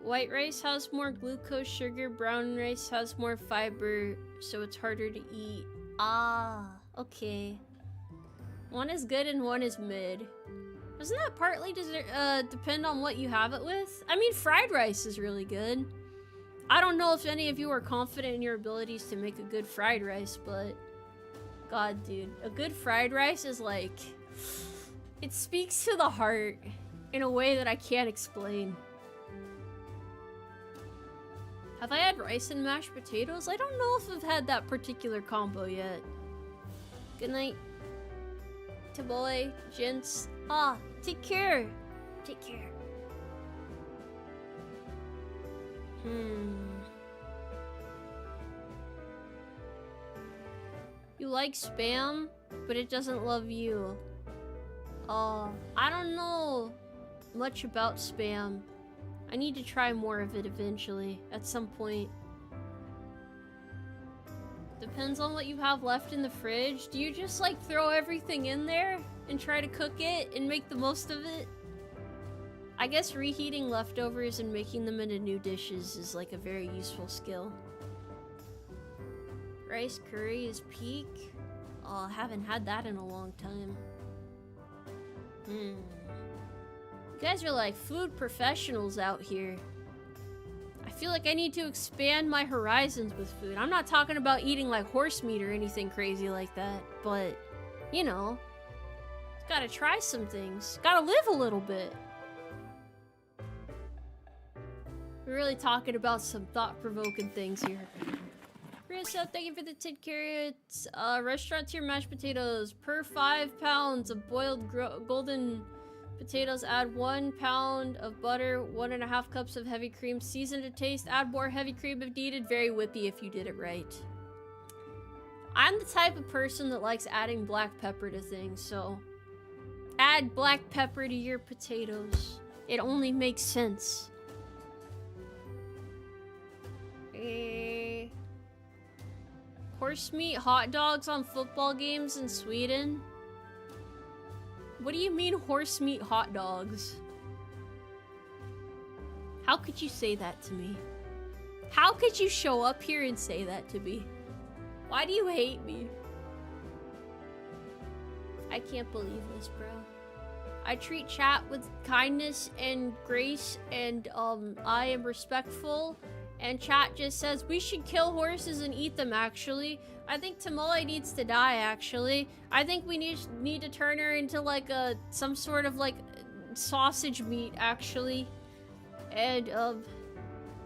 White rice has more glucose, sugar. Brown rice has more fiber, so it's harder to eat. Ah, okay. One is good and one is mid. Doesn't that partly depend on what you have it with? I mean, fried rice is really good. I don't know if any of you are confident in your abilities to make a good fried rice, but... God, dude. A good fried rice is like... It speaks to the heart in a way that I can't explain. Have I had rice and mashed potatoes? I don't know if I've had that particular combo yet. Good night. Tomoe, gents. Ah, take care. Take care. You like spam, but it doesn't love you. Oh, I don't know much about spam. I need to try more of it eventually, at some point. Depends on what you have left in the fridge. Do you just like throw everything in there and try to cook it and make the most of it? I guess reheating leftovers and making them into new dishes is like a very useful skill. Rice curry is peak. Oh, I haven't had that in a long time. You guys are like food professionals out here. I feel like I need to expand my horizons with food. I'm not talking about eating like horse meat or anything crazy like that, but, you know, gotta try some things. Gotta live a little bit. We're really talking about some thought-provoking things here. Risa, thank you for the 10 carrots. Restaurant tier mashed potatoes. Per 5 pounds of boiled golden potatoes, add 1 pound of butter, 1.5 cups of heavy cream, season to taste, add more heavy cream if needed. Very whippy if you did it right. I'm the type of person that likes adding black pepper to things, so add black pepper to your potatoes. It only makes sense. Horse meat hot dogs on football games in Sweden? What do you mean horse meat hot dogs? How could you say that to me? How could you show up here and say that to me? Why do you hate me? I can't believe this, bro. I treat chat with kindness and grace, and I am respectful. And chat just says, we should kill horses and eat them, actually. I think Tomoe needs to die, actually. I think we need to turn her into, like, some sort of, like, sausage meat, actually. And,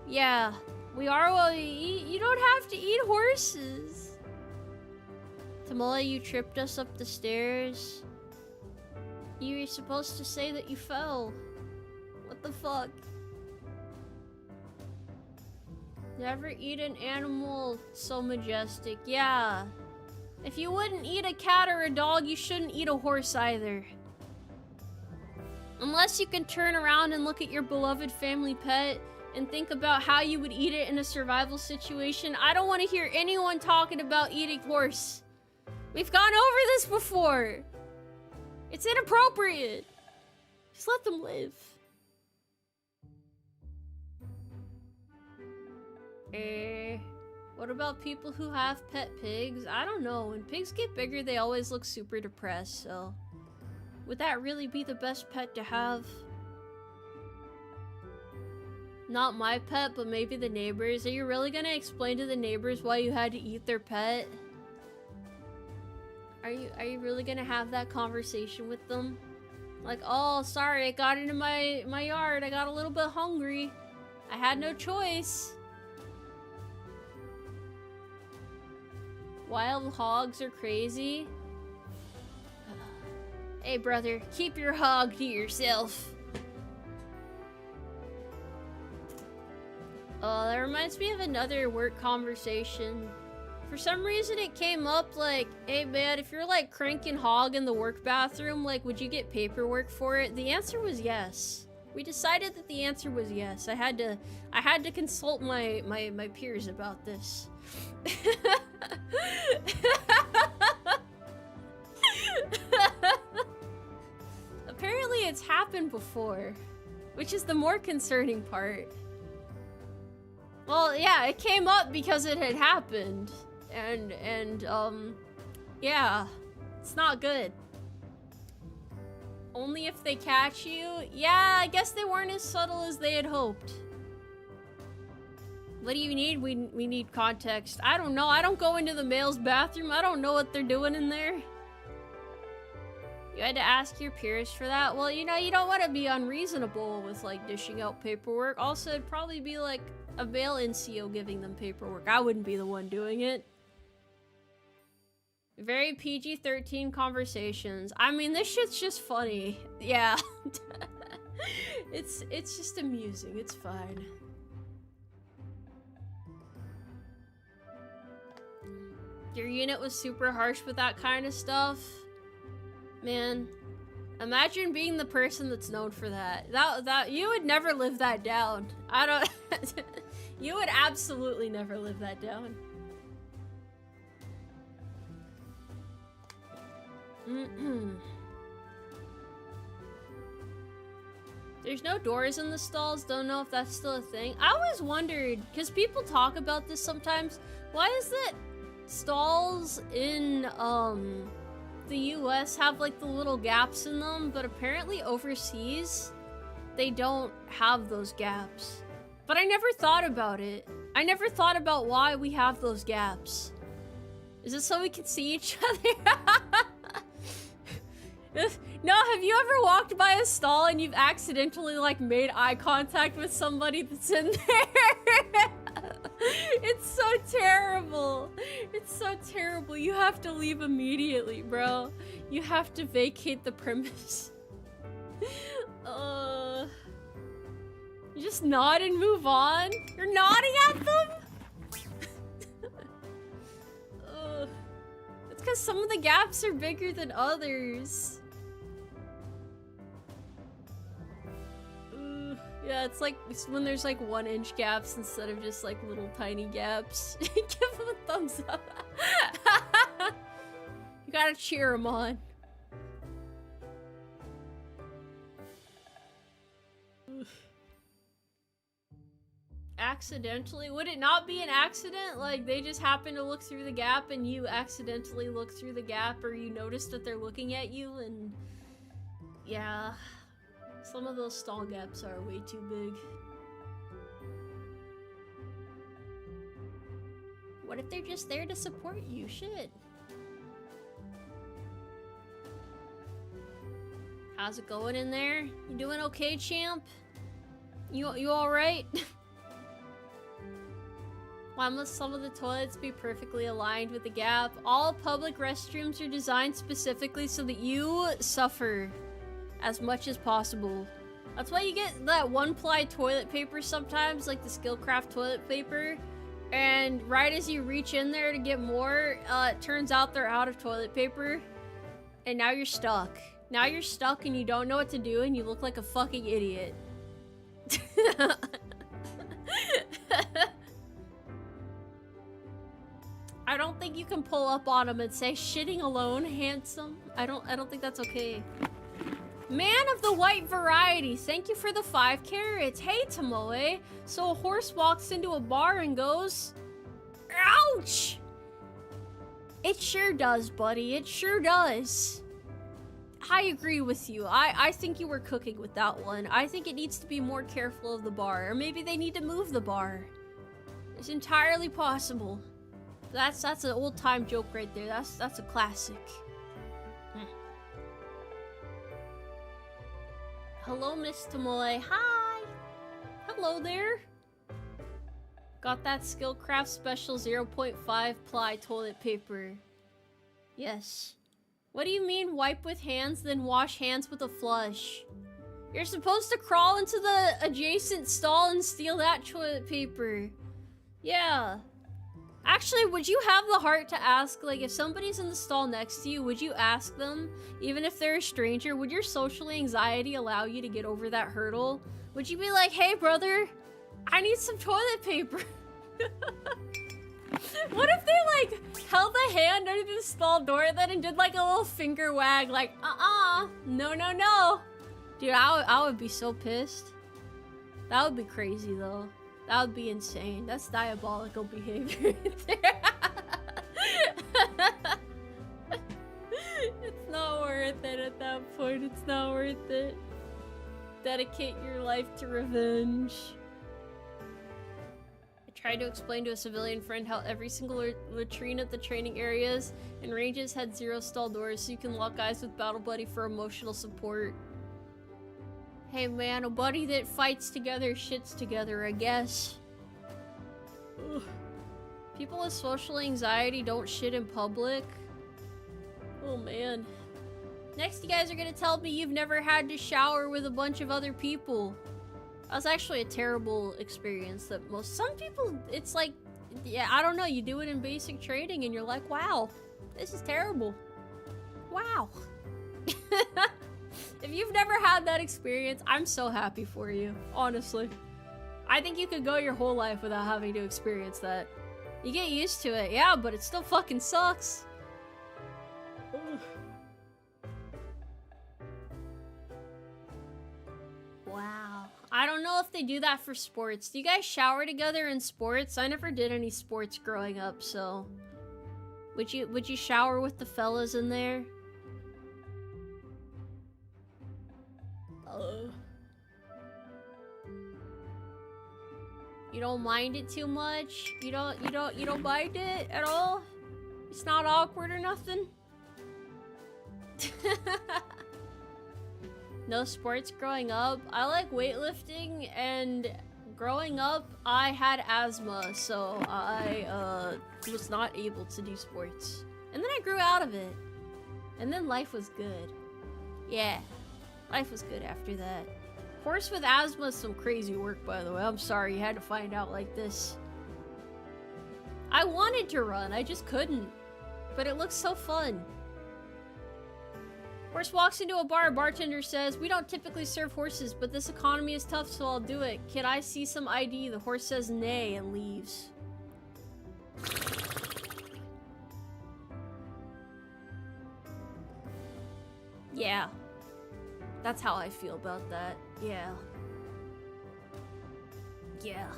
yeah. We are what we eat. You don't have to eat horses. Tomoe, you tripped us up the stairs. You were supposed to say that you fell. What the fuck? Never eat an animal so majestic. Yeah. If you wouldn't eat a cat or a dog, you shouldn't eat a horse either. Unless you can turn around and look at your beloved family pet and think about how you would eat it in a survival situation. I don't want to hear anyone talking about eating horse. We've gone over this before. It's inappropriate. Just let them live. What about people who have pet pigs? I don't know. When pigs get bigger, they always look super depressed, so... Would that really be the best pet to have? Not my pet, but maybe the neighbors. Are you really gonna explain to the neighbors why you had to eat their pet? Are you really gonna have that conversation with them? Like, oh, sorry, I got into my yard. I got a little bit hungry. I had no choice. Wild hogs are crazy. Hey, brother, keep your hog to yourself. Oh, that reminds me of another work conversation. For some reason, it came up like, hey, man, if you're like cranking hog in the work bathroom, like, would you get paperwork for it? The answer was yes. We decided that the answer was yes. I had to consult my peers about this. Apparently it's happened before. which is the more concerning part. Well, yeah, it came up because it had happened. And yeah, it's not good. Only if they catch you? Yeah, I guess they weren't as subtle as they had hoped. What do you need? We need context. I don't know. I don't go into the male's bathroom. I don't know what they're doing in there. You had to ask your peers for that? Well, you know, you don't want to be unreasonable with, like, dishing out paperwork. Also, it'd probably be, like, a male NCO giving them paperwork. I wouldn't be the one doing it. Very PG-13 conversations. I mean, this shit's just funny. Yeah. It's just amusing. It's fine. Your unit was super harsh with that kind of stuff. Man, imagine being the person that's known for that. That you would never live that down. I don't. You would absolutely never live that down. There's no doors in the stalls. Don't know if that's still a thing. I always wondered, because people talk about this sometimes. Why is it stalls in the US have like the little gaps in them, but apparently overseas they don't have those gaps? But I never thought about it. I never thought about why we have those gaps. Is it so we can see each other? No, have you ever walked by a stall and you've accidentally like made eye contact with somebody that's in there? It's so terrible. It's so terrible. You have to leave immediately, bro. You have to vacate the premise. You just nod and move on? You're nodding at them? It's because some of the gaps are bigger than others. Yeah, it's like when there's like 1-inch gaps instead of just like little tiny gaps. Give them a thumbs up. You gotta cheer them on. Accidentally? Would it not be an accident? Like they just happen to look through the gap and you accidentally look through the gap, or you notice that they're looking at you and... Yeah. Some of those stall gaps are way too big. What if they're just there to support you? Shit. How's it going in there? You doing okay, champ? You alright? Why must some of the toilets be perfectly aligned with the gap? All public restrooms are designed specifically so that you suffer as much as possible. That's why you get that one-ply toilet paper sometimes, like the Skillcraft toilet paper, and right as you reach in there to get more, it turns out they're out of toilet paper, and now you're stuck. Now you're stuck and you don't know what to do and you look like a fucking idiot. I don't think you can pull up on them and say, "Shitting alone, handsome." I don't think that's okay. Man of the white variety, thank you for the 5 carrots. Hey, Tomoe. So a horse walks into a bar and goes, ouch! It sure does, buddy. It sure does. I agree with you. I think you were cooking with that one. I think it needs to be more careful of the bar. Or maybe they need to move the bar. It's entirely possible. That's an old-time joke right there. That's a classic. Hello, Miss Tomoe. Hi! Hello there. Got that Skillcraft special 0.5 ply toilet paper. Yes. What do you mean wipe with hands, then wash hands with a flush? You're supposed to crawl into the adjacent stall and steal that toilet paper. Yeah. Actually, would you have the heart to ask, like, if somebody's in the stall next to you, would you ask them, even if they're a stranger, would your social anxiety allow you to get over that hurdle? Would you be like, "Hey, brother, I need some toilet paper"? What if they, like, held a hand under the stall door then and did, like, a little finger wag, like, no, no, no. Dude, I would be so pissed. That would be crazy, though. That would be insane. That's diabolical behavior right there. It's not worth it at that point. It's not worth it. Dedicate your life to revenge. I tried to explain to a civilian friend how every single latrine at the training areas and ranges had 0 stall doors, so you can lock eyes with Battle Buddy for emotional support. Hey man, a buddy that fights together shits together, I guess. Ugh. People with social anxiety don't shit in public. Oh man. Next, you guys are gonna tell me you've never had to shower with a bunch of other people. That's actually a terrible experience that some people, it's like, yeah, I don't know, you do it in basic training and you're like, wow, this is terrible. Wow. If you've never had that experience, I'm so happy for you, honestly. I think you could go your whole life without having to experience that. You get used to it, yeah, but it still fucking sucks. Ugh. Wow. I don't know if they do that for sports. Do you guys shower together in sports? I never did any sports growing up, so... Would you shower with the fellas in there? You don't mind it too much? You don't mind it at all? It's not awkward or nothing? No sports growing up. I like weightlifting, and growing up I had asthma, so I was not able to do sports. And then I grew out of it. And then life was good. Yeah. Life was good after that. Horse with asthma is some crazy work, by the way. I'm sorry you had to find out like this. I wanted to run, I just couldn't. But it looks so fun. Horse walks into a bar, bartender says, "We don't typically serve horses, but this economy is tough, so I'll do it. Can I see some ID?" The horse says nay and leaves. Yeah. That's how I feel about that. Yeah. Yeah.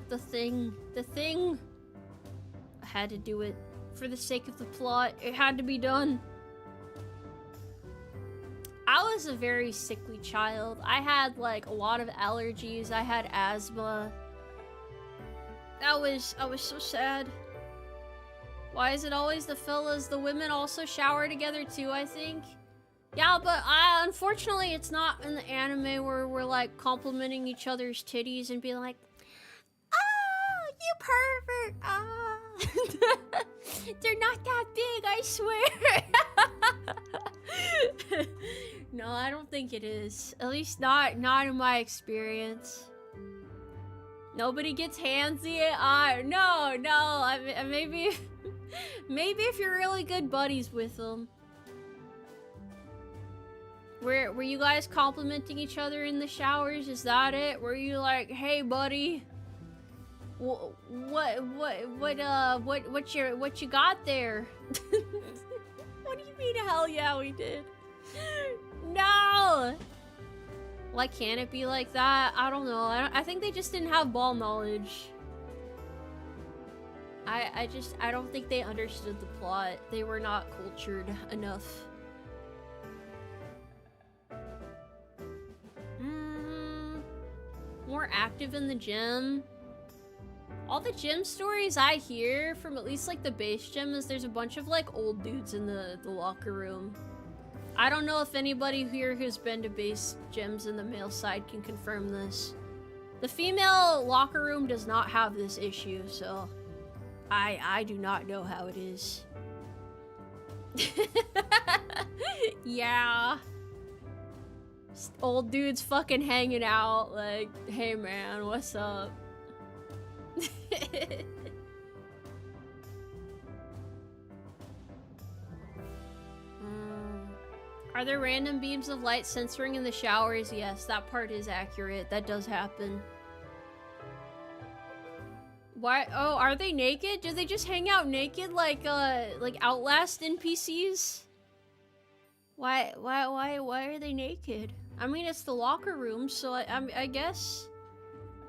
The thing. I had to do it for the sake of the plot. It had to be done. I was a very sickly child. I had like a lot of allergies. I had asthma. I was so sad. Why is it always the fellas? The women also shower together too, I think. Yeah, but unfortunately it's not in the anime where we're like complimenting each other's titties and being like, "Oh, you pervert! Oh, they're not that big, I swear." No, I don't think it is. At least not in my experience. Nobody gets handsy. No. Maybe if you're really good buddies with them. Were you guys complimenting each other in the showers? Is that it? Were you like, "Hey, buddy, what you got there?" What do you mean? Hell yeah, we did. No. Like, can it be like that? I don't know. I think they just didn't have ball knowledge. I don't think they understood the plot. They were not cultured enough. More active in the gym. All the gym stories I hear from at least like the base gym is there's a bunch of like old dudes in the locker room. I don't know if anybody here who's been to base gyms in the male side can confirm this. The female locker room does not have this issue, so I do not know how it is. Yeah. Old dudes fucking hanging out like, "Hey man, what's up?" Are there random beams of light censoring in the showers? Yes, that part is accurate. That does happen. Why? Oh, are they naked? Do they just hang out naked like Outlast NPCs? Why are they naked? I mean, it's the locker room, so I guess.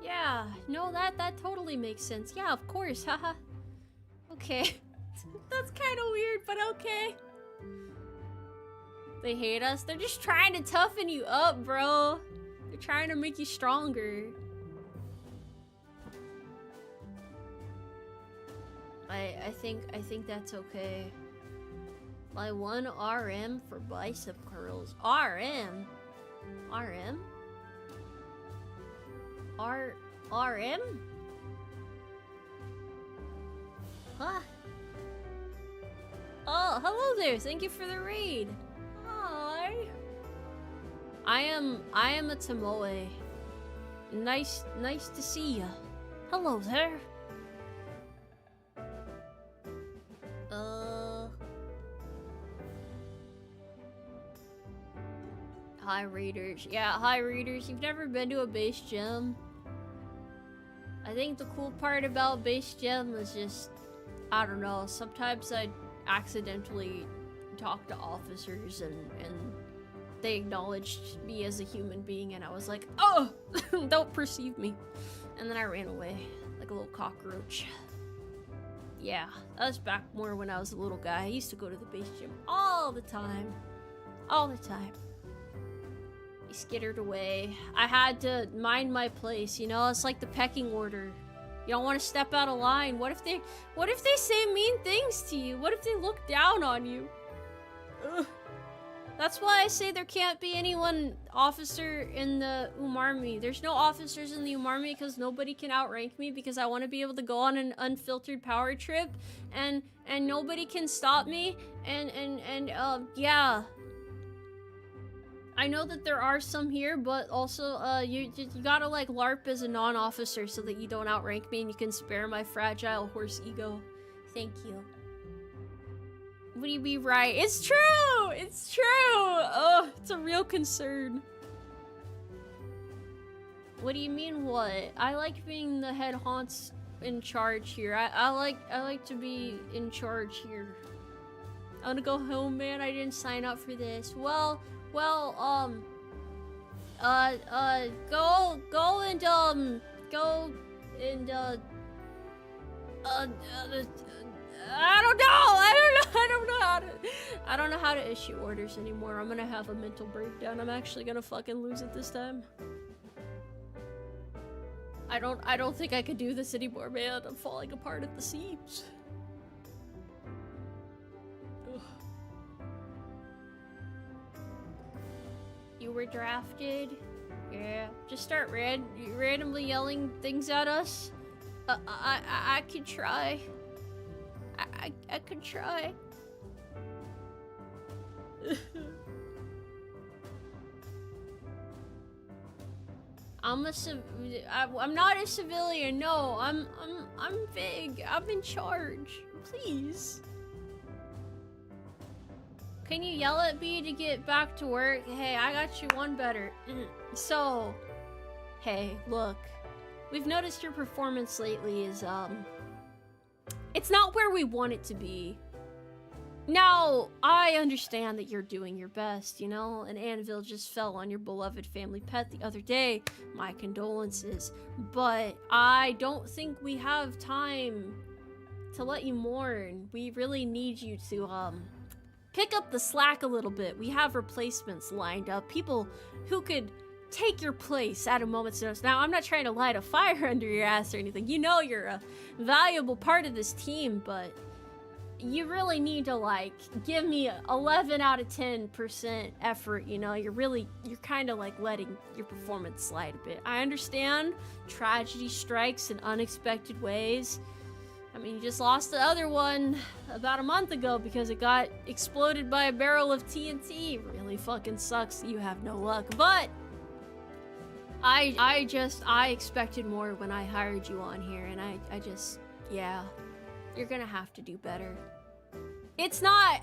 Yeah, no, that totally makes sense. Yeah, of course, haha. Okay. That's kind of weird, but okay. They hate us. They're just trying to toughen you up, bro. They're trying to make you stronger. I think that's okay. My 1 RM for bicep curls. RM? RM? RM? Huh? Oh, hello there. Thank you for the raid. Hi. I am a Tomoe. Nice to see ya. Hello there. Hi, readers. Yeah, hi, readers. You've never been to a base gym? I think the cool part about base gym is just, I don't know, sometimes I accidentally talk to officers and they acknowledged me as a human being and I was like, oh, don't perceive me. And then I ran away like a little cockroach. Yeah, that was back more when I was a little guy. I used to go to the base gym all the time. All the time. I skittered away. I had to mind my place, you know? It's like the pecking order. You don't want to step out of line. What if they say mean things to you? What if they look down on you? Ugh. That's why I say there can't be anyone officer in the Umarmy. There's no officers in the Umarmy because nobody can outrank me because I want to be able to go on an unfiltered power trip and nobody can stop me yeah. I know that there are some here, but also you gotta like LARP as a non-officer so that you don't outrank me and you can spare my fragile horse ego. Thank you. What do you mean, right? It's true! It's true! Oh, it's a real concern. What do you mean, what? I like being the head haunts in charge here. I like to be in charge here. I wanna go home, man. I didn't sign up for this. Well, go and I don't know how to issue orders anymore. I'm gonna have a mental breakdown. I'm actually gonna fucking lose it this time. I don't think I could do this anymore, man. I'm falling apart at the seams. Ugh. You were drafted? Yeah. Just start randomly yelling things at us? I could try. I could try. I'm not a civilian. No, I'm big. I'm in charge. Please. Can you yell at me to get back to work? Hey, I got you one better. So, hey, look. We've noticed your performance lately is, it's not where we want it to be. Now, I understand that you're doing your best, you know? An anvil just fell on your beloved family pet the other day. My condolences. But I don't think we have time to let you mourn. We really need you to, pick up the slack a little bit. We have replacements lined up. People who could take your place at a moment's notice. Now, I'm not trying to light a fire under your ass or anything. You know you're a valuable part of this team, but you really need to, like, give me 11 out of 10% effort, you know? You're kind of, like, letting your performance slide a bit. I understand tragedy strikes in unexpected ways. I mean, you just lost the other one about a month ago because it got exploded by a barrel of TNT. Really fucking sucks that you have no luck, but I expected more when I hired you on here, and I just, yeah, you're gonna have to do better. It's not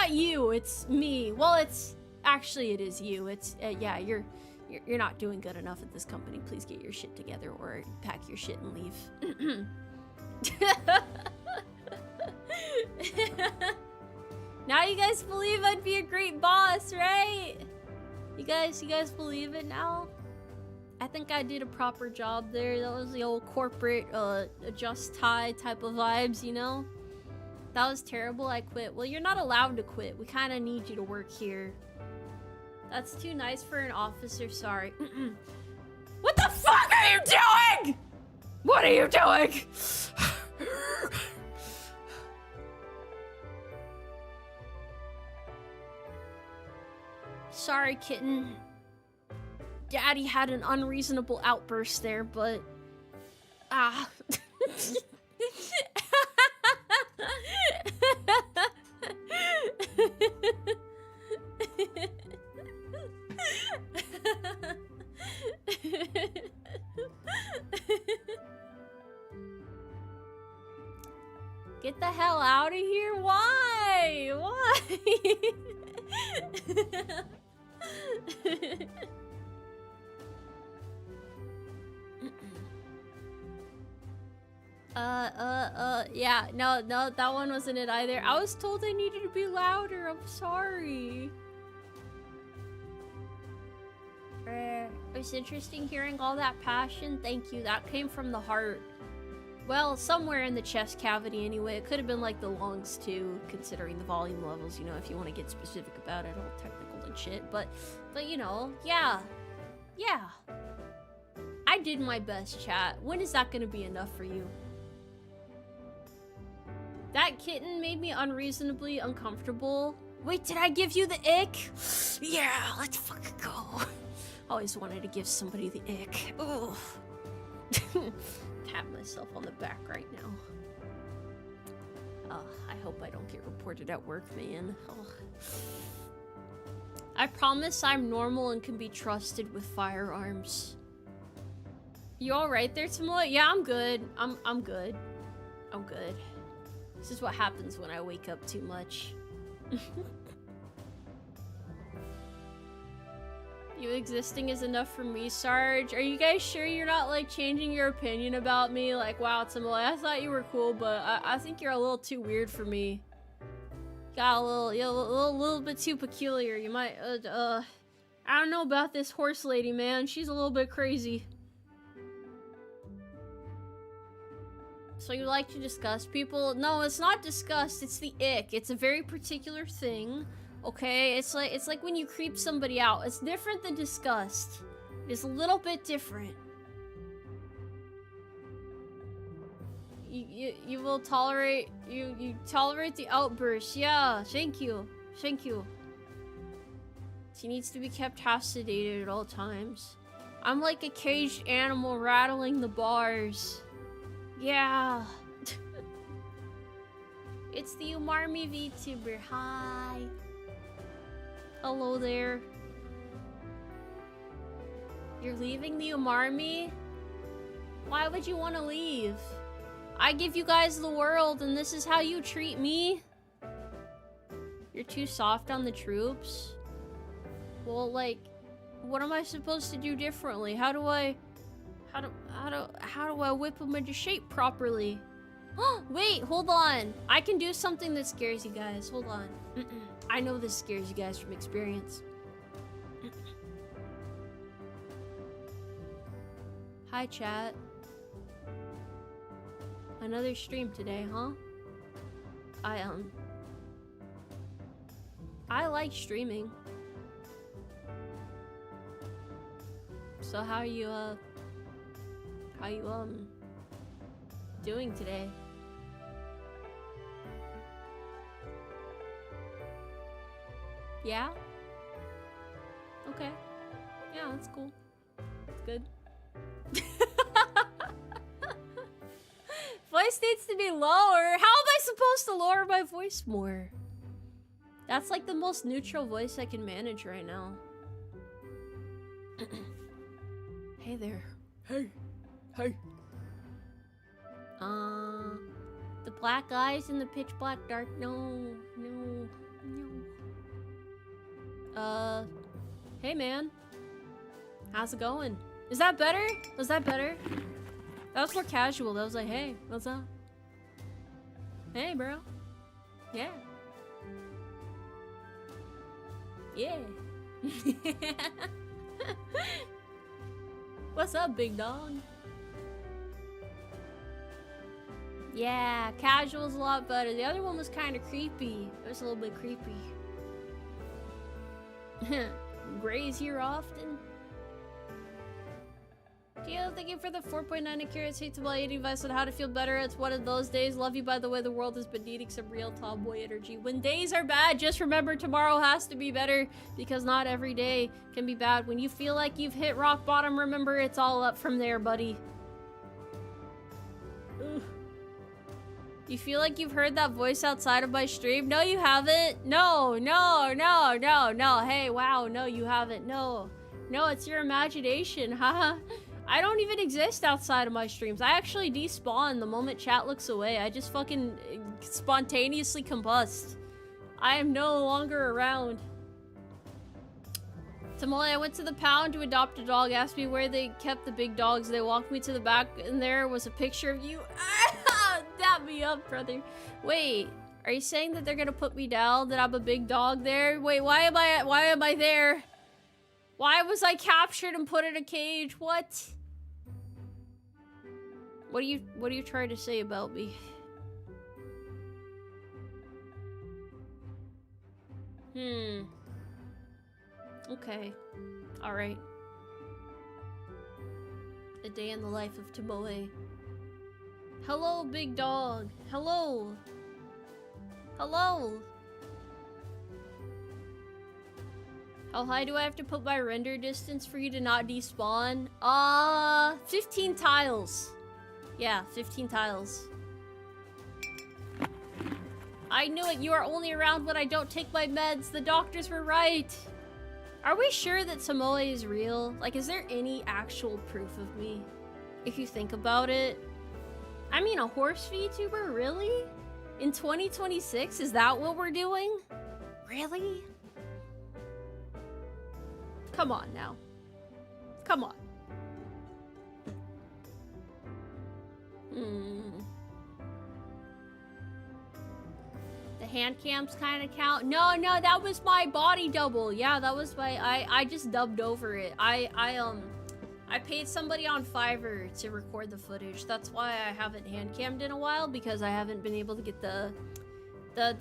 you, it's me. Well, it is you. Yeah, you're not doing good enough at this company. Please get your shit together or pack your shit and leave. Now you guys believe I'd be a great boss, right? You guys believe it now? I think I did a proper job there. That was the old corporate, adjust tie type of vibes, you know? That was terrible, I quit. Well, you're not allowed to quit. We kind of need you to work here. That's too nice for an officer, sorry. What the fuck are you doing? What are you doing? Sorry, kitten. Daddy had an unreasonable outburst there, but... Ah. Get the hell out of here? Why? Why? Yeah, no, that one wasn't it either. I was told I needed to be louder. I'm sorry. It was interesting hearing all that passion. Thank you. That came from the heart. Well, somewhere in the chest cavity anyway. It could have been like the lungs too, considering the volume levels, you know, if you want to get specific about it, all technical and shit. But you know, yeah. Yeah. I did my best, chat. When is that gonna be enough for you? That kitten made me unreasonably uncomfortable. Wait, did I give you the ick? Yeah, let's fucking go. Always wanted to give somebody the ick. Ugh. Pat myself on the back right now. I hope I don't get reported at work, man. Ugh. I promise I'm normal and can be trusted with firearms. You alright there, Tomoe? Yeah, I'm good. I'm good. I'm good. This is what happens when I wake up too much. You existing is enough for me, Sarge. Are you guys sure you're not, like, changing your opinion about me? Like, wow, Tomoe, I thought you were cool, but I think you're a little too weird for me. Got a little bit too peculiar. You might, I don't know about this horse lady, man. She's a little bit crazy. So you like to disgust people? No, it's not disgust, it's the ick. It's a very particular thing. Okay, it's like when you creep somebody out. It's different than disgust. It's a little bit different. You will tolerate you tolerate the outbursts. Yeah, thank you. Thank you. She needs to be kept half sedated at all times. I'm like a caged animal rattling the bars. Yeah. It's the Umarmy VTuber. Hi. Hello there. You're leaving the Umarmy? Why would you want to leave? I give you guys the world and this is how you treat me? You're too soft on the troops? Well, like, what am I supposed to do differently? How do I whip them into shape properly? Wait, hold on. I can do something that scares you guys. Hold on. I know this scares you guys from experience. Hi, chat. Another stream today, huh? I like streaming. So how you doing today? Yeah? Okay. Yeah, that's cool. That's good. Voice needs to be lower. How am I supposed to lower my voice more? That's like the most neutral voice I can manage right now. Hey there. Hey. Hey. The black eyes in the pitch black dark. No. Hey man. How's it going? Is that better? Was that better? That was more casual. That was like, hey, what's up? Hey, bro. Yeah. Yeah. What's up, big dog? Yeah, casual's a lot better. The other one was kind of creepy. It was a little bit creepy. Gray's here often. Thank you for the 4.9 accuracy hate to buy eating advice on how to feel better. It's one of those days. Love you, by the way. The world has been needing some real tomboy energy. When days are bad, just remember tomorrow has to be better, because not every day can be bad. When you feel like you've hit rock bottom, remember it's all up from there, buddy. Ugh. You feel like you've heard that voice outside of my stream? No, you haven't. No. Hey, wow. No, you haven't. No, it's your imagination, haha. I don't even exist outside of my streams. I actually despawn the moment chat looks away. I just fucking spontaneously combust. I am no longer around. Tomoe, I went to the pound to adopt a dog. Asked me where they kept the big dogs. They walked me to the back, and there was a picture of you. Dap me up, brother. Wait, are you saying that they're gonna put me down? That I'm a big dog there? Wait, why am I there? Why was I captured and put in a cage? What? What are you trying to say about me? Okay. Alright. A day in the life of Tomoe. Hello, big dog. Hello. Hello. How high do I have to put my render distance for you to not despawn? 15 tiles. Yeah, 15 tiles. I knew it. You are only around when I don't take my meds. The doctors were right. Are we sure that Tomoe is real? Like, is there any actual proof of me? If you think about it. I mean, a horse VTuber? Really? In 2026? Is that what we're doing? Really? Come on now. Come on. The hand cams kind of count. No, that was my body double. Yeah, that was my. I just dubbed over it. I paid somebody on Fiverr to record the footage. That's why I haven't hand cammed in a while, because I haven't been able to get the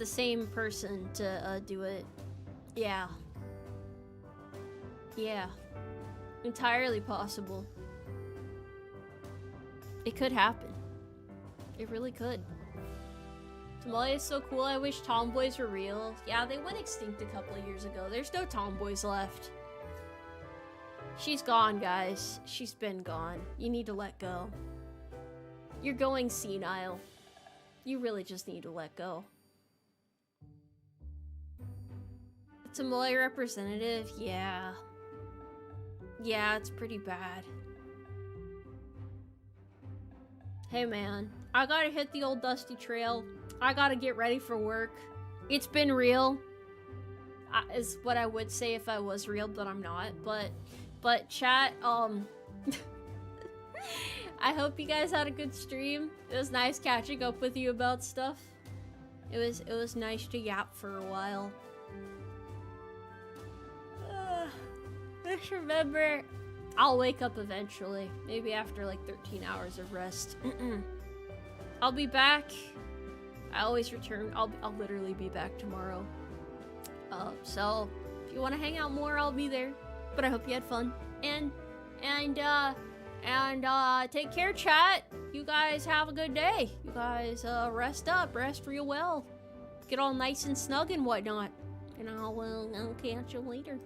same person to do it. Yeah. Yeah. Entirely possible. It could happen. It really could. Tomoe is so cool. I wish tomboys were real. Yeah, they went extinct a couple of years ago. There's no tomboys left. She's gone, guys. She's been gone. You need to let go. You're going senile. You really just need to let go. Tomoe representative? Yeah. Yeah, it's pretty bad. Hey man, I gotta hit the old dusty trail. I gotta get ready for work. It's been real. Is what I would say if I was real, but I'm not. But chat, I hope you guys had a good stream. It was nice catching up with you about stuff. It was nice to yap for a while. Just remember, I'll wake up eventually. Maybe after like 13 hours of rest. I'll be back. I always return. I'll literally be back tomorrow. So if you want to hang out more, I'll be there. But I hope you had fun. And take care, chat. You guys have a good day. You guys rest up, rest real well. Get all nice and snug and whatnot. And I'll catch you later.